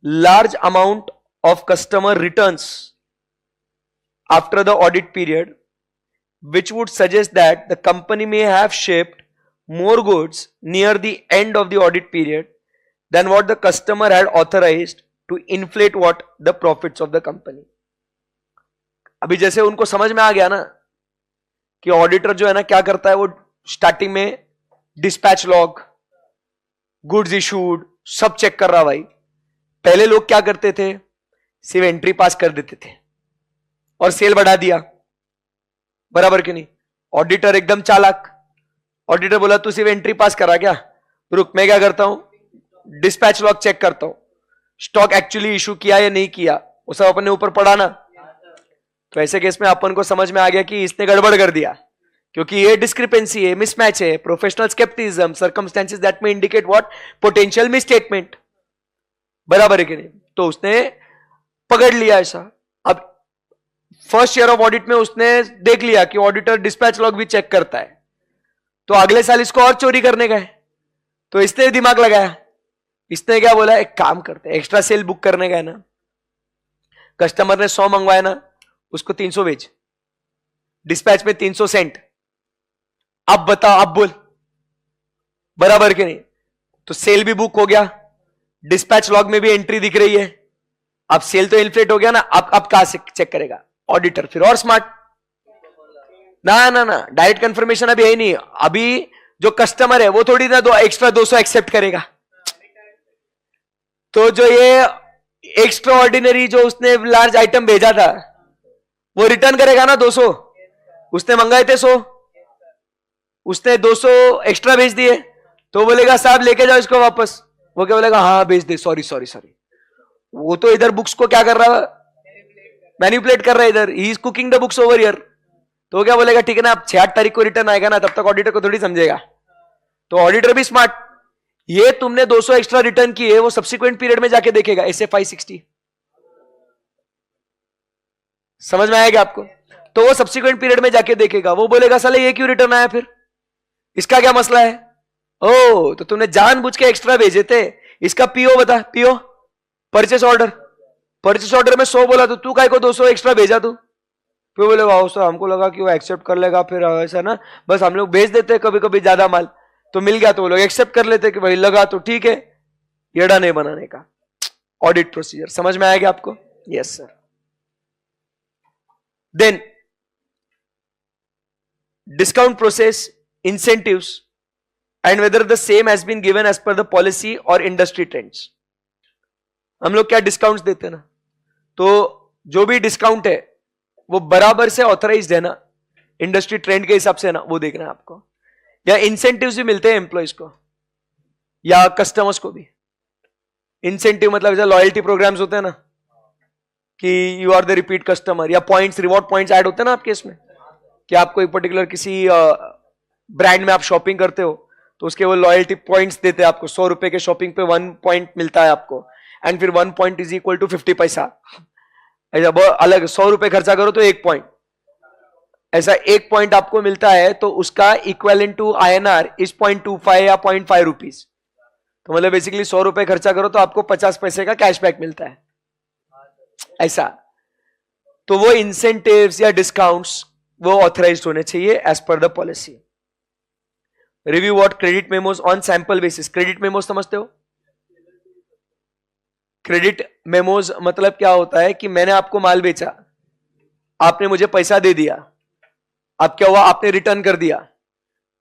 large amount of customer returns after the audit period, which would suggest that the company may have shipped more goods near the end of the audit period than what the customer had authorized to inflate what the profits of the company. अभी जैसे उनको समझ में आ गया ना कि auditor जो है ना क्या करता है, वो स्टार्टिंग में डिस्पैच लॉग, गुड्स इशूड सब चेक कर रहा. भाई पहले लोग क्या करते थे, सिर्फ एंट्री पास कर देते थे और सेल बढ़ा दिया, बराबर कि नहीं. ऑडिटर एकदम चालाक, ऑडिटर बोला तू सिर्फ एंट्री पास करा क्या, रुक मैं क्या करता हूं, डिस्पैच लॉग चेक करता हूं, स्टॉक एक्चुअली इशू किया या नहीं किया, वो सब अपन ने ऊपर पढ़ा ना. तो ऐसे केस में अपन को समझ में आ गया कि इसने गड़बड़ कर दिया, क्योंकि ये डिस्क्रिपेंसी है, मिसमैच है, प्रोफेशनल स्केप्टिज्म, सर्कमस्टेंसेस दैट में इंडिकेट व्हाट, पोटेंशियल मिसस्टेटमेंट, बराबर है कि नहीं. तो उसने पकड़ लिया ऐसा. अब फर्स्ट ईयर ऑफ ऑडिट में उसने देख लिया कि ऑडिटर डिस्पैच लॉग भी चेक करता है, तो अगले साल इसको और चोरी करने का है. तो इसने दिमाग लगाया, इसने क्या बोला, एक काम करते हैं एक्स्ट्रा सेल बुक करने का है ना, कस्टमर ने 100 मंगवाया ना, उसको 300 बेच, डिस्पैच में 300 सेंट. अब बताओ, अब बोल, बराबर के नहीं. तो सेल भी बुक हो गया, डिस्पैच लॉग में भी एंट्री दिख रही है. अब सेल तो इन्फ्लेट हो गया ना, अब कहां से चेक करेगा ऑडिटर, फिर और स्मार्ट. ना ना ना, डायरेक्ट कंफर्मेशन अभी है नहीं. अभी जो कस्टमर है वो थोड़ी ना दो एक्स्ट्रा 200 एक्सेप्ट करेगा. तो जो ये एक्स्ट्रा ऑर्डिनरी जो उसने लार्ज आइटम भेजा था वो रिटर्न करेगा ना 200. उसने मंगाए थे 100, उसने 200 एक्स्ट्रा भेज दिए, तो बोलेगा साहब लेके जाओ इसको वापस. वो क्या बोलेगा, हाँ भेज दे, सॉरी सॉरी सॉरी. वो तो इधर बुक्स को क्या कर रहा है, मैनिपुलेट कर रहा है, इधर he is cooking the books over here. तो वो क्या बोलेगा, ठीक है ना, अब 6 तारीख को रिटर्न आएगा ना, तब तक ऑडिटर को थोड़ी समझेगा. तो ऑडिटर भी स्मार्ट, ये तुमने 200 एक्स्ट्रा रिटर्न किए, वो सब्सिक्वेंट पीरियड में जाके देखेगा, SFI 60. समझ में आएगा आपको. तो वो सब्सिक्वेंट पीरियड में जाके देखेगा, वो बोलेगा साले ये क्यों रिटर्न आया, फिर इसका क्या मसला है. ओ तो तुमने जानबूझ के एक्स्ट्रा भेजे थे. इसका पीओ बता, PO purchase order, purchase order में 100 बोला, तो तू काय को 200 एक्स्ट्रा भेजा तू. फिर बोलेगा सर हमको लगा कि वो एक्सेप्ट कर लेगा, फिर ऐसा ना बस हम लोग भेज देते हैं कभी कभी ज्यादा माल, तो मिल गया तो वो लोग एक्सेप्ट कर लेते कि भाई लगा तो ठीक है. येड़ा नहीं बनाने का. ऑडिट प्रोसीजर समझ में आएगा आपको. Yes sir. Then discount process, incentives, and whether the same has been given as per the policy or industry trends. हम लोग क्या डिस्काउंट्स देते हैं ना, तो जो भी डिस्काउंट है वो बराबर से ऑथराइज्ड है ना, इंडस्ट्री ट्रेंड के हिसाब से ना, वो देखना है आपको. या इंसेंटिव्स भी मिलते हैं एम्प्लॉइज को या कस्टमर्स को भी. इंसेंटिव मतलब जैसे लॉयल्टी प्रोग्राम्स होते हैं ना, कि you are the repeat customer, या पॉइंट्स, रिवॉर्ड पॉइंट्स ऐड होते हैं ना आपके इसमें, कि आपको एक पर्टिकुलर किसी ब्रांड में आप शॉपिंग करते हो तो उसके वो लॉयल्टी पॉइंट्स देते हैं आपको, 100 रुपए के शॉपिंग पे 1 पॉइंट मिलता है आपको, एंड फिर 1 पॉइंट इज इक्वल टू 50 पैसा। ऐसा बहुत अलग, 100 रुपए खर्चा करो तो 1 पॉइंट, ऐसा 1 पॉइंट आपको मिलता है, तो उसका इक्वेलेंट टू INR इज 0.25 या 0.5 रुपीज। तो मतलब बेसिकली 100 रुपए खर्चा करो तो आपको 50 पैसे का कैशबैक मिलता है, ऐसा। तो वो इंसेंटिव्स या डिस्काउंट्स वो ऑथराइज्ड होने चाहिए as per the policy. Review what credit memos on sample basis. Credit memos समझते हो? क्रेडिट मेमोज मतलब क्या होता है कि मैंने आपको माल बेचा, आपने मुझे पैसा दे दिया, अब क्या हुआ, आपने रिटर्न कर दिया,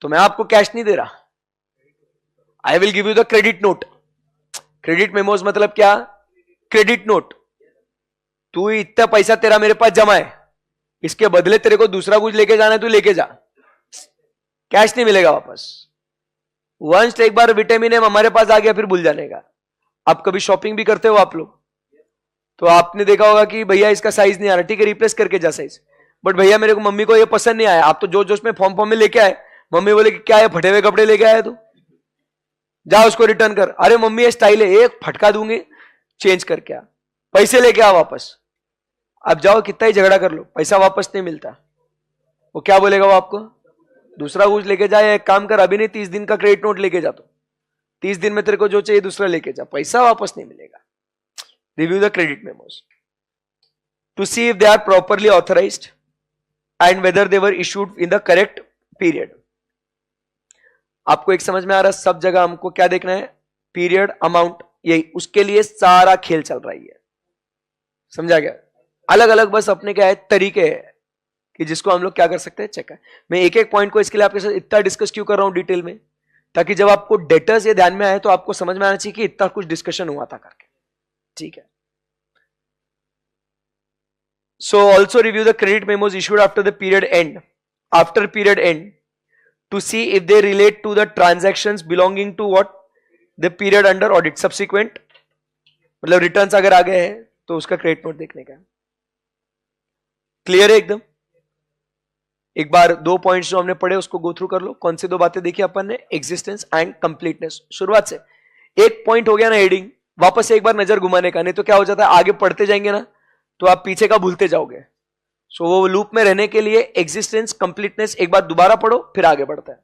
तो मैं आपको कैश नहीं दे रहा, I will give you the credit note. Credit memos मतलब क्या? Credit note. तू इतना पैसा तेरा मेरे पास जमा है, इसके बदले तेरे को दूसरा कुछ लेके जाना है, तू लेके जा, कैश नहीं मिलेगा वापस। वंस एक बार विटामिन एम हमारे पास आ गया फिर भूल जाने का। आप कभी शॉपिंग भी करते हो आप लोग, तो आपने देखा होगा कि भैया इसका साइज नहीं आ रहा, ठीक है रिप्लेस करके जा साइज, बट भैया मेरे को मम्मी को ये पसंद नहीं आया, आप तो जोश जोश में फॉर्म में लेके आए, मम्मी बोले कि क्या है फटे हुए कपड़े लेके आया तू, जा उसको रिटर्न कर। अरे मम्मी ये स्टाइल है, एक फटका दूंगी, चेंज करके आ, पैसे लेके आ वापस। अब जाओ कितना ही झगड़ा कर लो, पैसा वापस नहीं मिलता। वो क्या बोलेगा वो आपको, दूसरा कुछ लेके जाए, एक काम कर अभी नहीं 30 दिन का क्रेडिट नोट लेके जा, तो 30 दिन में तेरे को जो चाहिए दूसरा लेके जा, पैसा वापस नहीं मिलेगा। Review the credit memos to see if they are properly authorised and whether they were issued in the correct period. आपको एक समझ में आ रहा है, सब जगह हमको क्या देखना है, पीरियड, अमाउंट, यही उसके लिए सारा खेल चल रही है, समझा गया? अलग अलग बस अपने क्या है तरीके हैं कि जिसको हम लोग क्या कर सकते हैं, चेक है। मैं एक एक पॉइंट को इसके लिए आपके साथ इतना डिस्कस क्यों कर रहा हूं डिटेल में, ताकि जब आपको डेटर्स ये ध्यान में आए तो आपको समझ में आना चाहिए कि इतना कुछ डिस्कशन हुआ था करके, ठीक है। So also review the credit memos issued after the period and, after period and, to see if they relate to the transactions belonging to what the period under audit subsequent, मतलब returns अगर आ गए हैं तो उसका credit note देखने का। Clear है एकदम? एक बार 2 पॉइंट्स जो हमने पढ़े उसको गो थ्रू कर लो। कौन सी 2 बातें देखी अपन ने? Existence and completeness. शुरुआत से एक पॉइंट हो गया ना हेडिंग, वापस से एक बार नजर घुमाने का, नहीं तो क्या हो जाता है आगे पढ़ते जाएंगे ना तो आप पीछे का भूलते जाओगे। सो वो लूप में रहने के लिए एग्जिस्टेंस, कंप्लीटनेस एक बार दोबारा पढ़ो फिर आगे बढ़ता है।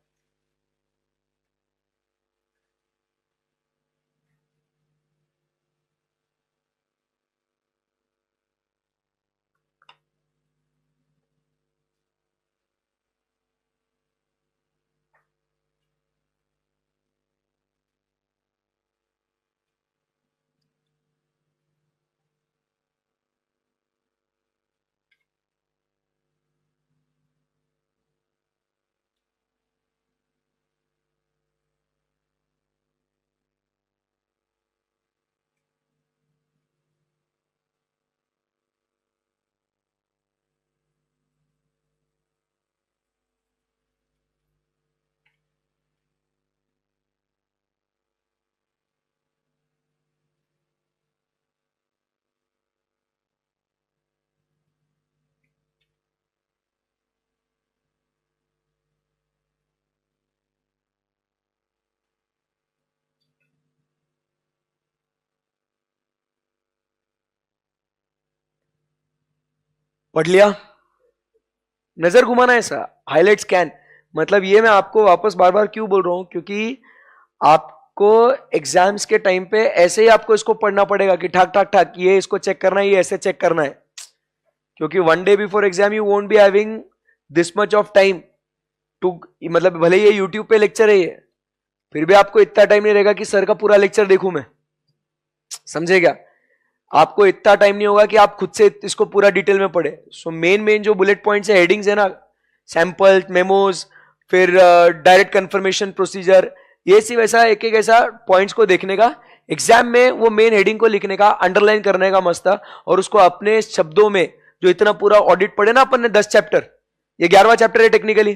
पढ़ लिया? नजर घुमाना ऐसा, हाईलाइट स्कैन, मतलब ये मैं आपको वापस बार बार क्यों बोल रहा हूं, क्योंकि आपको एग्जाम्स के टाइम पे ऐसे ही आपको इसको पढ़ना पड़ेगा कि ठाक ठाक ठाक ये इसको चेक करना है, ये ऐसे चेक करना है, क्योंकि 1 day before exam you won't be having this much of time to, मतलब भले ये यूट्यूब पे लेक्चर है ये, फिर भी आपको इतना टाइम नहीं रहेगा कि सर का पूरा लेक्चर देखूं मैं, समझेगा? आपको इतना टाइम नहीं होगा कि आप खुद से इसको पूरा डिटेल में पढ़े। सो मेन जो बुलेट पॉइंट्स है, हेडिंग्स है ना, सैंपल, मेमोज, फिर डायरेक्ट कंफर्मेशन प्रोसीजर, ये सिर्फ ऐसा एक एक ऐसा पॉइंट्स को देखने का, एग्जाम में वो मेन हेडिंग को लिखने का, अंडरलाइन करने का मस्त था, और उसको अपने शब्दों में, जो इतना पूरा ऑडिट पढ़े ना अपन ने 10 चैप्टर, ये 11वां चैप्टर है टेक्निकली,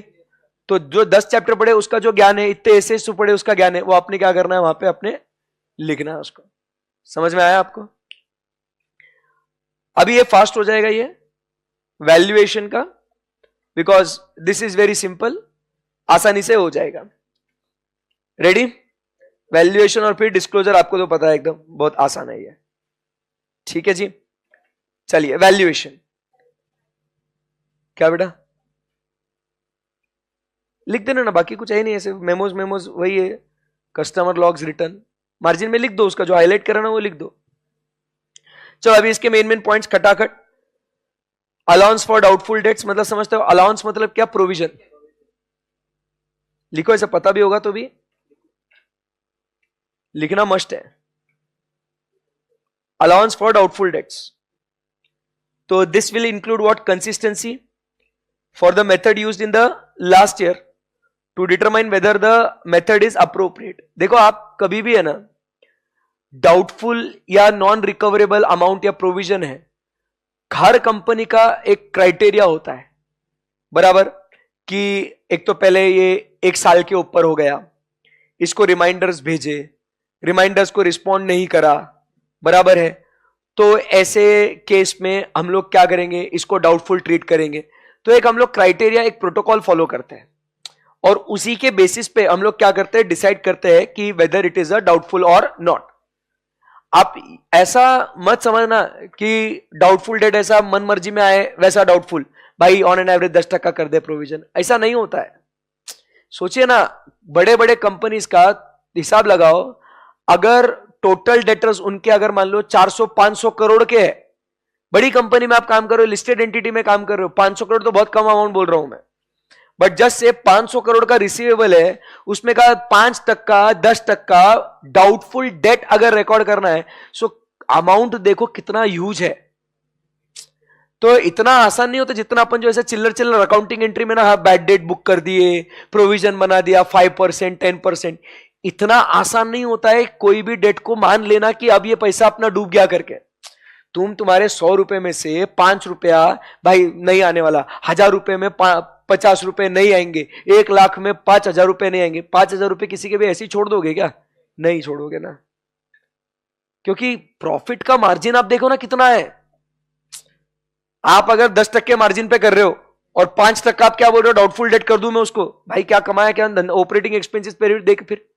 तो जो 10 चैप्टर पढ़े उसका जो ज्ञान है, इतने ऐसे पढ़े उसका ज्ञान है, वो आपने क्या करना है वहां पे अपने लिखना है उसको। समझ में आया आपको? अभी ये फास्ट हो जाएगा ये वैल्यूएशन का, because this is very simple, आसानी से हो जाएगा। रेडी? वैल्यूएशन और फिर डिस्क्लोजर आपको तो पता है एकदम बहुत आसान है ये। ठीक है जी, चलिए वैल्यूएशन। क्या बेटा? लिख देना ना, बाकी कुछ है नहीं ऐसे, मेमोज मेमोज वही है, कस्टमर लॉग्स रिटर्न, मार्जिन में लिख दो उसका जो हाईलाइट करा ना वो लिख दो। चलो अभी इसके मेन मेन पॉइंट्स खटाखट। अलाउंस फॉर डाउटफुल डेट्स मतलब समझते हो? अलाउंस मतलब क्या? प्रोविजन। लिखो, ऐसा पता भी होगा तो भी लिखना मस्ट है। अलाउंस फॉर डाउटफुल डेट्स, तो this will include what? Consistency for the method used in the last year to determine whether the method is appropriate. देखो आप कभी भी है ना, डाउटफुल या नॉन रिकवरेबल अमाउंट या प्रोविजन है, हर कंपनी का एक क्राइटेरिया होता है, बराबर, कि एक तो पहले ये 1 साल के ऊपर हो गया, इसको रिमाइंडर्स भेजे, रिमाइंडर्स को रिस्पॉन्ड नहीं करा, बराबर है, तो ऐसे केस में हम लोग क्या करेंगे? इसको डाउटफुल ट्रीट करेंगे। तो एक हम लोग क्राइटेरिया, एक प्रोटोकॉल फॉलो करते हैं और उसी के बेसिस पे हम लोग क्या करते हैं? डिसाइड करते हैं कि whether it is a doubtful और नॉट। आप ऐसा मत समझना कि डाउटफुल डेट ऐसा मन मर्जी में आए वैसा डाउटफुल, भाई ऑन एन एवरेज 10% कर दे प्रोविजन, ऐसा नहीं होता है। सोचिए ना, बड़े बड़े कंपनीज का हिसाब लगाओ, अगर टोटल डेटर्स उनके अगर मान लो 400-500 करोड़ के है, बड़ी कंपनी में आप काम कर रहे हो, लिस्टेड एंटिटी में काम कर रहे हो, 500 करोड़ तो बहुत कम अमाउंट बोल रहा हूं मैं, बट जस्ट से 500 करोड़ का रिसीवेबल है, उसमें का 5%, 10% डाउटफुल डेट अगर रिकॉर्ड करना है, सो अमाउंट देखो कितना ह्यूज है। तो इतना आसान नहीं होता जितना अपन जो ऐसे चिल्लर चिल्लर अकाउंटिंग एंट्री में ना बैड डेट बुक कर दिए, प्रोविजन बना दिया 5%, 10%, इतना आसान नहीं होता है कोई भी डेट को मान लेना कि अब ये पैसा अपना डूब गया करके। तुम्हारे 100 रुपए में से 5 रुपया भाई नहीं आने वाला, 1000 रुपए में 50 रुपए नहीं आएंगे, 1 लाख में 5000 रुपए नहीं आएंगे, 5000 रुपए किसी के भी ऐसे ही छोड़ दोगे क्या? नहीं छोड़ोगे ना, क्योंकि प्रॉफिट का मार्जिन आप देखो ना कितना है। आप अगर 10% मार्जिन पे कर रहे हो और 5% आप क्या बोल रहे हो? डाउटफुल डेट कर दूं मैं उसको, भाई क्या कमाया क्या? ऑपरेटिंग एक्सपेंसेस पे देख फिर।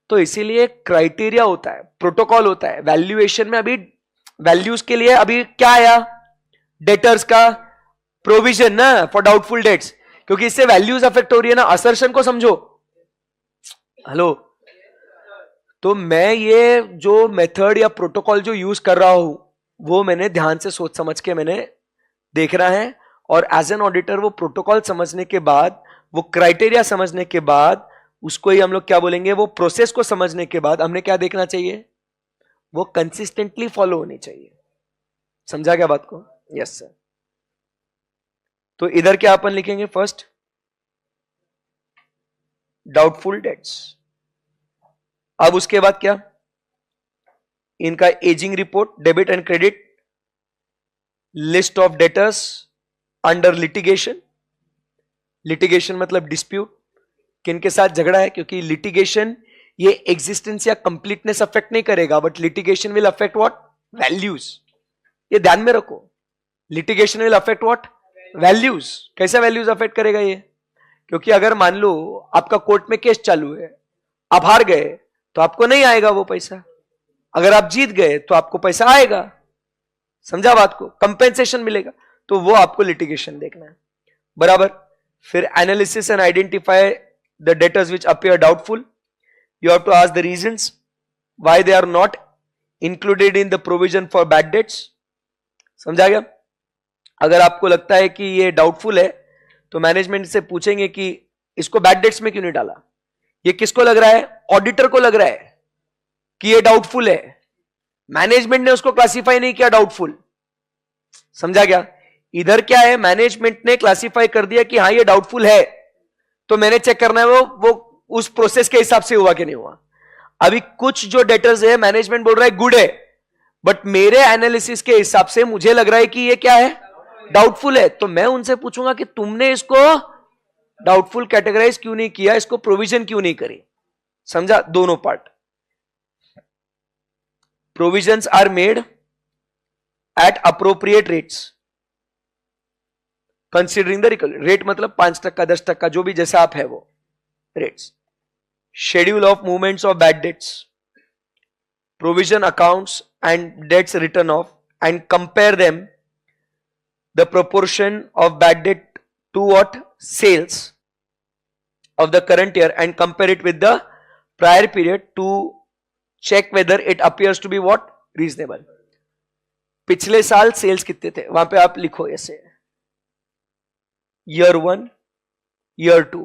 तो इसीलिए क्राइटेरिया होता है, प्रोटोकॉल होता है। वैल्यूएशन में अभी वैल्यूज के लिए अभी क्या आया? डेटर्स का प्रोविजन ना फॉर डाउटफुल डेट्स, क्योंकि इससे वैल्यूज अफेक्ट हो रही है ना। असर्शन को समझो, हेलो। तो मैं ये जो मेथड या प्रोटोकॉल जो यूज कर रहा हूं वो मैंने ध्यान से सोच समझ के मैंने देखना है, और एज एन ऑडिटर वो प्रोटोकॉल समझने के बाद, वो क्राइटेरिया समझने के बाद, उसको ही हम लोग क्या बोलेंगे, वो प्रोसेस को समझने के बाद हमने क्या देखना चाहिए? वो कंसिस्टेंटली फॉलो होनी चाहिए। समझा क्या बात को? Yes sir. तो इधर क्या अपन लिखेंगे? First doubtful debts. अब उसके बाद क्या? इनका ageing report, debit and credit, list of debtors under litigation. Litigation मतलब डिस्प्यूट, किनके साथ झगड़ा है, क्योंकि लिटिगेशन ये एग्जिस्टेंस या कंप्लीटनेस अफेक्ट नहीं करेगा, but litigation will affect what? Values. ये ध्यान में रखो, litigation will affect what? Values. कैसे वैल्यूज अफेक्ट करेगा ये? क्योंकि अगर मान लो आपका कोर्ट में केस चालू है, आप हार गए तो आपको नहीं आएगा वो पैसा, अगर आप जीत गए तो आपको पैसा आएगा। समझा बात को? कंपेंसेशन मिलेगा। तो वो आपको लिटिगेशन देखना है, बराबर। फिर analysis and identify the debtors which appear doubtful. You have to ask the reasons why they are not included in the provision for bad debts. समझा गया? अगर आपको लगता है कि ये डाउटफुल है तो मैनेजमेंट से पूछेंगे कि इसको बैड डेट्स में क्यों नहीं डाला? ये किसको लग रहा है? ऑडिटर को लग रहा है कि ये डाउटफुल है, मैनेजमेंट ने उसको क्लासिफाई नहीं किया डाउटफुल। समझा गया? इधर क्या है, मैनेजमेंट ने क्लासिफाई कर दिया कि हाँ ये डाउटफुल है, तो मैंने चेक करना है वो उस प्रोसेस के हिसाब से हुआ कि नहीं हुआ। अभी कुछ जो डेटर्स है मैनेजमेंट बोल रहा है गुड है, बट मेरे एनालिसिस के हिसाब से मुझे लग रहा है कि ये क्या है? डाउटफुल है। तो मैं उनसे पूछूंगा कि तुमने इसको डाउटफुल कैटेगराइज क्यों नहीं किया, इसको प्रोविजन क्यों नहीं करी। समझा? दोनों part. Provisions are made eight appropriate rates considering the rate मतलब 5%, 10%, जो भी जैसा आप है वो rates. Schedule of movements of bad debts, provision accounts and debts written off, and compare them, the proportion of bad debt to what sales of the current year, and compare it with the prior period to check whether it appears to be what reasonable. पिछले साल sales कितने थे वहां पे आप लिखो ऐसे year 1 year 2.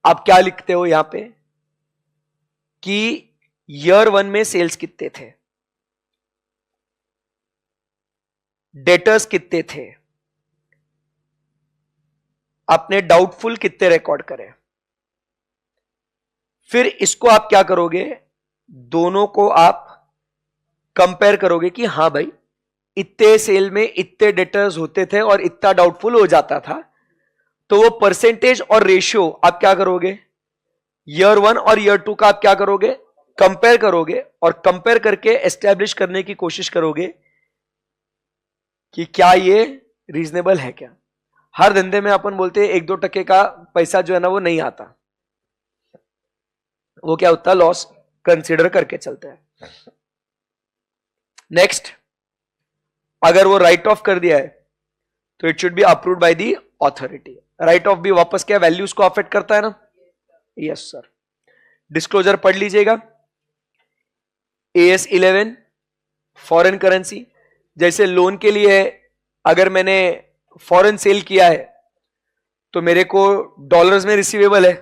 आप क्या लिखते हो यहां पे कि ईयर 1 में सेल्स कितने थे, डेटर्स कितने थे, आपने डाउटफुल कितने रिकॉर्ड करे. फिर इसको आप क्या करोगे, दोनों को आप कंपेयर करोगे कि हां भाई इतने सेल में इतने डेटर्स होते थे और इतना डाउटफुल हो जाता था. तो वो परसेंटेज और रेशियो आप क्या करोगे, ईयर 1 और ईयर 2 का आप क्या करोगे, कंपेयर करोगे, और कंपेयर करके एस्टेब्लिश करने की कोशिश करोगे कि क्या ये रीजनेबल है क्या. हर धंधे में अपन बोलते हैं 1-2% का पैसा जो है ना वो नहीं आता, वो क्या होता है लॉस कंसीडर करके चलता है. नेक्स्ट, अगर वो राइट ऑफ कर दिया है तो it should be approved by the authority. Right of भी वापस क्या वैल्यूज को अफेक्ट करता है ना. Yes sir. डिस्क्लोजर पढ़ लीजिएगा. AS 11 फॉरेन करेंसी, जैसे लोन के लिए अगर मैंने फॉरेन सेल किया है तो मेरे को डॉलर्स में रिसीवेबल है,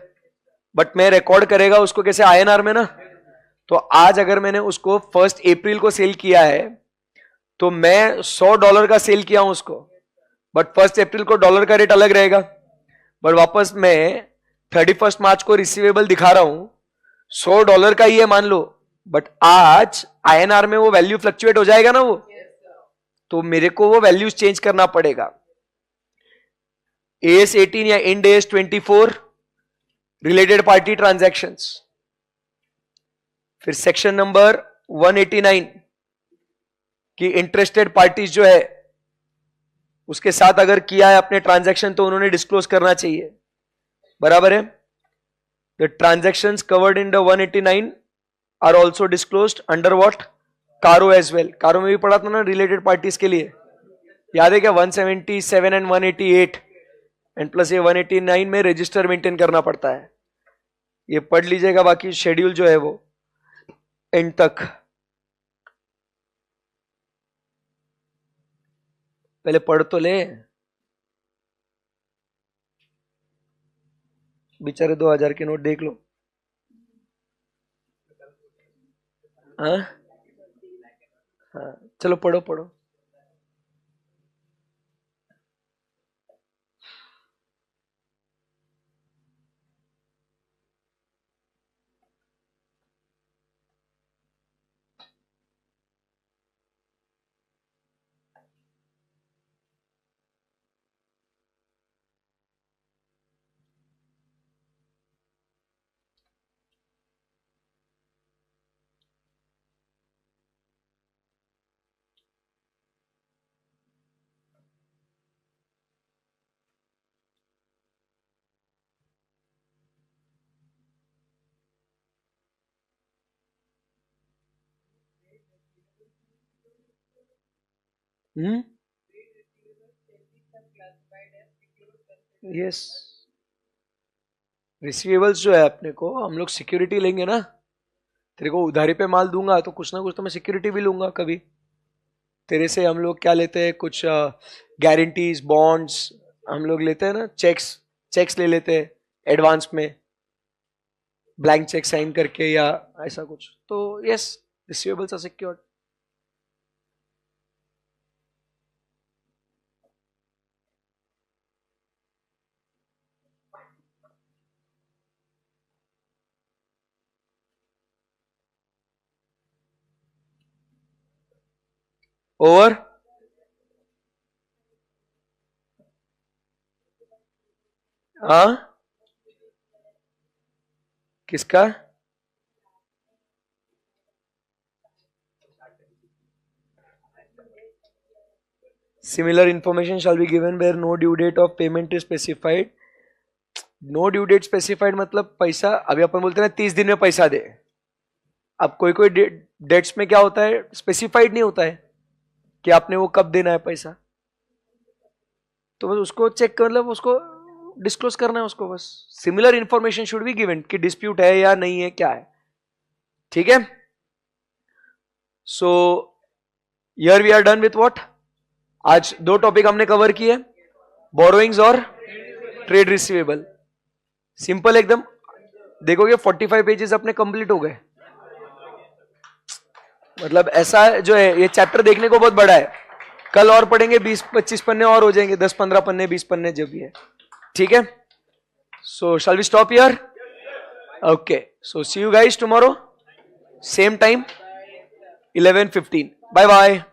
बट मैं रिकॉर्ड करेगा उसको कैसे INR में ना. तो आज अगर मैंने उसको 1 अप्रैल को सेल किया है तो मैं $100 का सेल किया हूं उसको, बट 1 अप्रैल को डॉलर का रेट अलग रहेगा, बट वापस मैं 31 मार्च को रिसीवेबल दिखा रहा हूं $100 का ही है मान लो, बट आज INR में वो वैल्यू फ्लक्चुएट हो जाएगा ना वो, तो मेरे को वो वैल्यूज चेंज करना पड़ेगा. AS 18 या Ind AS 24 related party transactions. फिर सेक्शन नंबर 189 कि इंटरेस्टेड पार्टीज जो है उसके साथ अगर किया है अपने ट्रांजैक्शन तो उन्होंने डिस्क्लोज करना चाहिए. बराबर है. The transactions covered in the 189 are also disclosed under what CARO as well. CARO में भी पढ़ा था ना रिलेटेड पार्टीज के लिए, याद है क्या 177 एंड 188 एंड प्लस ये 189 में रजिस्टर मेंटेन करना पड़ता है. ये पढ़ लीजिएगा, बाकी शेड्यूल जो है वो एंड तक. पहले पढ़ तो ले, बेचारे 2000 के नोट देख लो. हाँ हाँ चलो पढ़ो पढ़ो. यस. रिसीवेबल्स जो है अपने को, हम लोग सिक्योरिटी लेंगे ना. तेरे को उधारी पे माल दूंगा तो कुछ ना कुछ तो मैं सिक्योरिटी भी लूंगा. कभी तेरे से हम लोग क्या लेते हैं, कुछ गारंटीज बॉन्ड्स हम लोग लेते हैं ना, चेक्स चेक्स ले लेते हैं एडवांस में, ब्लैंक चेक साइन करके या ऐसा कुछ. तो yes, receivables are secured. Over. हाँ किसका, Similar information shall be given where no due date of payment is specified. No due date specified मतलब पैसा अभी अपन बोलते हैं ना 30 दिन में पैसा दे. अब कोई कोई डेट्स में क्या होता है, स्पेसिफाइड नहीं होता है कि आपने वो कब देना है पैसा. तो बस उसको चेक कर, मतलब उसको डिस्क्लोज करना है उसको बस. Similar information should be given कि डिस्प्यूट है या नहीं है, क्या है. ठीक है. So here we are done with what. आज 2 टॉपिक हमने कवर किए, बोरोइंग्स और ट्रेड रिसीवेबल. सिंपल एकदम. देखोगे 45 पेजेस अपने कंप्लीट हो गए. मतलब ऐसा जो है ये चैप्टर देखने को बहुत बड़ा है. कल और पढ़ेंगे 20-25 पन्ने और हो जाएंगे, 10-15 पन्ने 20 पन्ने जो भी है. ठीक है. So shall we stop here. Okay. So see you guys tomorrow same time 11:15. Bye bye.